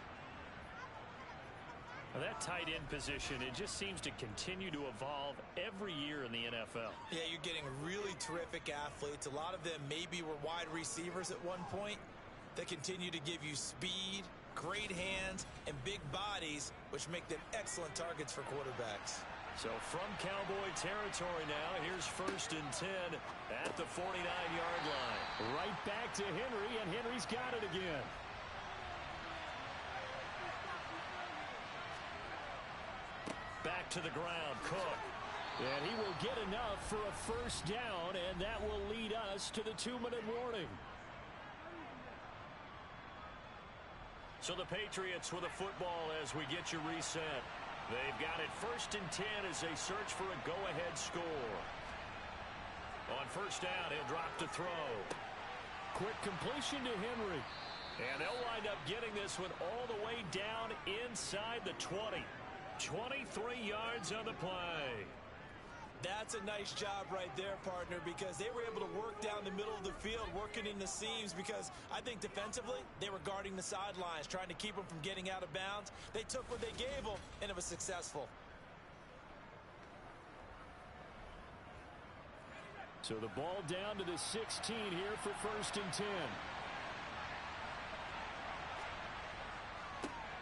Well, that tight end position, it just seems to continue to evolve every year in the NFL. Yeah, you're getting really terrific athletes. A lot of them maybe were wide receivers at one point. They continue to give you speed, great hands, and big bodies, which make them excellent targets for quarterbacks. So from Cowboy territory now, here's 1st and 10 at the 49-yard line. Right back to Henry, and Henry's got it again. Back to the ground, Cook. And he will get enough for a first down, and that will lead us to the 2-minute warning. So the Patriots with a football as we get you reset. They've got it 1st and 10 as they search for a go-ahead score. On first down, he'll drop to throw. Quick completion to Henry. And they'll wind up getting this one all the way down inside the 20. 23 yards on the play. That's a nice job right there, partner, because they were able to work down the middle of the field, working in the seams, because I think defensively, they were guarding the sidelines, trying to keep them from getting out of bounds. They took what they gave them, and it was successful. So the ball down to the 16 here for 1st and 10.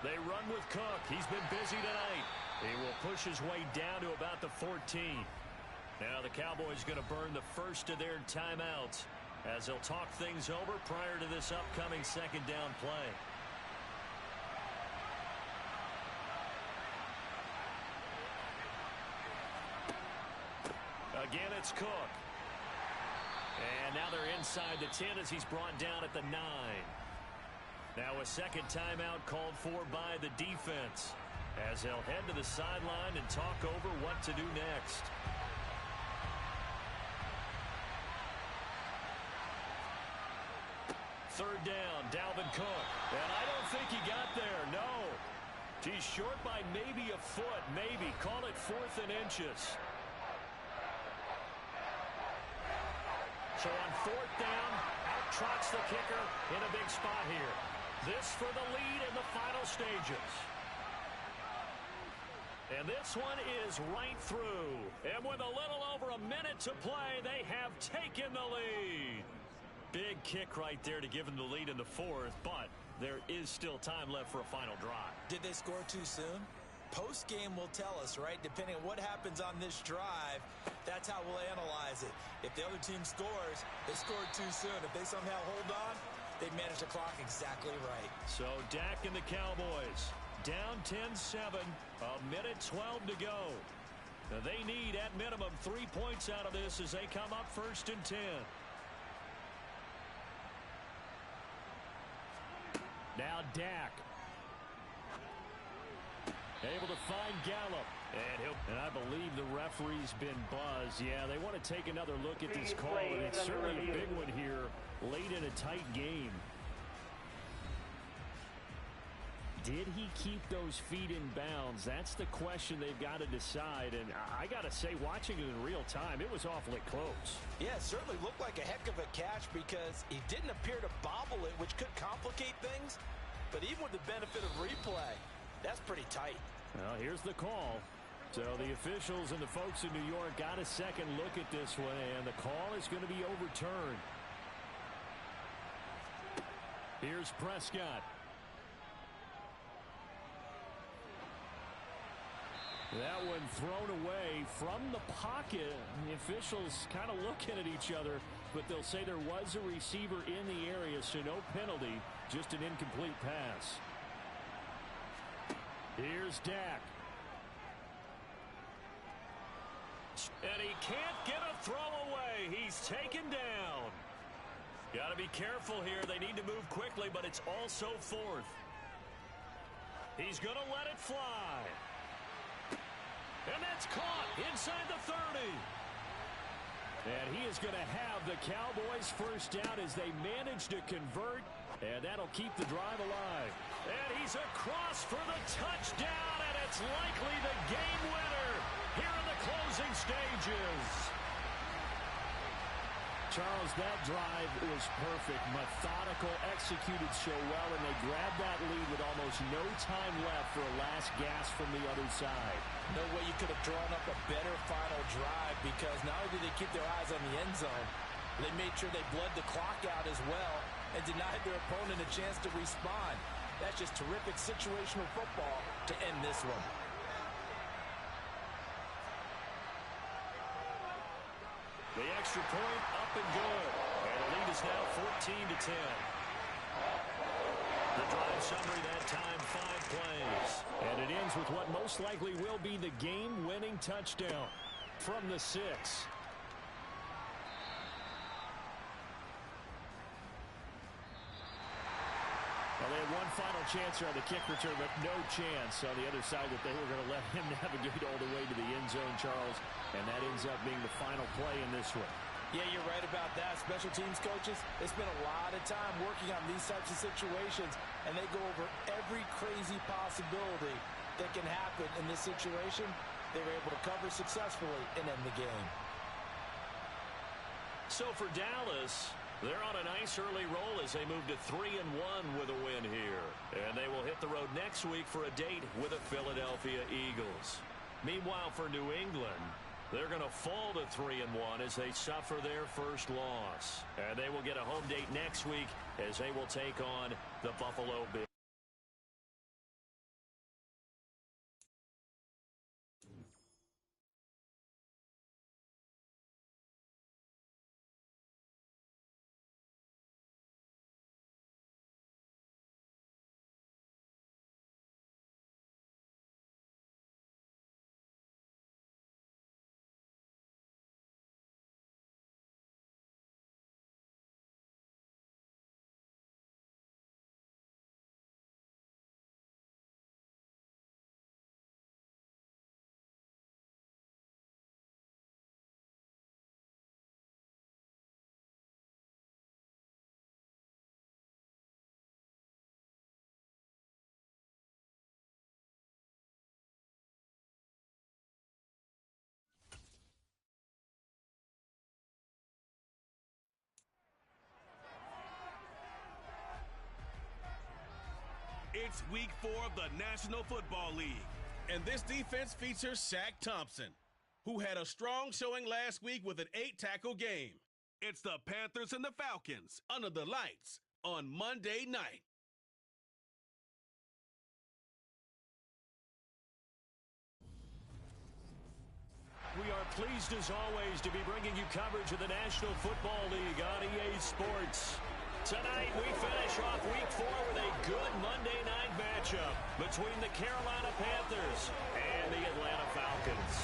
They run with Cook. He's been busy tonight. He will push his way down to about the 14. Now the Cowboys going to burn the first of their timeouts as they'll talk things over prior to this upcoming 2nd down play. Again, it's Cook. And now they're inside the 10 as he's brought down at the 9. Now a 2nd timeout called for by the defense as they'll head to the sideline and talk over what to do next. Third down, Dalvin Cook. And I don't think he got there, no. He's short by maybe a foot, maybe. Call it 4th and inches. So on 4th down, out trots the kicker in a big spot here. This for the lead in the final stages. And this one is right through. And with a little over a minute to play, they have taken the lead. Big kick right there to give them the lead in the 4th, but there is still time left for a final drive. Did they score too soon? Post-game will tell us, right? Depending on what happens on this drive, that's how we'll analyze it. If the other team scores, they scored too soon. If they somehow hold on, they manage the clock exactly right. So Dak and the Cowboys down 10-7, a minute 12 to go. Now they need at minimum 3 points out of this as they come up 1st and 10. Now Dak. Able to find Gallup. And I believe the referee's been buzzed. Yeah, they want to take another look at this call, and it's certainly a big one here late in a tight game. Did he keep those feet in bounds? That's the question they've got to decide. And I got to say, watching it in real time, it was awfully close. Yeah, it certainly looked like a heck of a catch because he didn't appear to bobble it, which could complicate things. But even with the benefit of replay, that's pretty tight. Well, here's the call. So the officials and the folks in New York got a second look at this one, and the call is going to be overturned. Here's Prescott. That one thrown away from the pocket. The officials kind of looking at each other, but they'll say there was a receiver in the area, so no penalty, just an incomplete pass. Here's Dak. And he can't get a throw away. He's taken down. Got to be careful here. They need to move quickly, but it's also fourth. He's going to let it fly. And that's caught inside the 30. And he is going to have the Cowboys first down as they manage to convert. And that'll keep the drive alive. And he's across for the touchdown, and it's likely the game winner here in the closing stages. Charles, that drive was perfect. Methodical, executed so well, and they grabbed that lead with almost no time left for a last gasp from the other side. No way you could have drawn up a better final drive because not only did they keep their eyes on the end zone, they made sure they bled the clock out as well and denied their opponent a chance to respond. That's just terrific situational football to end this one. The extra point up and good. And the lead is now 14-10. The drive summary that time, 5 plays. And it ends with what most likely will be the game-winning touchdown from the 6. Well, they had one final chance here on the kick return, but no chance on the other side that they were going to let him navigate all the way to the end zone, Charles. And that ends up being the final play in this one. Yeah, you're right about that. Special teams coaches, they spend a lot of time working on these types of situations, and they go over every crazy possibility that can happen in this situation. They were able to cover successfully and end the game. So for Dallas, they're on a nice early roll as they move to 3-1 with a win here. And they will hit the road next week for a date with the Philadelphia Eagles. Meanwhile, for New England, they're going to fall to 3-1 as they suffer their first loss. And they will get a home date next week as they will take on the Buffalo Bills. It's week 4 of the National Football League, and this defense features Shaq Thompson, who had a strong showing last week with an 8-tackle game. It's the Panthers and the Falcons under the lights on Monday night. We are pleased as always to be bringing you coverage of the National Football League on EA Sports. Tonight we finish off week 4 with a good Monday night matchup between the Carolina Panthers and the Atlanta Falcons.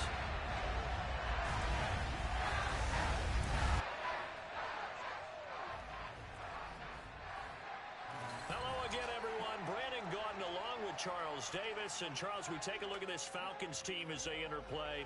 Hello again, everyone. with Charles Davis. And, Charles, we take a look at this Falcons team as they enter play.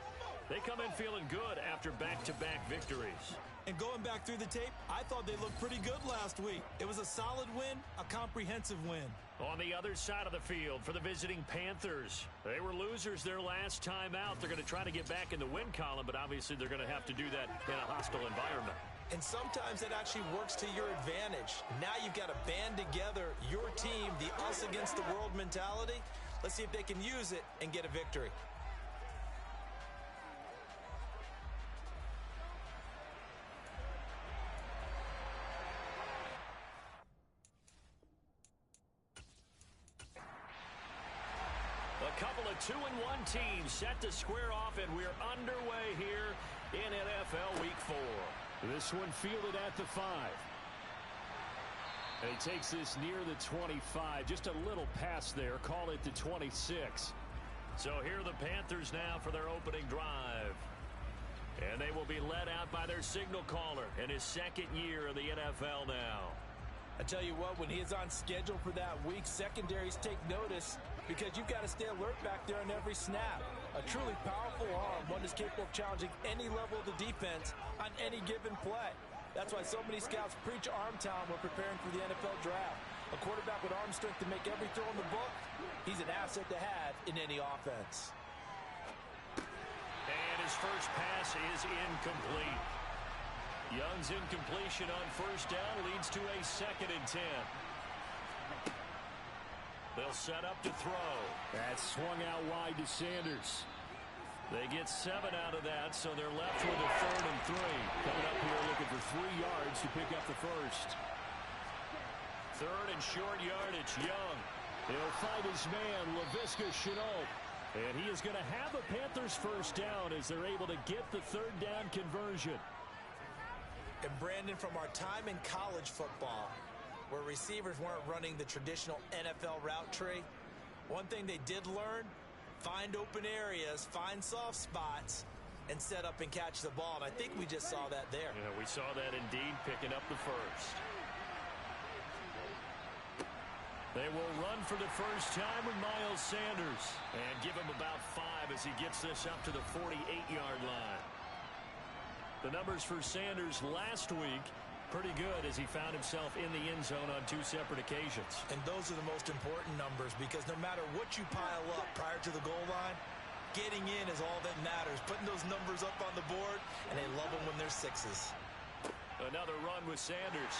They come in feeling good after back-to-back victories. And going back through the tape, I thought they looked pretty good last week. It was a solid win, a comprehensive win. On the other side of the field for the visiting Panthers, they were losers their last time out. They're going to try to get back in the win column, but obviously they're going to have to do that in a hostile environment. And sometimes that actually works to your advantage. Now you've got to band together your team, the us against the world mentality. Let's see if they can use it and get a victory. A couple of 2-1 teams set to square off, and we're underway here in NFL Week 4. This one fielded at the 5. And he takes this near the 25. Just a little pass there. Call it the 26. So here are the Panthers now for their opening drive. And they will be led out by their signal caller in his second year in the NFL now. I tell you what, when he is on schedule for that week, secondaries take notice because you've got to stay alert back there on every snap. A truly powerful arm, one that's capable of challenging any level of the defense on any given play. That's why so many scouts preach arm talent when preparing for the NFL draft. A quarterback with arm strength to make every throw in the book, he's an asset to have in any offense. And his first pass is incomplete. Young's incompletion on first down leads to a 2nd and 10. They'll set up to throw. That swung out wide to Sanders. They get 7 out of that, so they're left with a 3rd and 3. Coming up here looking for 3 yards to pick up the first. 3rd and short yardage, Young. He'll find his man, Laviska Shenault. And he is going to have a Panthers first down as they're able to get the 3rd down conversion. And Brandon, from our time in college football, where receivers weren't running the traditional NFL route tree, one thing they did learn, find open areas, find soft spots, and set up and catch the ball. And I think we just saw that there. Yeah, we saw that indeed, picking up the first. They will run for the first time with Miles Sanders and give him about 5 as he gets this up to the 48-yard line. The numbers for Sanders last week, pretty good as he found himself in the end zone on 2 separate occasions. And those are the most important numbers because no matter what you pile up prior to the goal line, getting in is all that matters. Putting those numbers up on the board, and they love them when they're 6s. Another run with Sanders.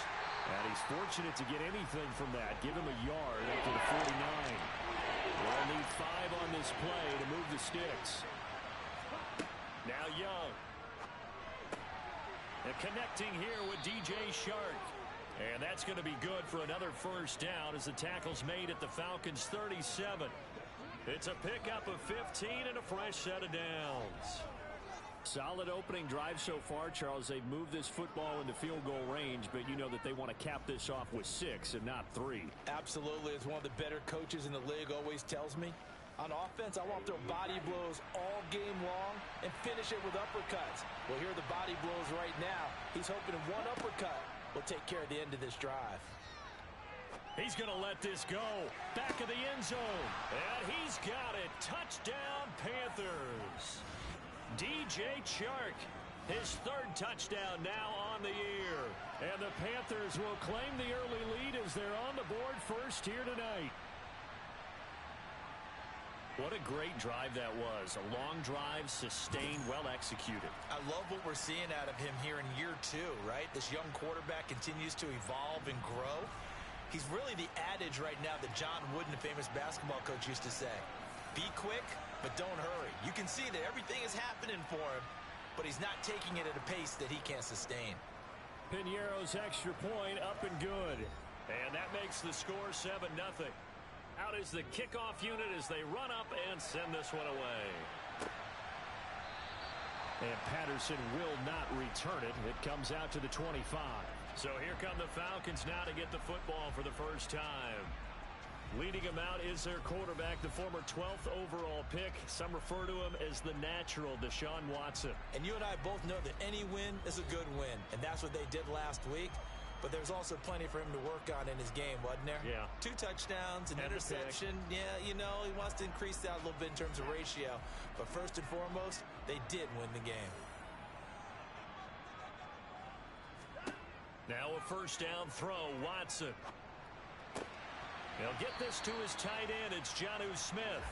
And he's fortunate to get anything from that. Give him a yard up to the 49. They'll need 5 on this play to move the sticks. Now Young. And connecting here with DJ Shark. And that's going to be good for another first down as the tackle's made at the Falcons' 37. It's a pickup of 15 and a fresh set of downs. Solid opening drive so far, Charles. They've moved this football into field goal range, but you know that they want to cap this off with 6 and not 3. Absolutely. As one of the better coaches in the league always tells me, on offense, I want to throw body blows all game long and finish it with uppercuts. Well, here are the body blows right now. He's hoping one uppercut will take care of the end of this drive. He's going to let this go. Back of the end zone. And he's got it. Touchdown, Panthers. DJ Chark, his 3rd touchdown now on the year. And the Panthers will claim the early lead as they're on the board first here tonight. What a great drive that was. A long drive, sustained, well executed. I love what we're seeing out of him here in year 2, right? This young quarterback continues to evolve and grow. He's really the adage right now that John Wooden, the famous basketball coach, used to say. Be quick, but don't hurry. You can see that everything is happening for him, but he's not taking it at a pace that he can't sustain. Piniero's extra point up and good. And that makes the score 7-0. Out is the kickoff unit as they run up and send this one away. And Patterson will not return it. It comes out to the 25. So here come the Falcons now to get the football for the first time. Leading him out is their quarterback, the former 12th overall pick. Some refer to him as the natural Deshaun Watson. And you and I both know that any win is a good win, and that's what they did last week. But there's also plenty for him to work on in his game, wasn't there? Yeah. 2 touchdowns, an And interception. Yeah, you know, he wants to increase that a little bit in terms of ratio. But first and foremost, they did win the game. Now a first down throw, Watson. He'll get this to his tight end. It's Jonnu Smith.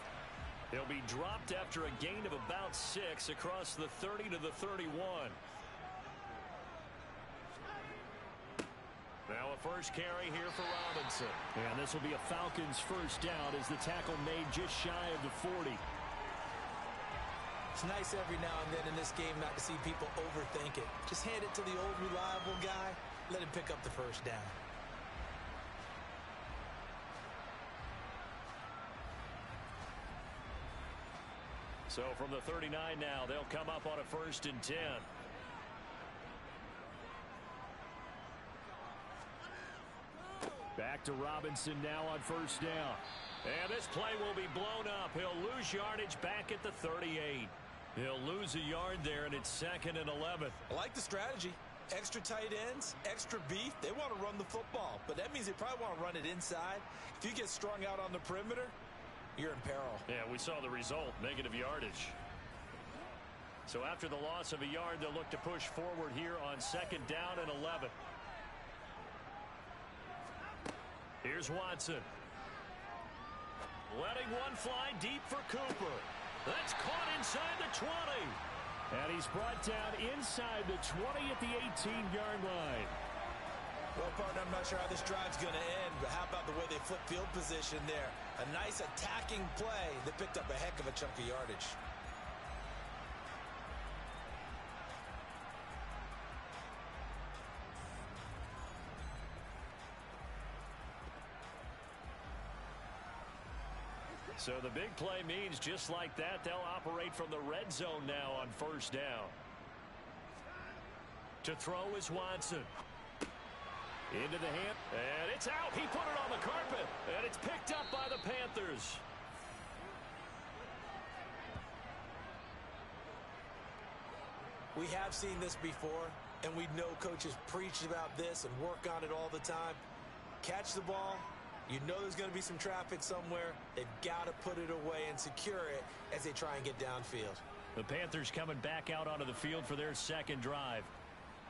He'll be dropped after a gain of about 6 across the 30 to the 31. Now a first carry here for Robinson. And this will be a Falcons first down as the tackle made just shy of the 40. It's nice every now and then in this game not to see people overthink it. Just hand it to the old reliable guy. Let him pick up the first down. So from the 39 now, they'll come up on a 1st and 10. Back to Robinson now on first down. And this play will be blown up. He'll lose yardage back at the 38. He'll lose a yard there, and it's 2nd and 11. I like the strategy. Extra tight ends, extra beef. They want to run the football, but that means they probably want to run it inside. If you get strung out on the perimeter, you're in peril. Yeah, we saw the result, negative yardage. So after the loss of a yard, they'll look to push forward here on 2nd down and 11. Here's Watson. Letting one fly deep for Cooper. That's caught inside the 20. And he's brought down inside the 20 at the 18-yard line. Well, partner, I'm not sure how this drive's going to end, but how about the way they flip field position there? A nice attacking play that picked up a heck of a chunk of yardage. So the big play means just like that, they'll operate from the red zone now on 1st down. To throw is Watson. Into the hand, and it's out. He put it on the carpet, and it's picked up by the Panthers. We have seen this before, and we know coaches preach about this and work on it all the time. Catch the ball. You know there's going to be some traffic somewhere. They've got to put it away and secure it as they try and get downfield. The Panthers coming back out onto the field for their 2nd drive.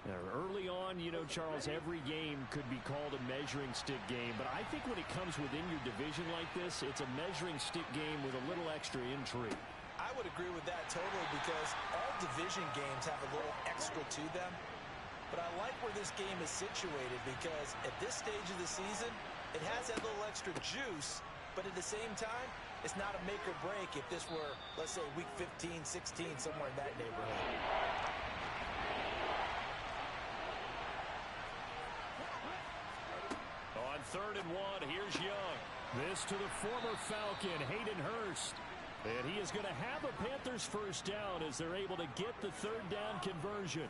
Now, early on, you know, Charles, every game could be called a measuring stick game. But I think when it comes within your division like this, it's a measuring stick game with a little extra intrigue. I would agree with that totally because all division games have a little extra to them. But I like where this game is situated because at this stage of the season, it has that little extra juice, but at the same time, it's not a make or break if this were, let's say, week 15, 16, somewhere in that neighborhood. On 3rd and 1, here's Young. This to the former Falcon, Hayden Hurst. And he is going to have a Panthers first down as they're able to get the 3rd down conversion.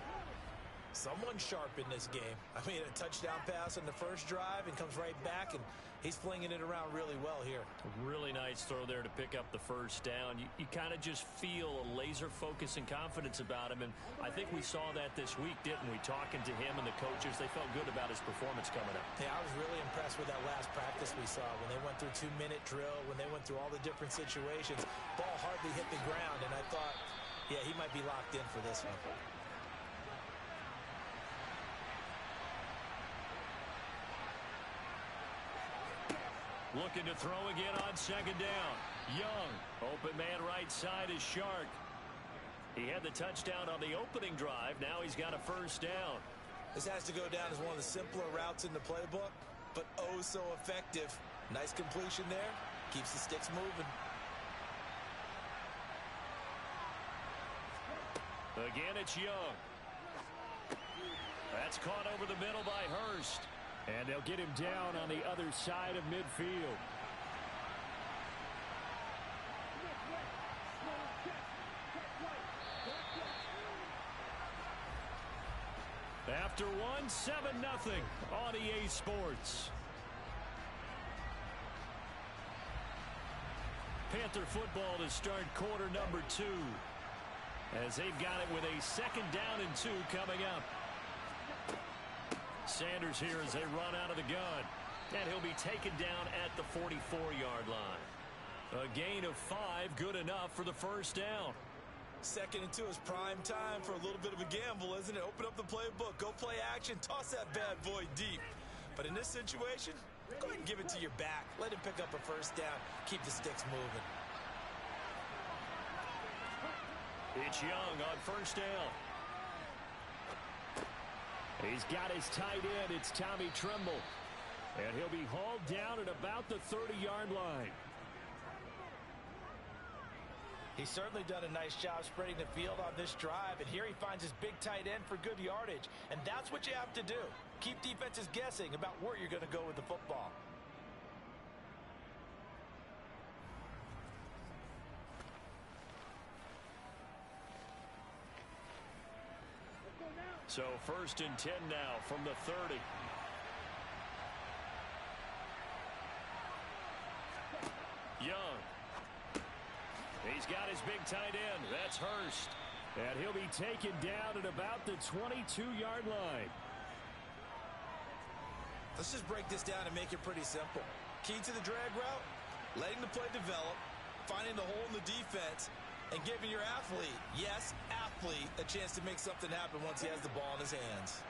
Someone sharp in this game. I mean, a touchdown pass on the first drive and comes right back, and he's flinging it around really well here. Really nice throw there to pick up the first down. You kind of just feel a laser focus and confidence about him, and I think we saw that this week, didn't we? Talking to him and the coaches, they felt good about his performance coming up. Yeah, I was really impressed with that last practice we saw when they went through 2-minute drill, when they went through all the different situations. Ball hardly hit the ground, and I thought, yeah, he might be locked in for this one. Looking to throw again on 2nd down. Young, open man right side is Shark. He had the touchdown on the opening drive. Now he's got a first down. This has to go down as one of the simpler routes in the playbook, but oh so effective. Nice completion there. Keeps the sticks moving. Again, it's Young. That's caught over the middle by Hurst. And they'll get him down on the other side of midfield. After one, 7-0 on EA Sports. Panther football to start quarter number 2. As they've got it with a 2nd down and 2 coming up. Sanders here as they run out of the gun. And he'll be taken down at the 44-yard line. A gain of 5, good enough for the first down. 2nd and 2 is prime time for a little bit of a gamble, isn't it? Open up the playbook, go play action, toss that bad boy deep. But in this situation, go ahead and give it to your back. Let him pick up a first down. Keep the sticks moving. It's Young on first down. He's got his tight end. It's Tommy Tremble. And he'll be hauled down at about the 30-yard line. He's certainly done a nice job spreading the field on this drive, and here he finds his big tight end for good yardage. And that's what you have to do. Keep defenses guessing about where you're going to go with the football. So 1st and 10 now from the 30. Young. He's got his big tight end. That's Hurst. And he'll be taken down at about the 22-yard line. Let's just break this down and make it pretty simple. Key to the drag route, letting the play develop, finding the hole in the defense, and giving your athlete, yes, athlete, a chance to make something happen once he has the ball in his hands.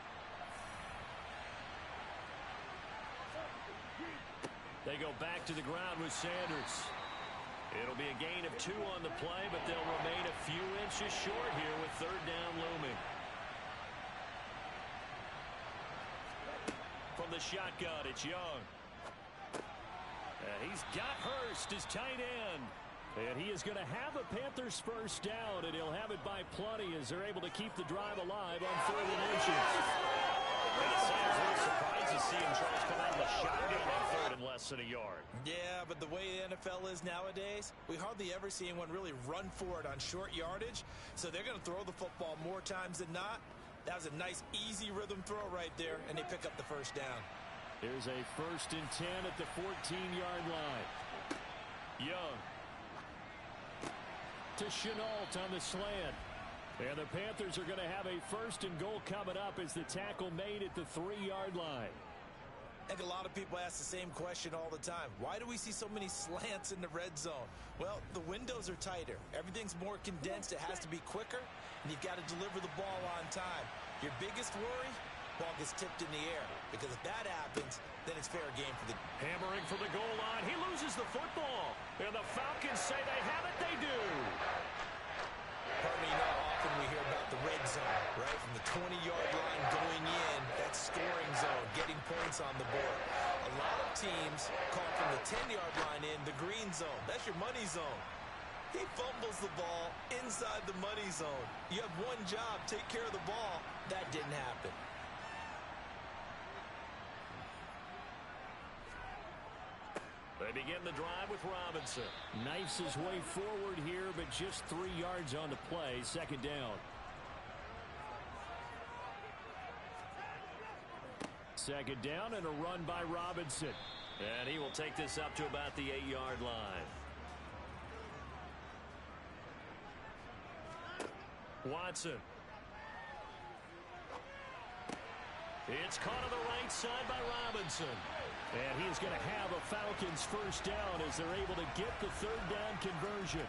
They go back to the ground with Sanders. It'll be a gain of 2 on the play, but they'll remain a few inches short here with 3rd down looming. From the shotgun, it's Young. And he's got Hurst, his tight end. And he is going to have a Panthers first down, and he'll have it by plenty as they're able to keep the drive alive on 3rd and inches. And it sounds a little surprised to see him try to come out of the shotgun on 3rd and less than a yard. Yeah, but the way the NFL is nowadays, we hardly ever see anyone really run for it on short yardage. So they're going to throw the football more times than not. That was a nice, easy rhythm throw right there, and they pick up the first down. Here's a 1st and 10 at the 14-yard line. Young. To Chenault on the slant. And the Panthers are going to have a 1st and goal coming up as the tackle made at the 3-yard line. I think a lot of people ask the same question all the time. Why do we see so many slants in the red zone? Well, the windows are tighter. Everything's more condensed. It has to be quicker, and you've got to deliver the ball on time. Your biggest worry, ball gets tipped in the air, because if that happens, then it's fair game for the... Hammering for the goal line. He loses the football. And the Falcons say they have it. They do. Pardon me, not often we hear about the red zone, right? From the 20-yard line going in, that's scoring zone, getting points on the board. A lot of teams call from the 10-yard line in the green zone. That's your money zone. He fumbles the ball inside the money zone. You have one job, take care of the ball. That didn't happen. They begin the drive with Robinson. Knifes his way forward here, but just 3 yards on the play. 2nd down. 2nd down and a run by Robinson. And he will take this up to about the 8-yard line. Watson. It's caught on the right side by Robinson. And he's going to have a Falcons first down as they're able to get the 3rd down conversion.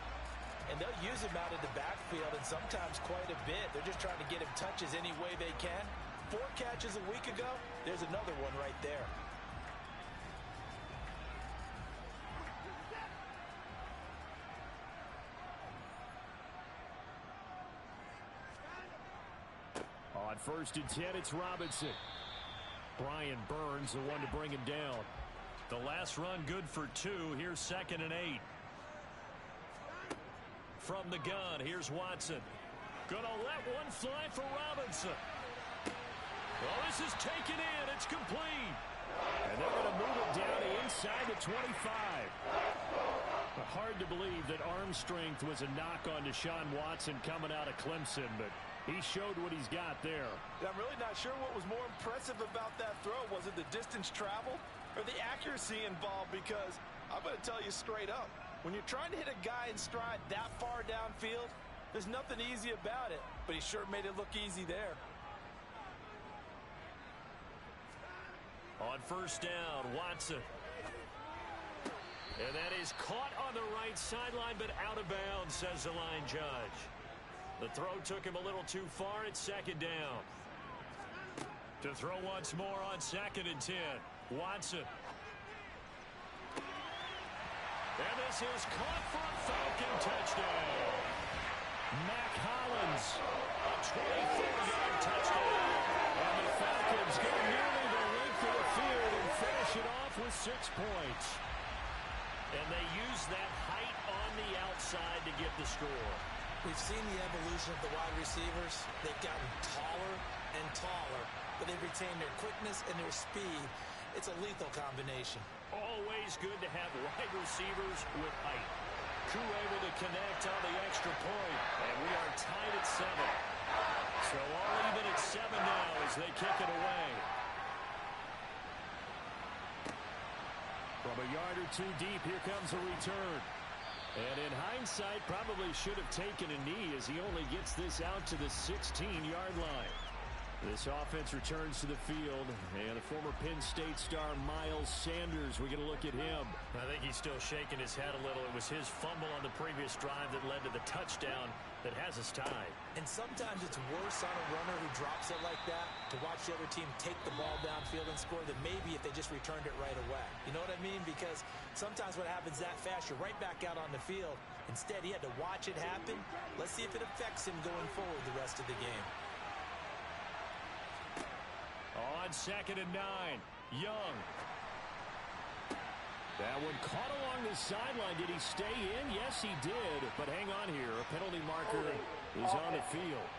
And they'll use him out in the backfield, and sometimes quite a bit. They're just trying to get him touches any way they can. 4 catches a week ago, there's another one right there. On 1st and 10, it's Robinson. Brian Burns, the one to bring him down. The last run good for 2. Here's 2nd and 8. From the gun, here's Watson. Gonna let one fly for Robinson. Well, this is taken in. It's complete. And they're going to move it down to inside the 25. Hard to believe that arm strength was a knock on Deshaun Watson coming out of Clemson, but he showed what he's got there. And I'm really not sure what was more impressive about that throw. Was it the distance traveled or the accuracy involved? Because I'm going to tell you straight up, when you're trying to hit a guy in stride that far downfield, there's nothing easy about it. But he sure made it look easy there. On first down, Watson. And that is caught on the right sideline, but out of bounds, says the line judge. The throw took him a little too far at second down. To throw once more on 2nd and 10. Watson. And this is caught for a Falcon touchdown. Mac Hollins, a 24-yard touchdown. And the Falcons go nearly the length of the field and finish it off with 6 points. And they use that height on the outside to get the score. We've seen the evolution of the wide receivers. They've gotten taller and taller, but they've retained their quickness and their speed. It's a lethal combination. Always good to have wide receivers with height. Crew able to connect on the extra point, and we are tied at 7. So all even at 7 now as they kick it away. From a yard or 2 deep, here comes a return. And in hindsight, probably should have taken a knee as he only gets this out to the 16-yard line. This offense returns to the field, and the former Penn State star Miles Sanders, we're going to look at him. I think he's still shaking his head a little. It was his fumble on the previous drive that led to the touchdown that has us tied. And sometimes it's worse on a runner who drops it like that to watch the other team take the ball downfield and score than maybe if they just returned it right away. You know what I mean? Because sometimes what happens that fast, you're right back out on the field. Instead, he had to watch it happen. Let's see if it affects him going forward the rest of the game. On 2nd and 9, Young. That one caught along the sideline. Did he stay in? Yes, he did. But hang on here. A penalty marker is on the field.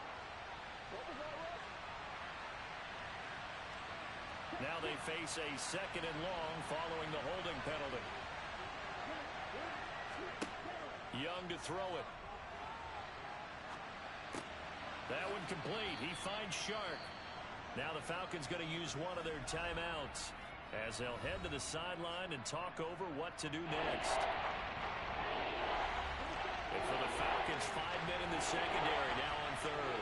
Now they face a 2nd and long following the holding penalty. Young to throw it. That one complete. He finds Shark. Now the Falcons going to use one of their timeouts as they'll head to the sideline and talk over what to do next. And for the Falcons, 5 men in the secondary now on 3rd.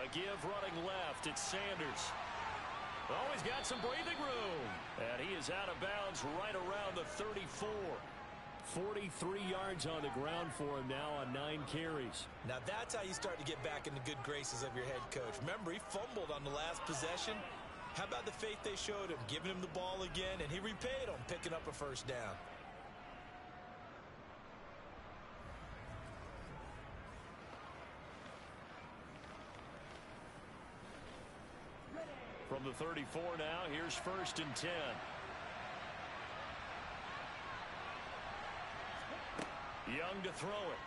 A give running left. It's Sanders. Oh, he's got some breathing room. And he is out of bounds right around the 34. 43 yards on the ground for him now on 9 carries. Now that's how you start to get back in the good graces of your head coach. Remember, he fumbled on the last possession. How about the faith they showed him, giving him the ball again, and he repaid them, picking up a first down. From the 34 now, here's 1st and 10. Young to throw it.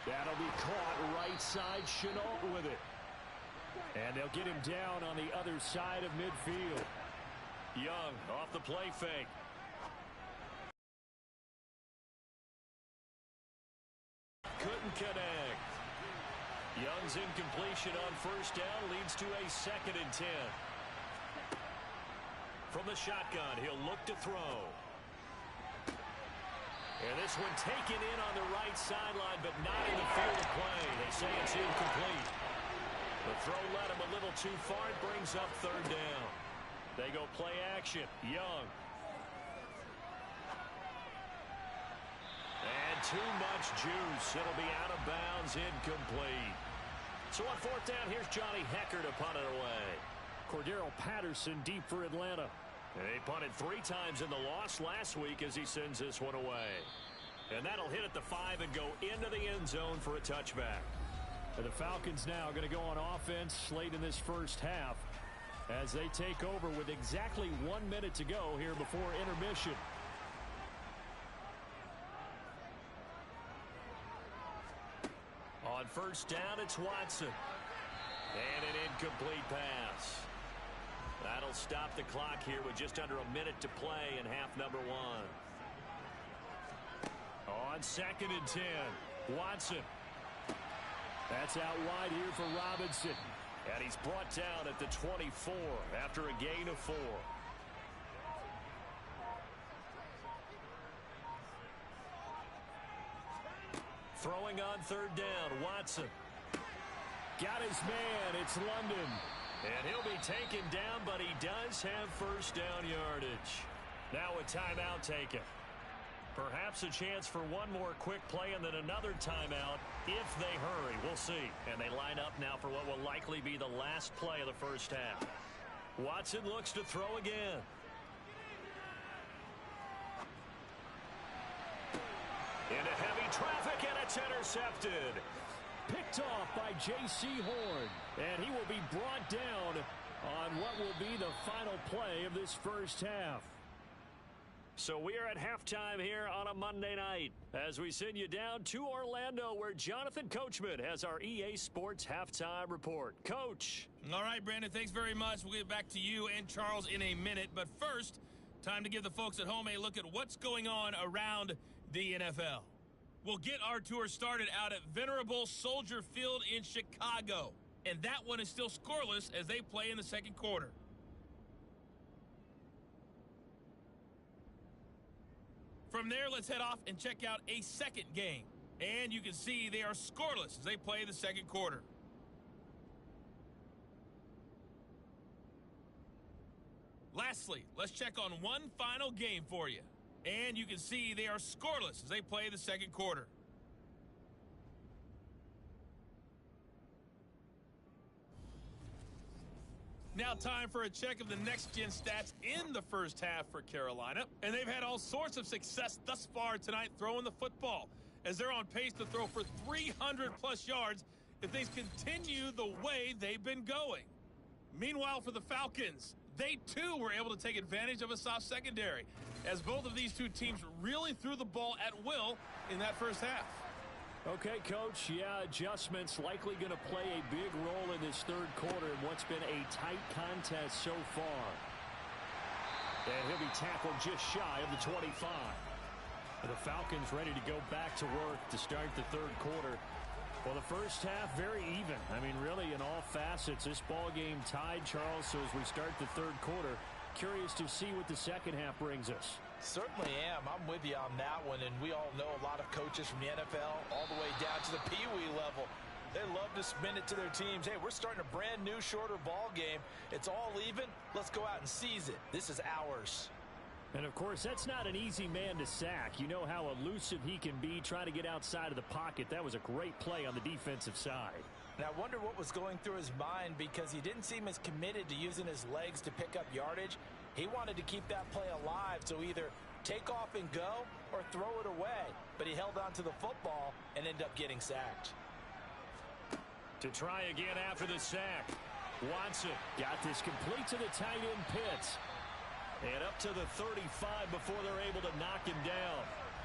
That'll be caught right side. Chenault with it. And they'll get him down on the other side of midfield. Young off the play fake. Couldn't connect. Young's incompletion on first down leads to a 2nd and 10. From the shotgun, he'll look to throw. And this one taken in on the right sideline, but not in the field of play. They say it's incomplete. The throw led him a little too far. It brings up 3rd down. They go play action. Young. And too much juice. It'll be out of bounds, incomplete. So on 4th down, here's Johnny Hecker to punt it away. Cordero Patterson deep for Atlanta. They punted 3 times in the loss last week as he sends this one away. And that'll hit at the 5 and go into the end zone for a touchback. And the Falcons now going to go on offense late in this first half as they take over with exactly 1 minute to go here before intermission. On first down, it's Watson. And an incomplete pass. That'll stop the clock here with just under a minute to play in half number 1. On 2nd and 10, Watson. That's out wide here for Robinson. And he's brought down at the 24 after a gain of 4. Throwing on 3rd down, Watson. got his man. It's London. And he'll be taken down, but he does have first down yardage. Now a timeout taken. Perhaps a chance for one more quick play and then another timeout if they hurry. We'll see. And they line up now for what will likely be the last play of the first half. Watson looks to throw again. Into heavy traffic, and it's intercepted. Picked off by J.C. Horn. And he will be brought down on what will be the final play of this first half. So we are at halftime here on a Monday night as we send you down to Orlando where Jonathan Coachman has our EA Sports halftime report. Coach. All right, Brandon, thanks very much. We'll get back to you and Charles in a minute. But first, time to give the folks at home a look at what's going on around the NFL. We'll get our tour started out at Venerable Soldier Field in Chicago. And that one is still scoreless as they play in the second quarter. From there, let's head off and check out a second game. And you can see they are scoreless as they play the second quarter. Lastly, let's check on one final game for you. And you can see they are scoreless as they play the second quarter. Now time for a check of the next-gen stats in the first half for Carolina. And they've had all sorts of success thus far tonight throwing the football, as they're on pace to throw for 300-plus yards if things continue the way they've been going. Meanwhile, for the Falcons, they too were able to take advantage of a soft secondary, as both of these two teams really threw the ball at will in that first half. Okay, Coach, yeah, adjustments likely going to play a big role in this third quarter in what's been a tight contest so far. And he'll be tackled just shy of the 25. The Falcons ready to go back to work to start the third quarter. Well, the first half, very even. I mean, really, in all facets, this ball game tied, Charles. So as we start the third quarter, curious to see what the second half brings us. Certainly am. I'm with you on that one, and we all know a lot of coaches from the NFL all the way down to the Pee-wee level. They love to spin it to their teams. Hey, we're starting a brand new, shorter ball game. It's all even. Let's go out and seize it. This is ours. And, of course, that's not an easy man to sack. You know how elusive he can be trying to get outside of the pocket. That was a great play on the defensive side. And I wonder what was going through his mind, because he didn't seem as committed to using his legs to pick up yardage. He wanted to keep that play alive, so either take off and go or throw it away. But he held on to the football and ended up getting sacked. To try again after the sack. Watson got this complete to the tight end Pitts. And up to the 35 before they're able to knock him down.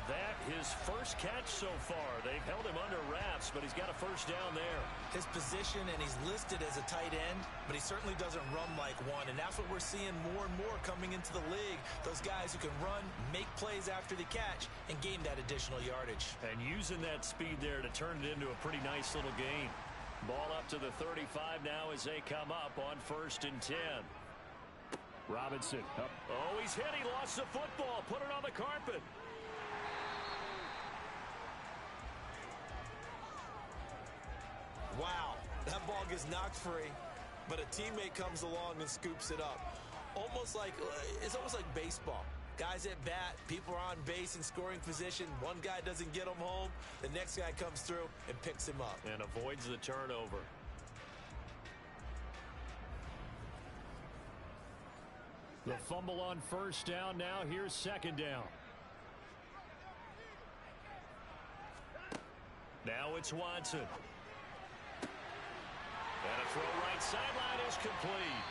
That his first catch so far. They've held him under wraps, but he's got a first down there. His position, and he's listed as a tight end, but he certainly doesn't run like one, and that's what we're seeing more and more coming into the league. Those guys who can run, make plays after the catch, and gain that additional yardage. And using that speed there to turn it into a pretty nice little gain. Ball up to the 35 now as they come up on 1st and 10. Robinson up. Oh, he's hit. He lost the football. Put it on the carpet. Wow, that ball gets knocked free, but a teammate comes along and scoops it up. It's almost like baseball. Guys at bat, people are on base in scoring position. One guy doesn't get him home. The next guy comes through and picks him up. And avoids the turnover. The fumble on first down. Now here's second down. Now it's Watson. And a throw right sideline is complete.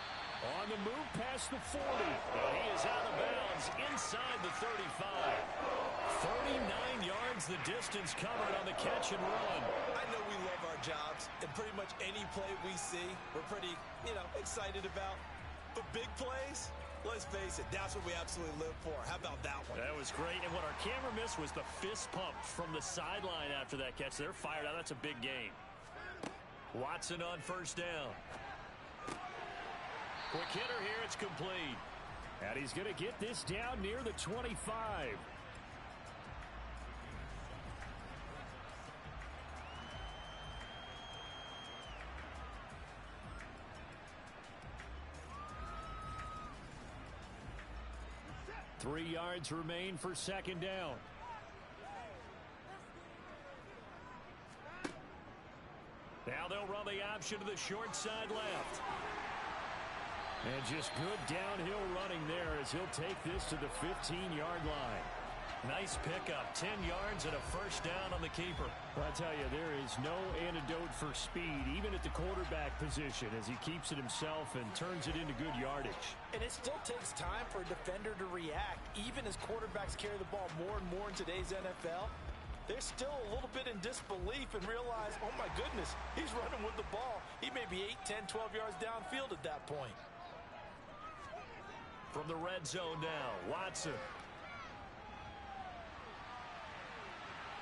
On the move past the 40. And he is out of bounds inside the 35. 39 yards the distance covered on the catch and run. I know we love our jobs, and pretty much any play we see, we're pretty, excited about. But big plays, let's face it, that's what we absolutely live for. How about that one? That was great, and what our camera missed was the fist pump from the sideline after that catch. They're fired out. That's a big game. Watson on first down. Quick hitter here. It's complete. And he's going to get this down near the 25. 3 yards remain for second down. Now they'll run the option to the short side left. And just good downhill running there as he'll take this to the 15-yard line. Nice pickup, 10 yards and a first down on the keeper. I tell you, there is no antidote for speed, even at the quarterback position, as he keeps it himself and turns it into good yardage. And it still takes time for a defender to react. Even as quarterbacks carry the ball more and more in today's NFL, they're still a little bit in disbelief and realize, oh my goodness, he's running with the ball. He may be 8, 10, 12 yards downfield at that point. From the red zone now, Watson.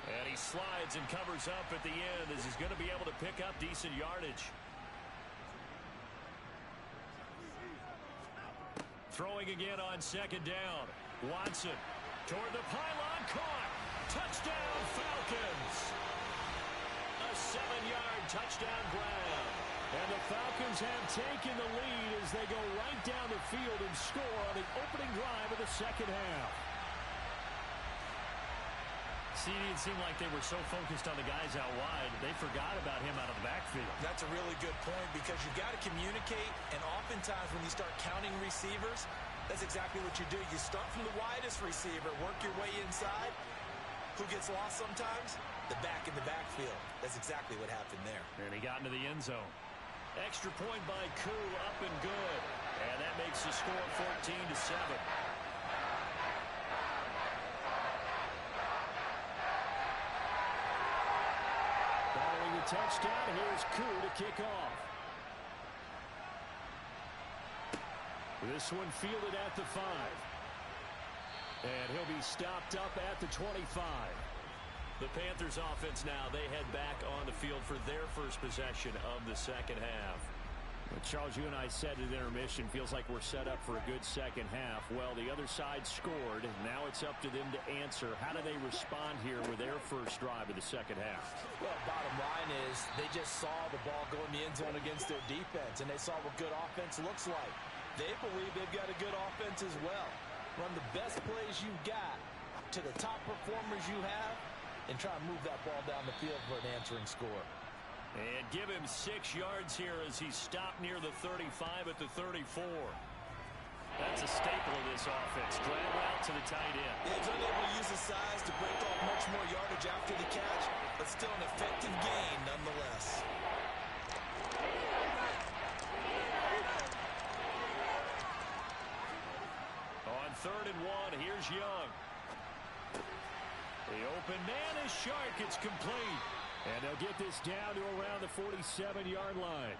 And he slides and covers up at the end as he's going to be able to pick up decent yardage. Throwing again on second down. Watson toward the pylon, caught. Touchdown, Falcons. A 7-yard touchdown grab. And the Falcons have taken the lead as they go right down the field and score on the opening drive of the second half. See, it seemed like they were so focused on the guys out wide, they forgot about him out of the backfield. That's a really good point because you've got to communicate, and oftentimes when you start counting receivers, that's exactly what you do. You start from the widest receiver, work your way inside. Who gets lost sometimes? The back in the backfield. That's exactly what happened there. And he got into the end zone. Extra point by Koo, up and good. And that makes the score 14-7. Following the touchdown, here's Koo to kick off. This one fielded at the 5. And he'll be stopped up at the 25. The Panthers offense now, they head back on the field for their first possession of the second half. Well, Charles, you and I said at intermission, feels like we're set up for a good second half. Well, the other side scored, and now it's up to them to answer. How do they respond here with their first drive of the second half? Well, bottom line is they just saw the ball go in the end zone against their defense, and they saw what good offense looks like. They believe they've got a good offense as well. Run the best plays you've got to the top performers you have and try and move that ball down the field for an answering score. And give him 6 yards here as he's stopped near the 35 at the 34. That's a staple of this offense. Drag route to the tight end. Yeah, he's unable to use his size to break off much more yardage after the catch, but still an effective gain nonetheless. On 3rd and 1, here's Young. The open man is Shark. It's complete. And they'll get this down to around the 47-yard line.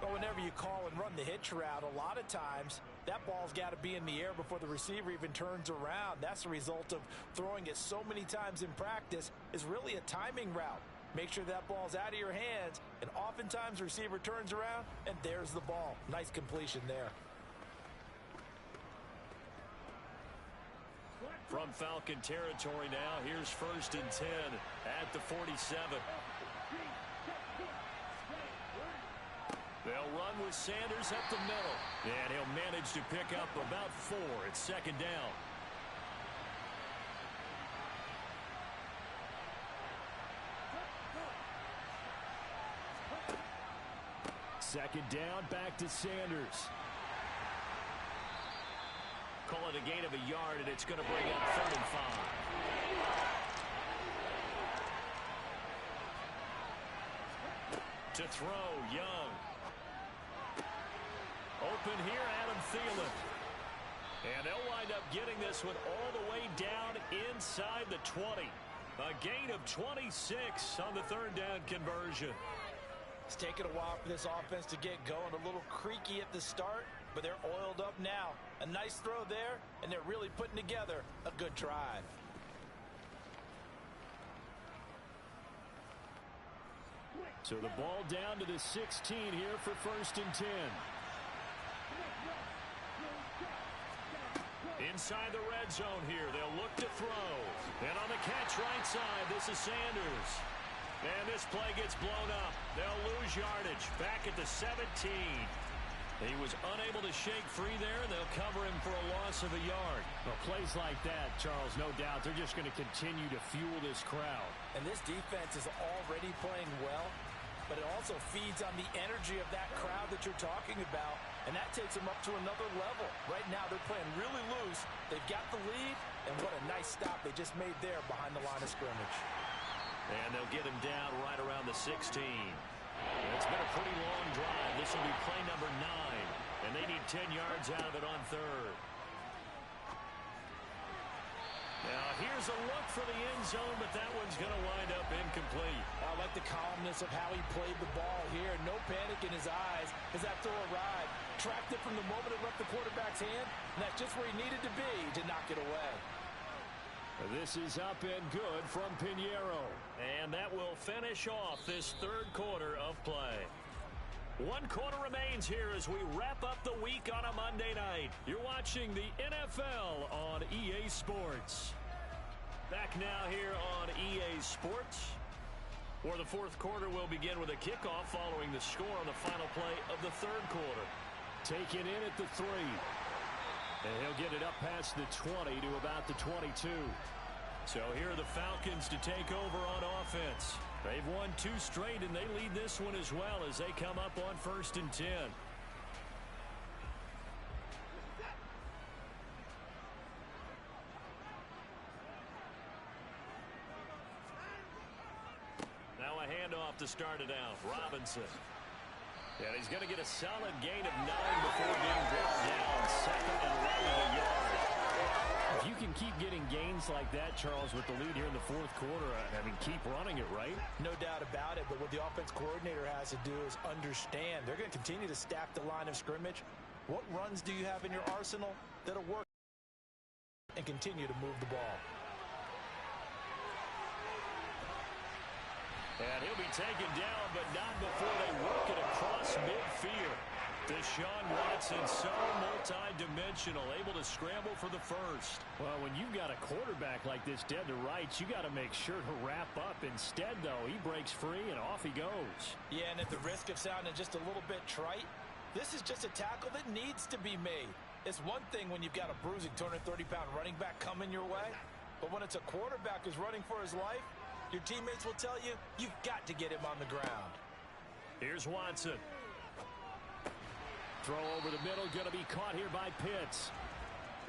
Well, whenever you call and run the hitch route, a lot of times that ball's got to be in the air before the receiver even turns around. That's the result of throwing it so many times in practice. Is really a timing route. Make sure that ball's out of your hands, and oftentimes the receiver turns around, and there's the ball. Nice completion there. From Falcon territory now, here's 1st and 10 at the 47. They'll run with Sanders up the middle. And he'll manage to pick up about 4 at 2nd down. Second down, back to Sanders. Call it a gain of a yard, and it's going to bring up 3rd and 5. To throw, Young. Open here, Adam Thielen. And they'll wind up getting this one all the way down inside the 20. A gain of 26 on the 3rd down conversion. It's taken a while for this offense to get going. A little creaky at the start, but they're oiled up now. A nice throw there, and they're really putting together a good drive. So the ball down to the 16 here for 1st and 10. Inside the red zone here, they'll look to throw. And on the catch right side, this is Sanders. And this play gets blown up. They'll lose yardage back at the 17. He was unable to shake free there. They'll cover him for a loss of a yard. Well, plays like that, Charles, no doubt, they're just going to continue to fuel this crowd. And this defense is already playing well, but it also feeds on the energy of that crowd that you're talking about, and that takes them up to another level. Right now, they're playing really loose. They've got the lead, and what a nice stop they just made there behind the line of scrimmage. And they'll get him down right around the 16. It's been a pretty long drive. This will be play number 9, and they need 10 yards out of it on third. Now, here's a look for the end zone, but that one's going to wind up incomplete. I like the calmness of how he played the ball here. No panic in his eyes as that throw arrived. Tracked it from the moment it left the quarterback's hand, and that's just where he needed to be to knock it away. This is up and good from Pinheiro. And that will finish off this third quarter of play. 1 quarter remains here as we wrap up the week on a Monday night. You're watching the NFL on EA Sports. Back now here on EA Sports, where the fourth quarter will begin with a kickoff following the score on the final play of the third quarter. Taken in at the 3. And he'll get it up past the 20 to about the 22. So here are the Falcons to take over on offense. They've won 2 straight, and they lead this one as well as they come up on 1st and 10. Now a handoff to start it out. Robinson. And he's going to get a solid gain of 9 before being brought down. 2nd and right of a yard. If you can keep getting gains like that, Charles, with the lead here in the fourth quarter, I mean, keep running it, right? No doubt about it, but what the offense coordinator has to do is understand. They're going to continue to stack the line of scrimmage. What runs do you have in your arsenal that'll work and continue to move the ball? And he'll be taken down, but not before they work it across midfield. Deshaun Watson, so multi-dimensional, able to scramble for the first. Well, when you've got a quarterback like this dead to rights, you got to make sure to wrap up. Instead, though, he breaks free and off he goes. Yeah, and at the risk of sounding just a little bit trite, this is just a tackle that needs to be made. It's one thing when you've got a bruising 230-pound running back coming your way, but when it's a quarterback who's running for his life, your teammates will tell you, you've got to get him on the ground. Here's Watson. Throw over the middle, going to be caught here by Pitts.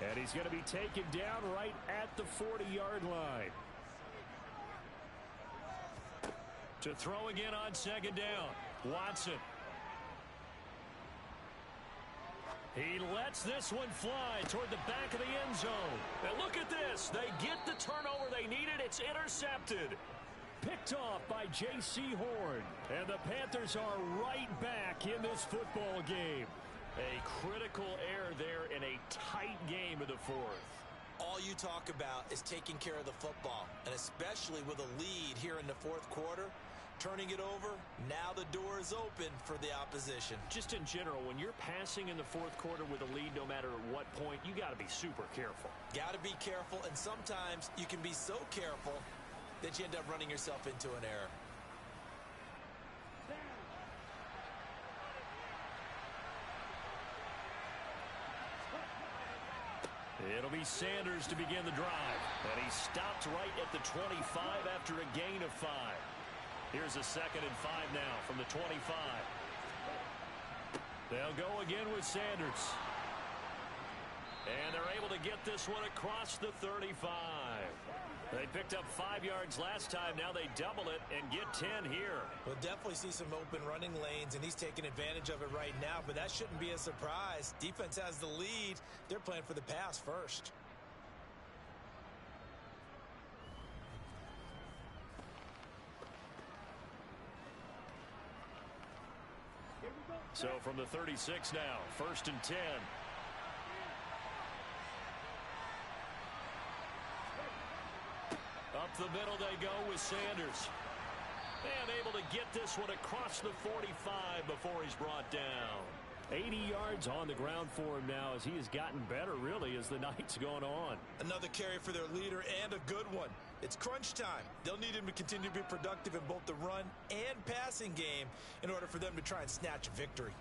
And he's going to be taken down right at the 40-yard line. To throw again on 2nd down. Watson. He lets this one fly toward the back of the end zone. And look at this. They get the turnover they needed. It's intercepted. Picked off by J.C. Horn. And the Panthers are right back in this football game. A critical error there in a tight game of the fourth. All you talk about is taking care of the football, and especially with a lead here in the fourth quarter, turning it over, now the door is open for the opposition. Just in general, when you're passing in the fourth quarter with a lead, no matter at what point, you got to be super careful. Got to be careful, and sometimes you can be so careful that you end up running yourself into an error. It'll be Sanders to begin the drive. And he stopped right at the 25 after a gain of 5. Here's a 2nd and 5 now from the 25. They'll go again with Sanders. And they're able to get this one across the 35. They picked up 5 yards last time. Now they double it and get 10 here. We'll definitely see some open running lanes, and he's taking advantage of it right now, but that shouldn't be a surprise. Defense has the lead. They're playing for the pass first. So from the 36 now, 1st and 10. Up the middle they go with Sanders. And able to get this one across the 45 before he's brought down. 80 yards on the ground for him now as he has gotten better, really, as the night's gone on. Another carry for their leader and a good one. It's crunch time. They'll need him to continue to be productive in both the run and passing game in order for them to try and snatch a victory.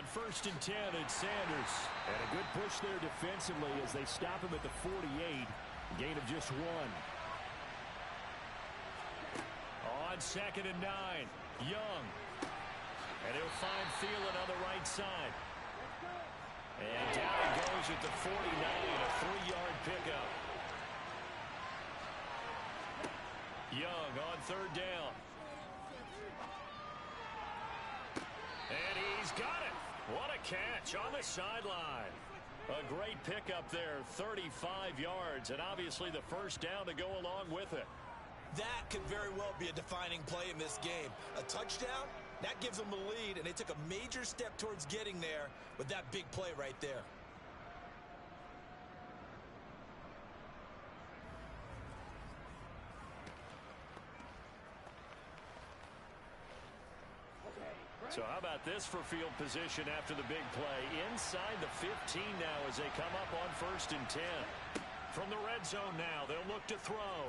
on 1st and 10, it's Sanders. And a good push there defensively as they stop him at the 48. Gain of just 1. On 2nd and 9, Young. And he'll find Thielen on the right side. And down he goes at the 49, a 3-yard pickup. Young on 3rd down. And he's got it. What a catch on the sideline. A great pickup there, 35 yards, and obviously the 1st down to go along with it. That could very well be a defining play in this game. A touchdown, that gives them the lead, and they took a major step towards getting there with that big play right there. So how about this for field position after the big play? Inside the 15 now as they come up on 1st and 10. From the red zone now, they'll look to throw.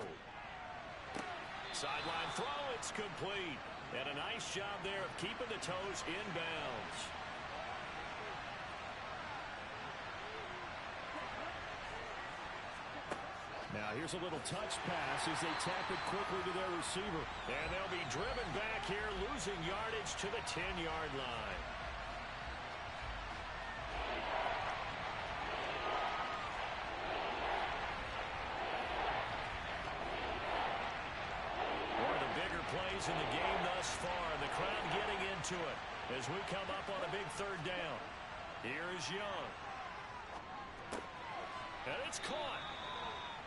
Sideline throw, it's complete. And a nice job there of keeping the toes inbounds. Now here's a little touch pass as they tap it quickly to their receiver. And they'll be driven back here, losing yardage to the 10-yard line. One of the bigger plays in the game thus far. The crowd getting into it as we come up on a big 3rd down. Here is Young. And it's caught.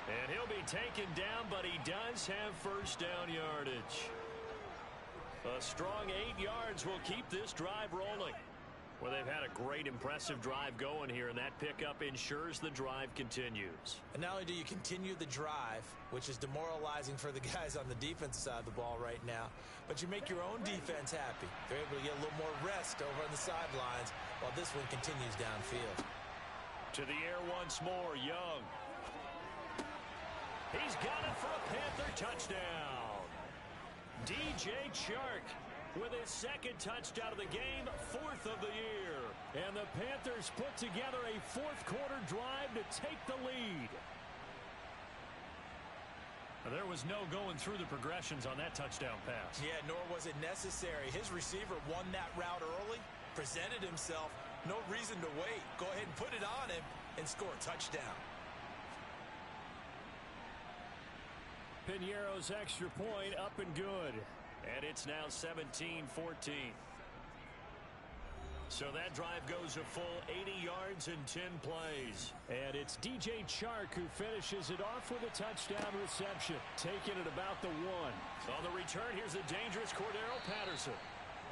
And he'll be taken down, but he does have 1st down yardage. A strong 8 yards will keep this drive rolling. Well, they've had a great, impressive drive going here, and that pickup ensures the drive continues. And not only do you continue the drive, which is demoralizing for the guys on the defensive side of the ball right now, but you make your own defense happy. They're able to get a little more rest over on the sidelines while this one continues downfield. To the air once more, Young. He's got it for a Panther touchdown. DJ Chark with his 2nd touchdown of the game, 4th of the year. And the Panthers put together a 4th quarter drive to take the lead. There was no going through the progressions on that touchdown pass. Yeah, nor was it necessary. His receiver won that route early, presented himself, no reason to wait. Go ahead and put it on him and score a touchdown. Piñeiro's extra point up and good. And it's now 17-14. So that drive goes a full 80 yards and 10 plays. And it's DJ Chark who finishes it off with a touchdown reception, taking it about the 1. On the return, here's the dangerous Cordero Patterson.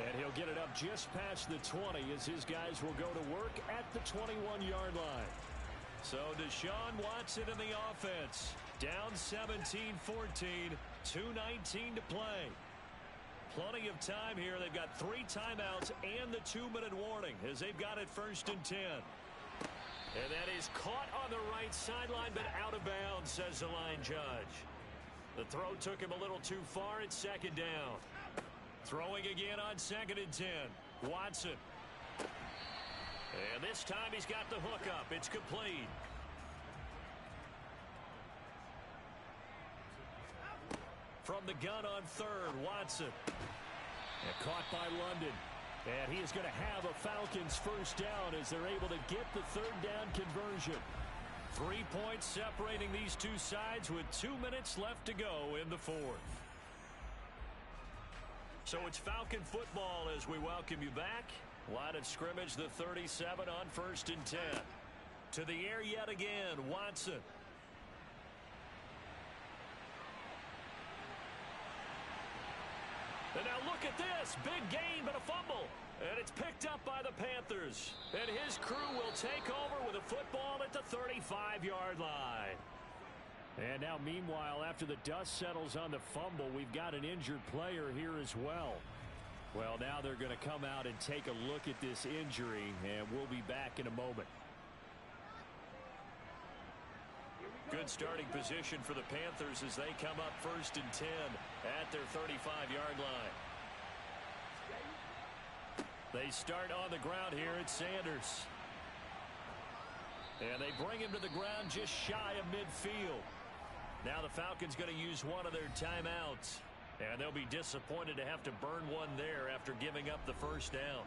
And he'll get it up just past the 20 as his guys will go to work at the 21-yard line. So Deshaun Watson in the offense. Down 17-14, 2:19 to play. Plenty of time here. They've got 3 timeouts and the 2-minute warning as they've got it 1st and 10. And that is caught on the right sideline, but out of bounds, says the line judge. The throw took him a little too far. It's 2nd down. Throwing again on 2nd and 10. Watson. And this time he's got the hook up. It's complete. From the gun on 3rd, Watson. And caught by London. And he is going to have a Falcons 1st down as they're able to get the 3rd down conversion. 3 points separating these two sides with 2 minutes left to go in the 4th. So it's Falcon football as we welcome you back. Line of scrimmage, the 37 on 1st and 10. To the air yet again, Watson. And now look at this. Big gain, but a fumble. And it's picked up by the Panthers. And his crew will take over with a football at the 35-yard line. And now, meanwhile, after the dust settles on the fumble, we've got an injured player here as well. Well, now they're going to come out and take a look at this injury, and we'll be back in a moment. Good starting position for the Panthers as they come up 1st and 10 at their 35-yard line. They start on the ground here at Sanders. And they bring him to the ground just shy of midfield. Now the Falcons going to use one of their timeouts. And they'll be disappointed to have to burn one there after giving up the first down.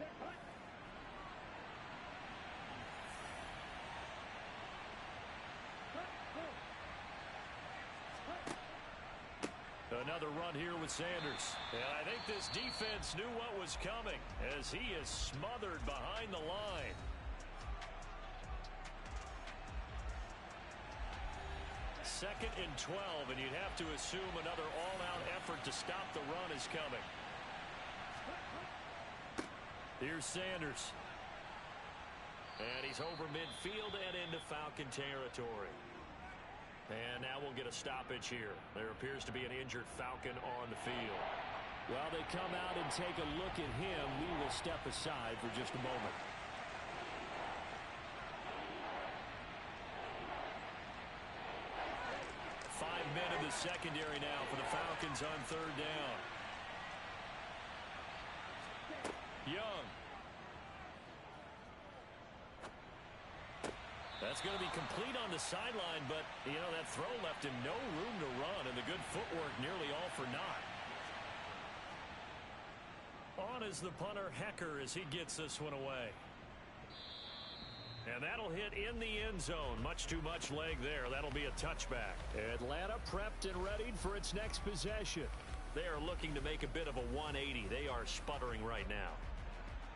Another run here with Sanders. And I think this defense knew what was coming as he is smothered behind the line. Second and 12, and you'd have to assume another all-out effort to stop the run is coming. Here's Sanders. And he's over midfield and into Falcon territory. And now we'll get a stoppage here. There appears to be an injured Falcon on the field. While they come out and take a look at him, we will step aside for just a moment. Five men in the secondary now for the Falcons on third down. Young. That's going to be complete on the sideline, but, you know, that throw left him no room to run, and the good footwork nearly all for naught. On is the punter, Hecker, as he gets this one away. And that'll hit in the end zone. Much too much leg there. That'll be a touchback. Atlanta prepped and readied for its next possession. They are looking to make a bit of a 180. They are sputtering right now.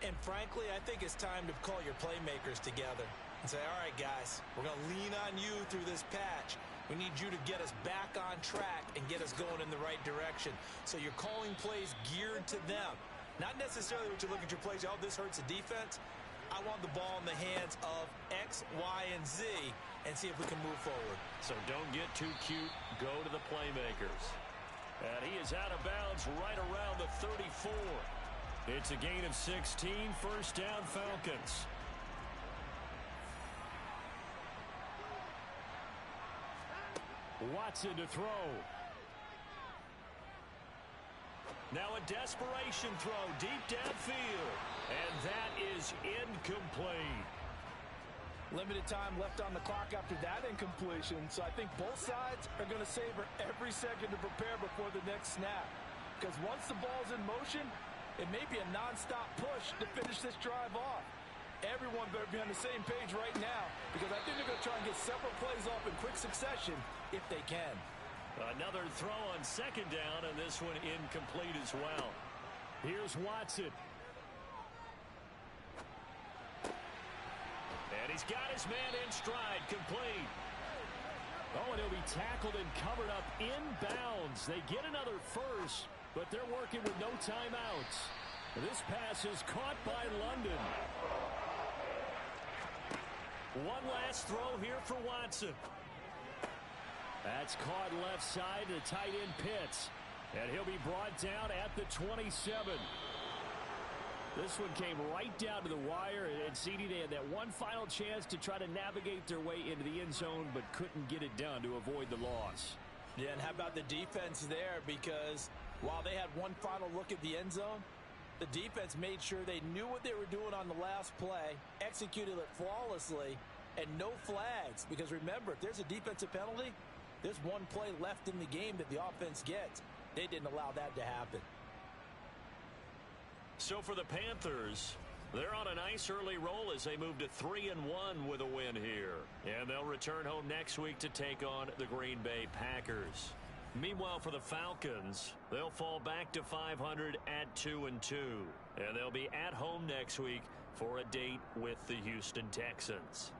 And frankly, I think it's time to call your playmakers together and say, all right, guys, we're going to lean on you through this patch. We need you to get us back on track and get us going in the right direction. So you're calling plays geared to them. Not necessarily what you look at your plays, oh, this hurts the defense. I want the ball in the hands of X, Y, and Z and see if we can move forward. So don't get too cute. Go to the playmakers. And he is out of bounds right around the 34. It's a gain of 16. First down, Falcons. Watson to throw. Now a desperation throw deep downfield. And that is incomplete. Limited time left on the clock after that incompletion, so I think both sides are going to savor every second to prepare before the next snap. Because once the ball's in motion, it may be a non-stop push to finish this drive off. Everyone better be on the same page right now, because I think they're going to try and get several plays off in quick succession if they can. Another throw on second down, and this one incomplete as well. Here's Watson. And he's got his man in stride, complete. Oh, and he'll be tackled and covered up inbounds. They get another first, but they're working with no timeouts. This pass is caught by London. One last throw here for Watson. That's caught left side to tight end Pitts. And he'll be brought down at the 27. This one came right down to the wire, and CD, they had that one final chance to try to navigate their way into the end zone, but couldn't get it done to avoid the loss. Yeah, and how about the defense there? Because while they had one final look at the end zone, the defense made sure they knew what they were doing on the last play, executed it flawlessly, and no flags. Because remember, if there's a defensive penalty, there's one play left in the game that the offense gets. They didn't allow that to happen. So for the Panthers, they're on a nice early roll as they move to 3-1 with a win here. And they'll return home next week to take on the Green Bay Packers. Meanwhile, for the Falcons, they'll fall back to 500 at 2-2. And they'll be at home next week for a date with the Houston Texans.